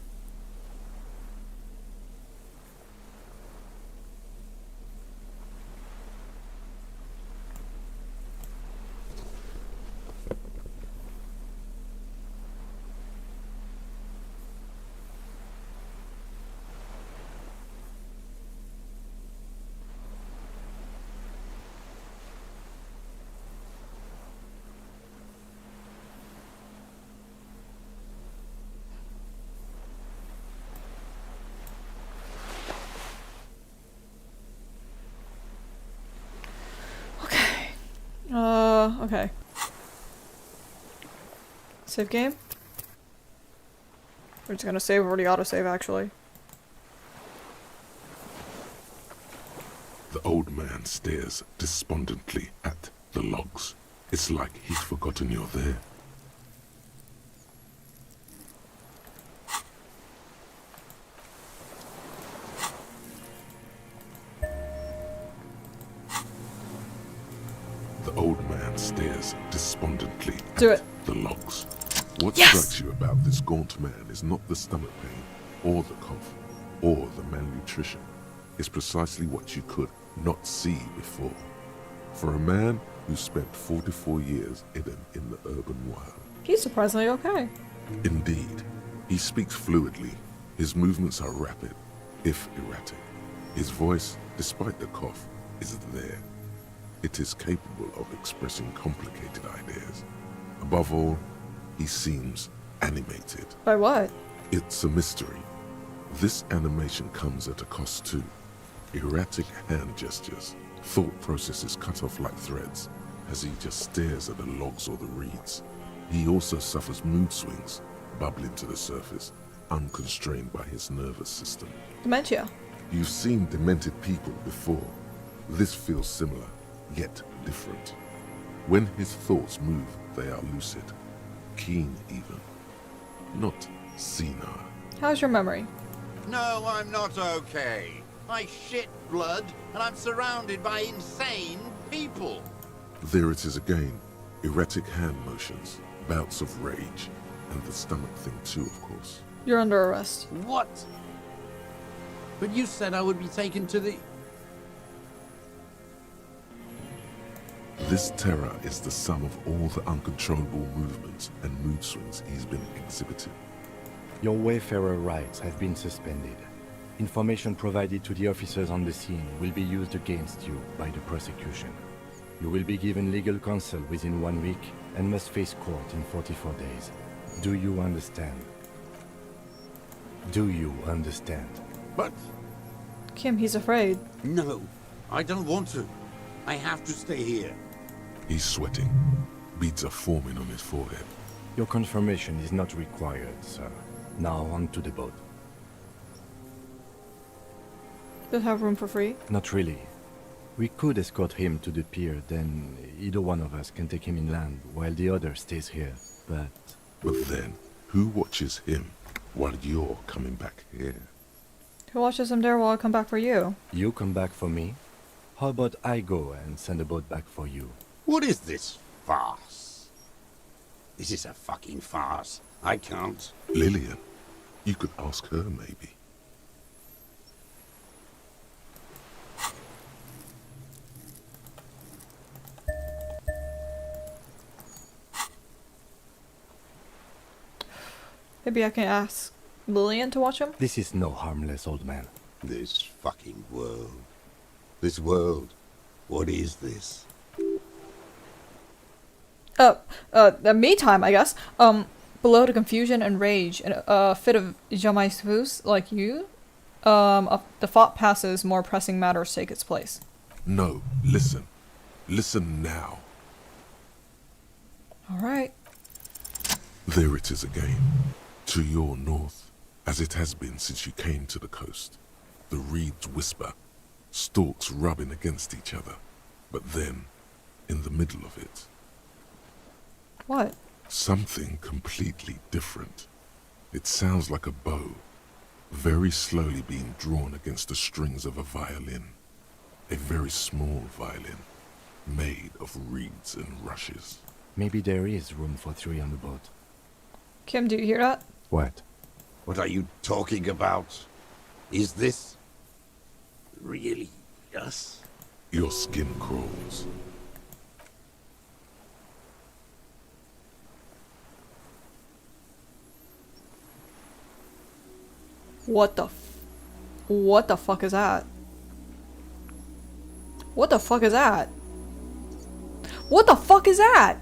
Okay. Save game? We're just gonna save over the autosave, actually. The old man stares despondently at the logs. It's like he's forgotten you're there. The old man stares despondently Do at it. the logs. What Yes! strikes you about this gaunt man is not the stomach pain, or the cough, or the malnutrition. It's precisely what you could not see before. For a man who spent 44 years in the urban wild. He's surprisingly okay. Indeed, he speaks fluidly. His movements are rapid, if erratic. His voice, despite the cough, is there. It is capable of expressing complicated ideas. Above all, he seems animated. By what? It's a mystery. This animation comes at a cost too. Erratic hand gestures, thought processes cut off like threads, as he just stares at the logs or the reeds. He also suffers mood swings, bubbling to the surface, unconstrained by his nervous system. Dementia. You've seen demented people before. This feels similar, yet different. When his thoughts move, they are lucid, keen even, not senile. How's your memory? No, I'm not okay. I shit blood, and I'm surrounded by insane people. There it is again, erratic hand motions, bouts of rage, and the stomach thing too, of course. You're under arrest. What? But you said I would be taken to the... This terror is the sum of all the uncontrollable movements and mood swings he's been exhibiting. Your Wayfarer rights have been suspended. Information provided to the officers on the scene will be used against you by the prosecution. You will be given legal counsel within 1 week and must face court in 44 days. Do you understand? Do you understand? But... Kim, he's afraid. No, I don't want to. I have to stay here. He's sweating. Beads are forming on his forehead. Your confirmation is not required, sir. Now on to the boat. Don't have room for free. Not really. We could escort him to the pier, then either one of us can take him inland while the other stays here. But then, who watches him while you're coming back here? Who watches him there while I come back for you? you come back for me? How about I go and send a boat back for you? What is this farce? This is a fucking farce. I can't. Lillian. You could ask her, maybe. Maybe I can ask Lillian to watch him? This is no harmless old man. This fucking world. This world. What is this? Me time, I guess. Below the confusion and rage and a fit of jamais like you, the thought passes, more pressing matters take its place. No, listen. Listen now. Alright. There it is again. To your north, as it has been since you came to the coast. The reeds whisper, stalks rubbing against each other. But then, in the middle of it, What? something completely different. It sounds like a bow, very slowly being drawn against the strings of a violin. A very small violin, made of reeds and rushes. Maybe there is room for 3 on the boat. Kim, do you hear that? What? What are you talking about? Is this really us? Your skin crawls. What the fuck is that? What the fuck is that? What the fuck is that?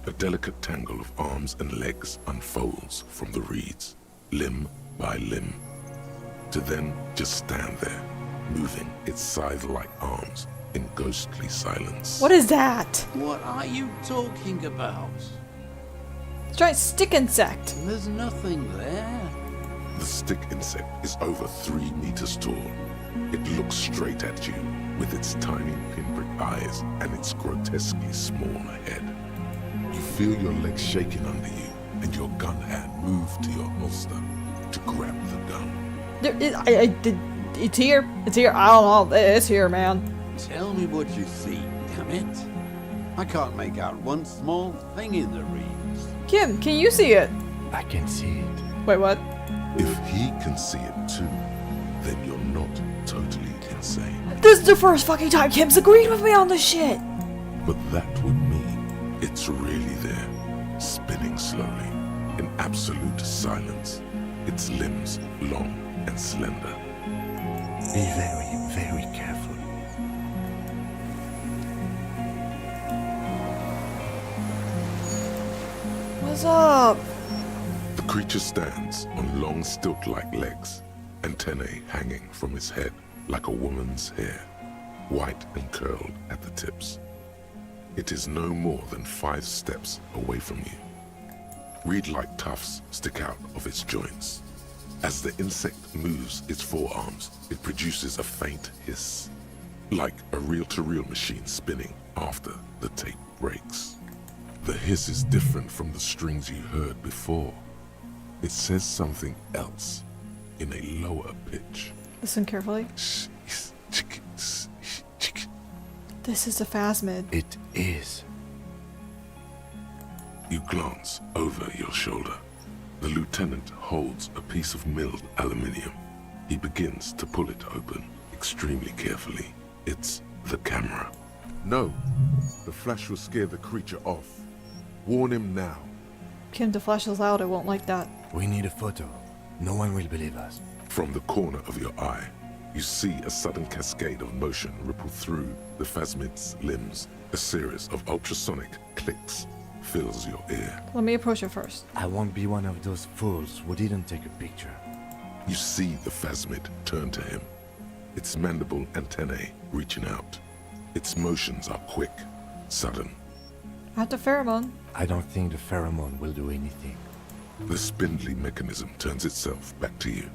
A delicate tangle of arms and legs unfolds from the reeds, limb by limb, to then just stand there, moving its scythe-like arms in ghostly silence. What is that? What are you talking about? It's a giant stick insect. There's nothing there. The stick insect is over 3 meters tall. It looks straight at you, with its tiny pinprick eyes and its grotesquely small head. You feel your legs shaking under you, and your gun hand move to your holster to grab the gun. It's here. It's here. I don't know. It's here, man. Tell me what you see, damn it. I can't make out one small thing in the reeds. Kim, can you see it? I can see it. Wait, what? If he can see it too, then you're not totally insane. This is the first fucking time Kim's agreed with me on this shit! But that would mean it's really there, spinning slowly, in absolute silence, its limbs long and slender. Be very, very careful. What's up? The creature stands on long stilt-like legs, antennae hanging from his head like a woman's hair, white and curled at the tips. It is no more than 5 steps away from you. Reed-like tufts stick out of its joints. As the insect moves its forearms, it produces a faint hiss, like a reel-to-reel machine spinning after the tape breaks. The hiss is different from the strings you heard before. It says something else in a lower pitch. Listen carefully. This is a phasmid. It is. You glance over your shoulder. The lieutenant holds a piece of milled aluminium. He begins to pull it open, extremely carefully. It's the camera. No, the flash will scare the creature off. Warn him now. Kim, the flash is loud, I won't like that. We need a photo. No one will believe us. From the corner of your eye, you see a sudden cascade of motion ripple through the phasmid's limbs. A series of ultrasonic clicks fills your ear. Let me approach it first. I won't be one of those fools who didn't take a picture. You see the phasmid turn to him, its mandible antennae reaching out. Its motions are quick, sudden. I have the pheromone. I don't think the pheromone will do anything. The spindly mechanism turns itself back to you,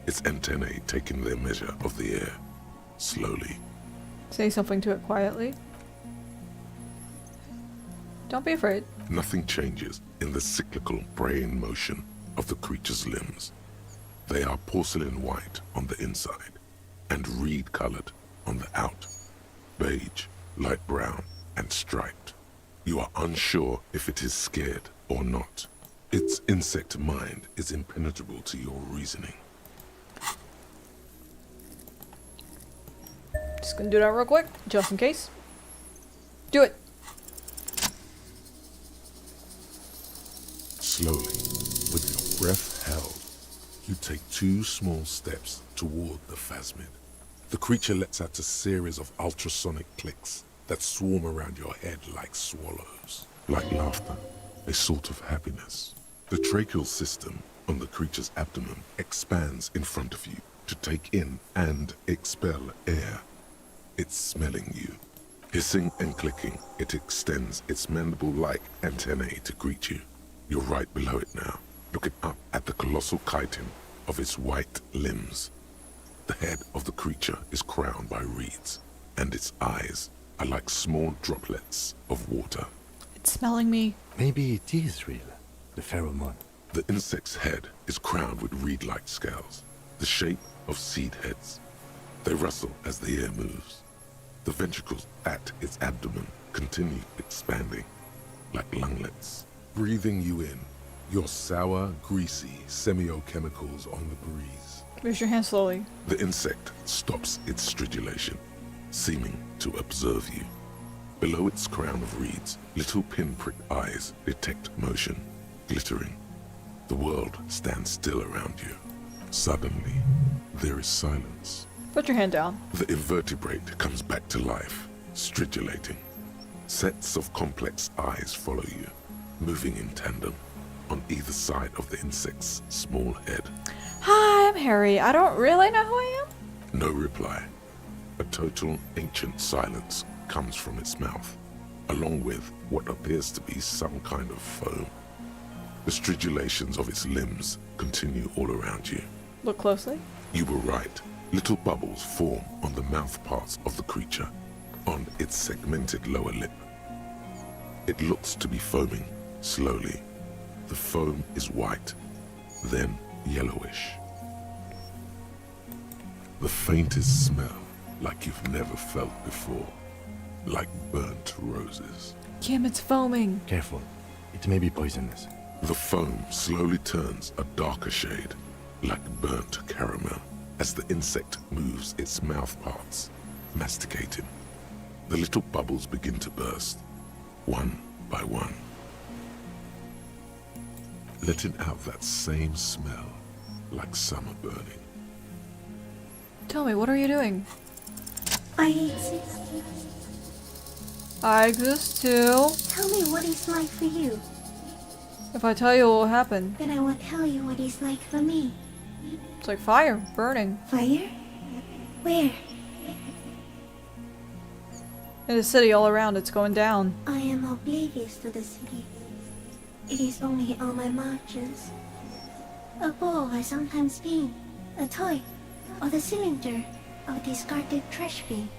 its antennae taking their measure of the air, slowly. Say something to it quietly. Don't be afraid. Nothing changes in the cyclical braying motion of the creature's limbs. They are porcelain white on the inside and reed-colored on the out, beige, light brown, and striped. You are unsure if it is scared or not. Its insect mind is impenetrable to your reasoning. Just gonna do that real quick, just in case. Do it. Slowly, with your breath held, you take 2 small steps toward the phasmid. The creature lets out a series of ultrasonic clicks that swarm around your head like swallows, like laughter, a sort of happiness. The tracheal system on the creature's abdomen expands in front of you to take in and expel air. It's smelling you. Hissing and clicking, it extends its mandible-like antennae to greet you. You're right below it now, looking up at the colossal chitin of its white limbs. The head of the creature is crowned by reeds, and its eyes are like small droplets of water. It's smelling me. Maybe it is real. The pheromone. The insect's head is crowned with reed-like scales, the shape of seed heads. They rustle as the air moves. The ventricles at its abdomen continue expanding, like lunglets, breathing you in, your sour, greasy semiochemicals on the breeze. Raise your hand slowly. The insect stops its stridulation, seeming to observe you. Below its crown of reeds, little pinprick eyes detect motion, glittering. The world stands still around you. Suddenly, there is silence. Put your hand down. The invertebrate comes back to life, stridulating. Sets of complex eyes follow you, moving in tandem on either side of the insect's small head. Hi, I'm Harry. I don't really know who I am. No reply. A total ancient silence comes from its mouth, along with what appears to be some kind of foam. The stridulations of its limbs continue all around you. Look closely. You were right. Little bubbles form on the mouth parts of the creature, on its segmented lower lip. It looks to be foaming, slowly. The foam is white, then yellowish. The faintest smell like you've never felt before. Like burnt roses. Kim, it's foaming. Careful. It may be poisonous. The foam slowly turns a darker shade, like burnt caramel, as the insect moves its mouth parts, masticating. The little bubbles begin to burst, one by one, letting out that same smell, like summer burning. Tell me, what are you doing? I exist. I exist too. Tell me what it's like for you. If I tell you what will happen. Then I will tell you what it's like for me. It's like fire, burning. Fire? Where? In the city all around, it's going down. I am oblivious to the city. It is only on my margins. A ball I sometimes spin, a toy, or the cylinder of a discarded trash bin.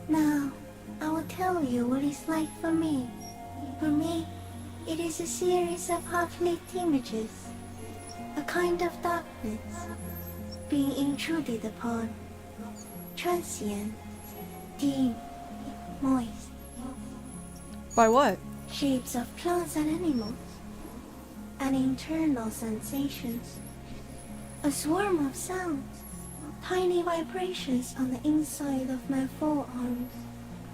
Now, I will tell you what it's like for me. For me, it is a series of half-lit images, a kind of darkness, being intruded upon, transient, dim, moist, By what? shapes of plants and animals, and internal sensations, a swarm of sounds, tiny vibrations on the inside of my forearms,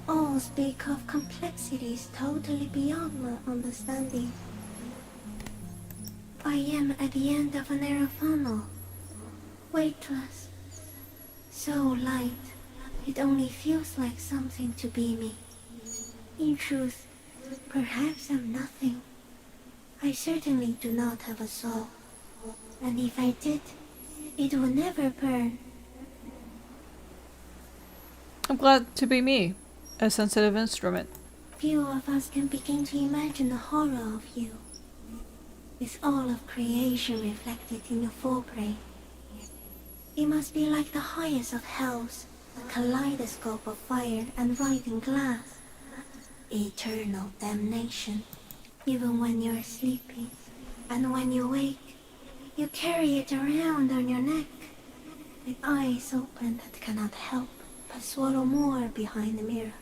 all speak of complexities totally beyond my understanding. I am at the end of a narrow funnel, weightless, so light, it only feels like something to be me. In truth, perhaps I'm nothing. I certainly do not have a soul, and if I did, it would never burn. I'm glad to be me. A sensitive instrument. Few of us can begin to imagine the horror of you, with all of creation reflected in your forebrain. It must be like the highest of hells, a kaleidoscope of fire and writhing glass. Eternal damnation, even when you're sleeping, and when you wake, you carry it around on your neck, with eyes open that cannot help but swallow more behind the mirror.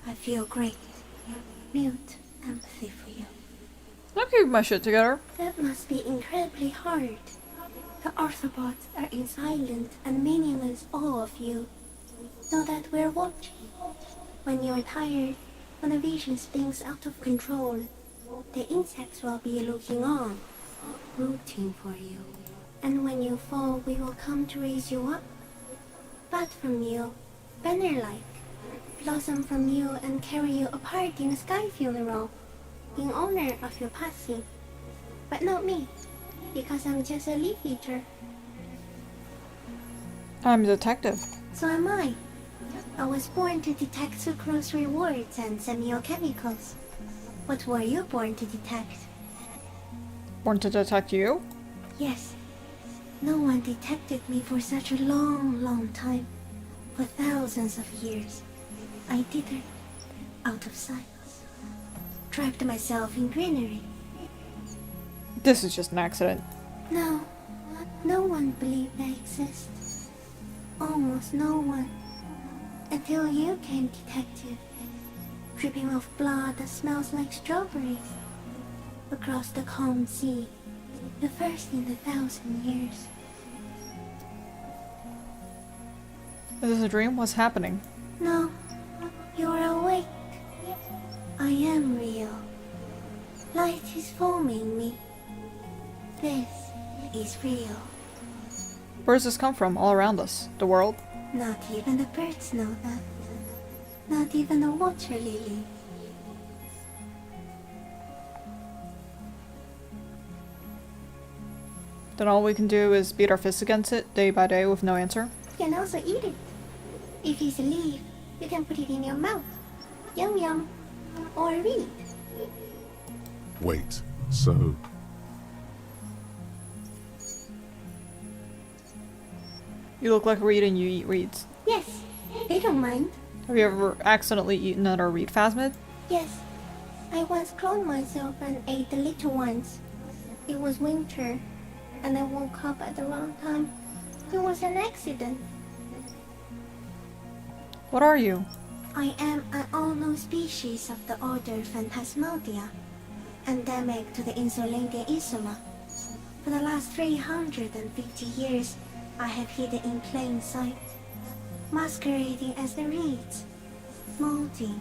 I feel great, mute empathy for you. I'll keep my shit together. That must be incredibly hard. The Arthropods are in silent and meaningless awe of you. Know that we're watching. When you're tired, when the vision spins out of control, the insects will be looking on, rooting for you. And when you fall, we will come to raise you up. Bud from you, banner-like, blossom from you and carry you apart in a sky funeral, in honor of your passing. But not me, because I'm just a leaf eater. I'm a detective. So am I. I was born to detect sucrose rewards and semiochemicals. What were you born to detect? Born to detect you? Yes. No one detected me for such a long, long time. For thousands of years. I dithered, out of sight. Trapped myself in greenery. This is just an accident. No. No one believed I exist. Almost no one. Until you came, detective. Dripping of blood that smells like strawberries. Across the calm sea. The first in 1,000 years. Is this a dream? What's happening? No. You're awake. I am real. Light is forming me. This is real. Where does this come from? All around us? The world? Not even the birds know that. Not even the water lily. Then all we can do is beat our fists against it day by day with no answer? You can also eat it. If it's a leaf, you can put it in your mouth. Yum yum. Or read. Wait, so You look like a reed and you eat reeds. Yes, they don't mind. Have you ever accidentally eaten another reed phasmid? Yes, I once cloned myself and ate the little ones. It was winter, and I woke up at the wrong time. It was an accident. What are you? I am an unknown species of the order Phantasmalia, endemic to the insulated Isla. For the last 350 years, I have hidden in plain sight, masquerading as the reeds, molding,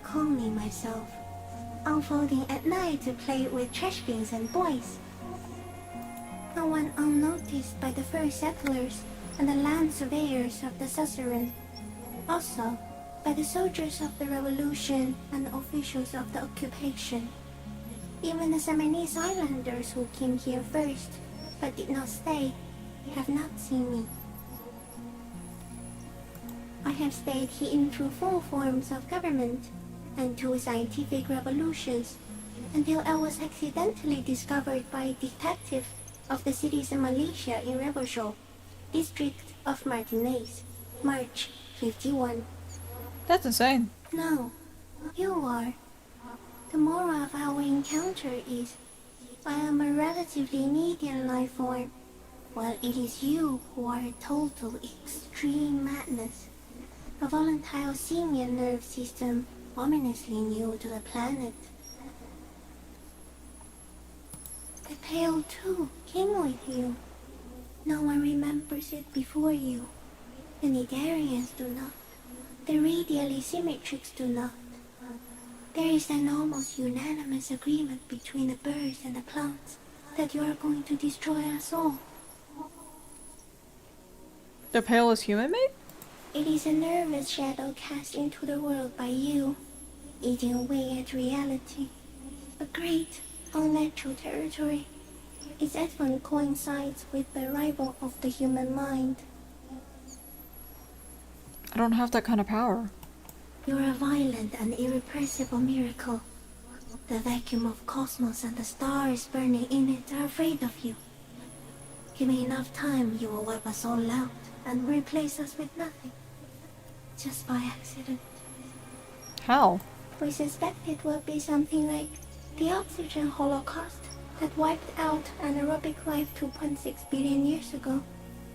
cloning myself, unfolding at night to play with trash bins and boys. No one unnoticed by the first settlers and the land surveyors of the suzerain. Also, by the soldiers of the revolution and the officials of the occupation. Even the Samanese islanders who came here first, but did not stay, have not seen me. I have stayed hidden through 4 forms of government and 2 scientific revolutions, until I was accidentally discovered by a detective of the citizen militia in Rebelshore, district of Martinez, March 51. That's insane. No, you are. The moral of our encounter is, I am a relatively medium life form, while it is you who are a total extreme madness. A volatile simian nerve system ominously new to the planet. The Pale too came with you. No one remembers it before you. The Nidarians do not. The radially symmetrics do not. There is an almost unanimous agreement between the birds and the plants that you are going to destroy us all. The Pale is human made? It is a nervous shadow cast into the world by you, eating away at reality. A great, unnatural territory. Its advent coincides with the arrival of the human mind. I don't have that kind of power. You're a violent and irrepressible miracle. The vacuum of cosmos and the stars burning in it are afraid of you. Give me enough time, you will wipe us all out and replace us with nothing. Just by accident. How? We suspect it will be something like the oxygen holocaust that wiped out anaerobic life 2.6 billion years ago,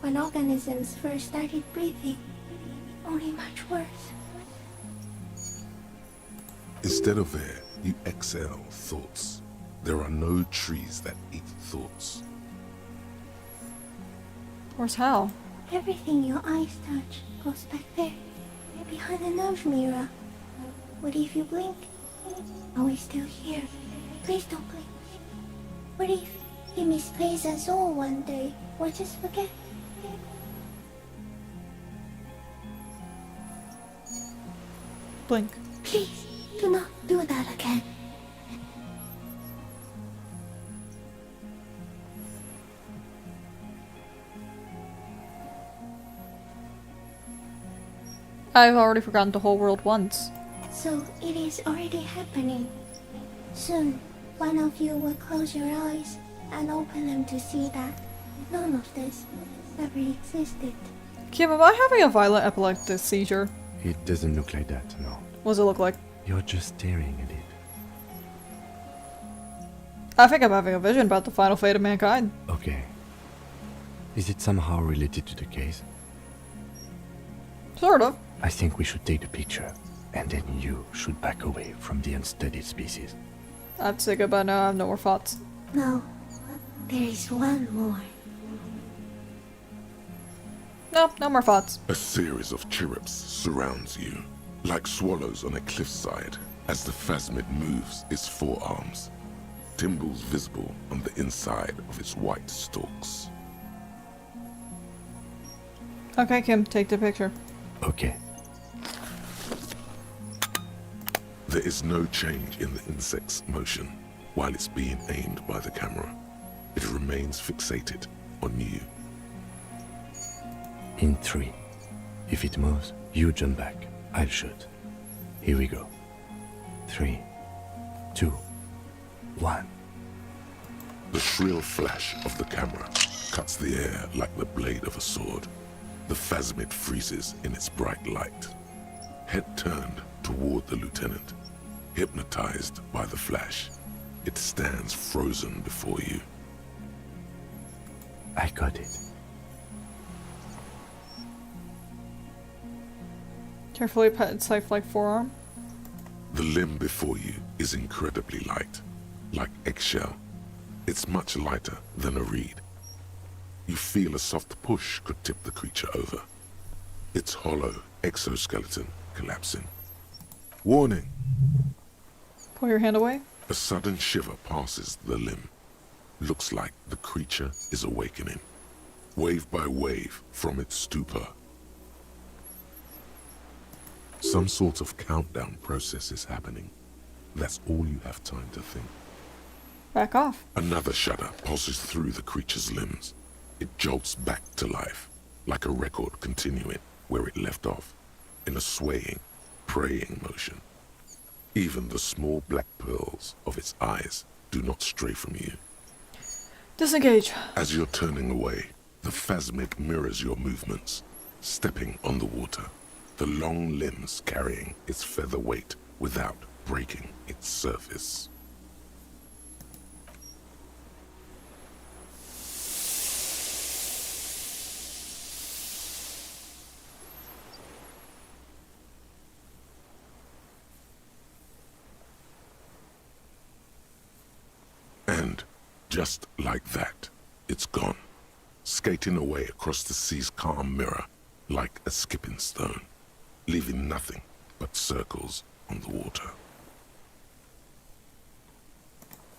when organisms first started breathing. Only much worse. Instead of air, you exhale thoughts. There are no trees that eat thoughts. Where's Hal? Everything your eyes touch goes back there, behind the nose mirror. What if you blink? Are we still here? Please don't blink. What if he misplaces us all one day, or just forget? Blink. Please, do not do that again. I've already forgotten the whole world once. So it is already happening. Soon, one of you will close your eyes and open them to see that none of this ever existed. Kim, am I having a violent epileptic seizure? It doesn't look like that, no. What does it look like? You're just staring at it. I think I'm having a vision about the final fate of mankind. Okay. Is it somehow related to the case? Sort of. I think we should take the picture, and then you should back away from the unstudied species. I'd say goodbye now, I have no more thoughts. No, there is one more. No, no more thoughts. A series of chirrups surrounds you, like swallows on a cliffside, as the phasmid moves its forearms, timbals visible on the inside of its white stalks. Okay, Kim, take the picture. Okay. There is no change in the insect's motion while it's being aimed by the camera. It remains fixated on you. In 3. If it moves, you jump back. I'll shoot. Here we go. 3, 2, 1. The shrill flash of the camera cuts the air like the blade of a sword. The phasmid freezes in its bright light. Head turned toward the lieutenant, hypnotized by the flash. It stands frozen before you. I got it. Carefully pat its lifelike forearm. The limb before you is incredibly light, like eggshell. It's much lighter than a reed. You feel a soft push could tip the creature over. Its hollow exoskeleton collapsing. Warning! Pull your hand away. A sudden shiver passes the limb. Looks like the creature is awakening, wave by wave from its stupor. Some sort of countdown process is happening. That's all you have time to think. Back off. Another shudder pulses through the creature's limbs. It jolts back to life, like a record continuing where it left off, in a swaying, praying motion. Even the small black pearls of its eyes do not stray from you. Disengage. As you're turning away, the phasmic mirrors your movements, stepping on the water, the long limbs carrying its feather weight without breaking its surface. And just like that, it's gone, skating away across the sea's calm mirror like a skipping stone, leaving nothing but circles on the water.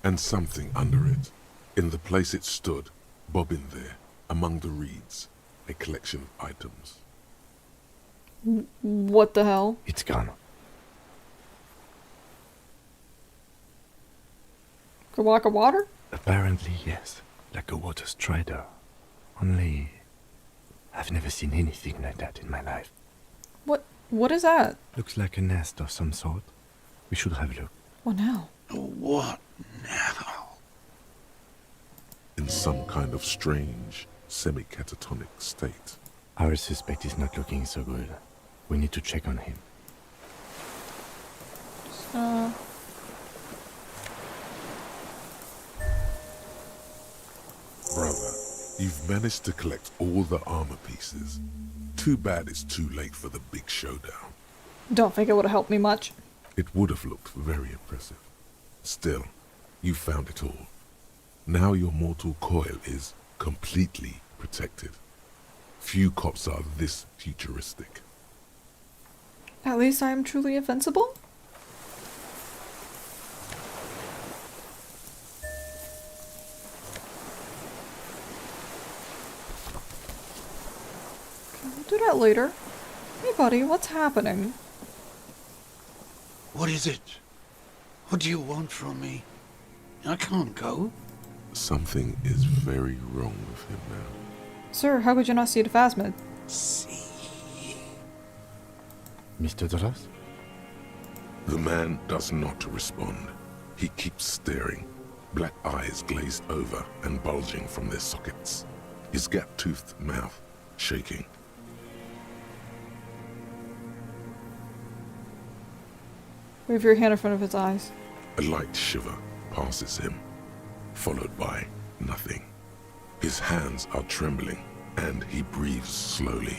And something under it, in the place it stood, bobbing there, among the reeds, a collection of items. What the hell? It's gone. Like a water? Apparently, yes. Like a water strider. Only... I've never seen anything like that in my life. What is that? Looks like a nest of some sort. We should have a look. What now? What now? In some kind of strange, semi-catatonic state. Our suspect is not looking so good. We need to check on him. Brother, you've managed to collect all the armor pieces. Too bad it's too late for the big showdown. Don't think it would have helped me much. It would have looked very impressive. Still, you found it all. Now your mortal coil is completely protected. Few cops are this futuristic. At least I am truly invincible? We'll do that later. Hey buddy, what's happening? What is it? What do you want from me? I can't go. Something is very wrong with him now. Sir, how could you not see the phasmid? See. Mr. Doras? The man does not respond. He keeps staring, black eyes glazed over and bulging from their sockets, his gap-toothed mouth shaking. Wave your hand in front of his eyes. A light shiver passes him, followed by nothing. His hands are trembling, and he breathes slowly.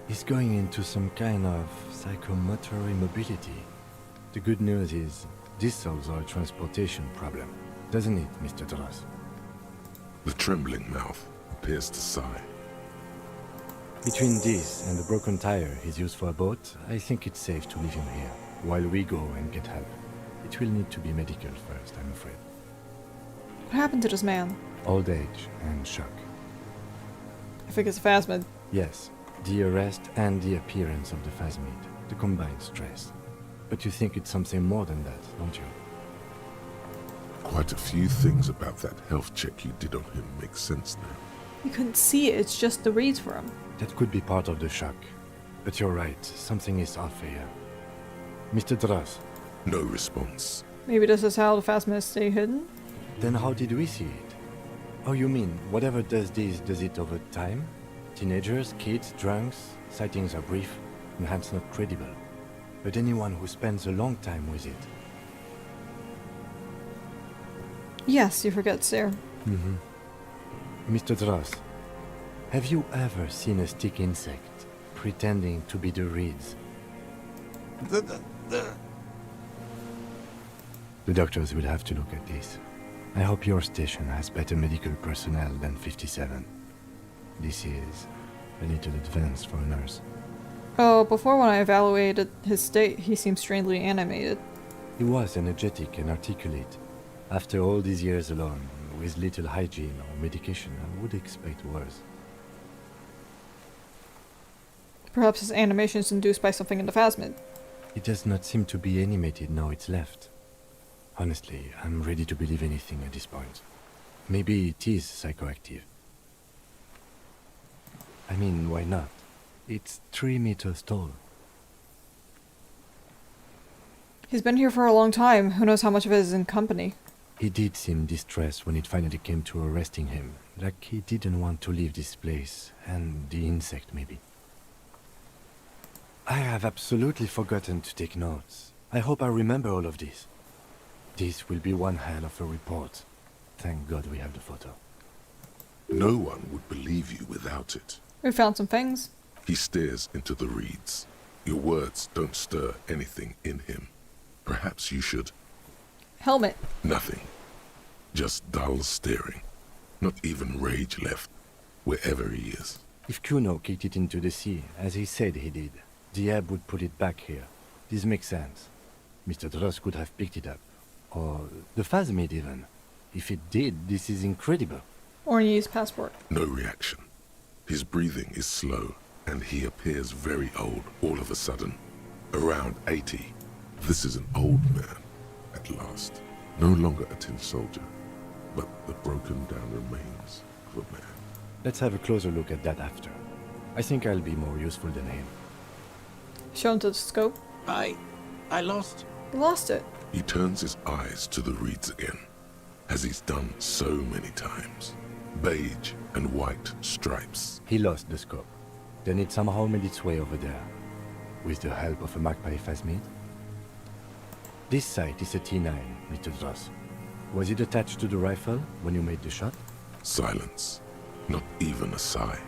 He's going into some kind of psychomotor immobility. The good news is, this solves our transportation problem, doesn't it, Mr. Doras? The trembling mouth appears to sigh. Between this and the broken tire he's used for a boat, I think it's safe to leave him here, while we go and get help. It will need to be medical first, I'm afraid. What happened to this man? Old age and shock. I think it's a phasmid. Yes, the arrest and the appearance of the phasmid, the combined stress. But you think it's something more than that, don't you? Quite a few things about that health check you did on him make sense now. You couldn't see it, it's just the reads for him. That could be part of the shock. But you're right, something is off here. Mr. Dras, No response. Maybe this is how the phasmids stay hidden? then how did we see it? Oh, you mean, whatever does this, does it over time? Teenagers, kids, drunks, sightings are brief, and hence not credible. But anyone who spends a long time with it. Yes, you forget, sir. Mr. Dras, have you ever seen a stick insect? pretending to be the Reeds. The... The doctors will have to look at this. I hope your station has better medical personnel than 57. This is a little advanced for a nurse. Oh, before when I evaluated his state, he seemed strangely animated. He was energetic and articulate. After all these years alone, with little hygiene or medication, I would expect worse. Perhaps his animation is induced by something in the phasmid. It does not seem to be animated now it's left. Honestly, I'm ready to believe anything at this point. Maybe it is psychoactive. I mean, why not? It's 3 meters tall. He's been here for a long time. Who knows how much of it is in company? He did seem distressed when it finally came to arresting him. Like he didn't want to leave this place. And the insect, maybe. I have absolutely forgotten to take notes. I hope I remember all of this. This will be one hell of a report. Thank God we have the photo. No one would believe you without it. We found some things. He stares into the reeds. Your words don't stir anything in him. Perhaps you should. Helmet. Nothing. Just dull staring. Not even rage left, wherever he is. If Kuno kicked it into the sea, as he said he did, the ebb would put it back here. This makes sense. Mr. Dross could have picked it up. Or the phasmid even. If it did, this is incredible. Or Orny's passport. No reaction. His breathing is slow, and he appears very old all of a sudden. Around 80. This is an old man, at last. No longer a tin soldier, but the broken down remains of a man. Let's have a closer look at that after. I think I'll be more useful than him. Shown to the scope. I lost... He lost it. He turns his eyes to the reeds again, as he's done so many times. Beige and white stripes. He lost the scope. Then it somehow made its way over there. With the help of a magpie phasmid. This sight is a T9, Mr. Dross. Was it attached to the rifle when you made the shot? Silence. Not even a sigh.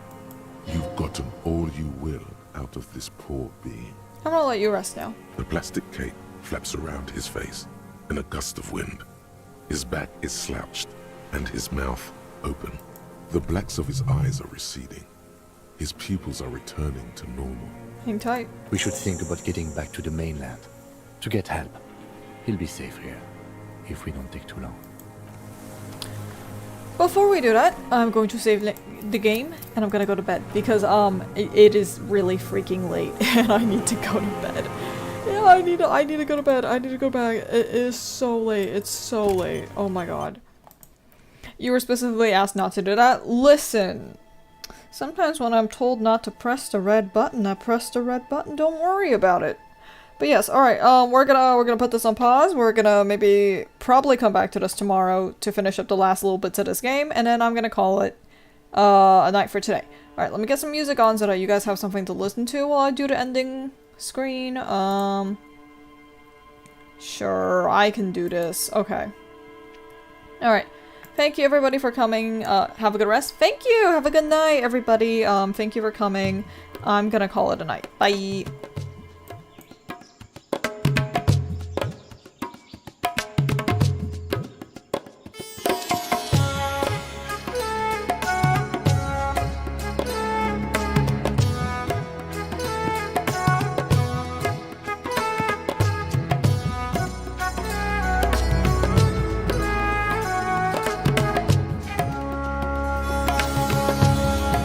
You've gotten all you will out of this poor being. I'm gonna let you rest now. The plastic cape flaps around his face in a gust of wind. His back is slouched and his mouth open. The blacks of his eyes are receding. His pupils are returning to normal. Hang tight. We should think about getting back to the mainland. To get help. He'll be safe here. If we don't take too long. Before we do that, I'm going to save the game and I'm gonna go to bed because it is really freaking late and I need to go to bed. Yeah, I need to go to bed. I need to go back. It is so late. It's so late. Oh my god. You were specifically asked not to do that. Listen. Sometimes when I'm told not to press the red button, I press the red button. Don't worry about it. But yes, alright, we're gonna put this on pause. We're gonna probably come back to this tomorrow to finish up the last little bits of this game, and then I'm gonna call it a night for today. Alright, let me get some music on so that you guys have something to listen to while I do the ending screen. Sure, I can do this. Okay. Alright. Thank you everybody for coming. Have a good rest. Thank you! Have a good night, everybody. Thank you for coming. I'm gonna call it a night. Bye!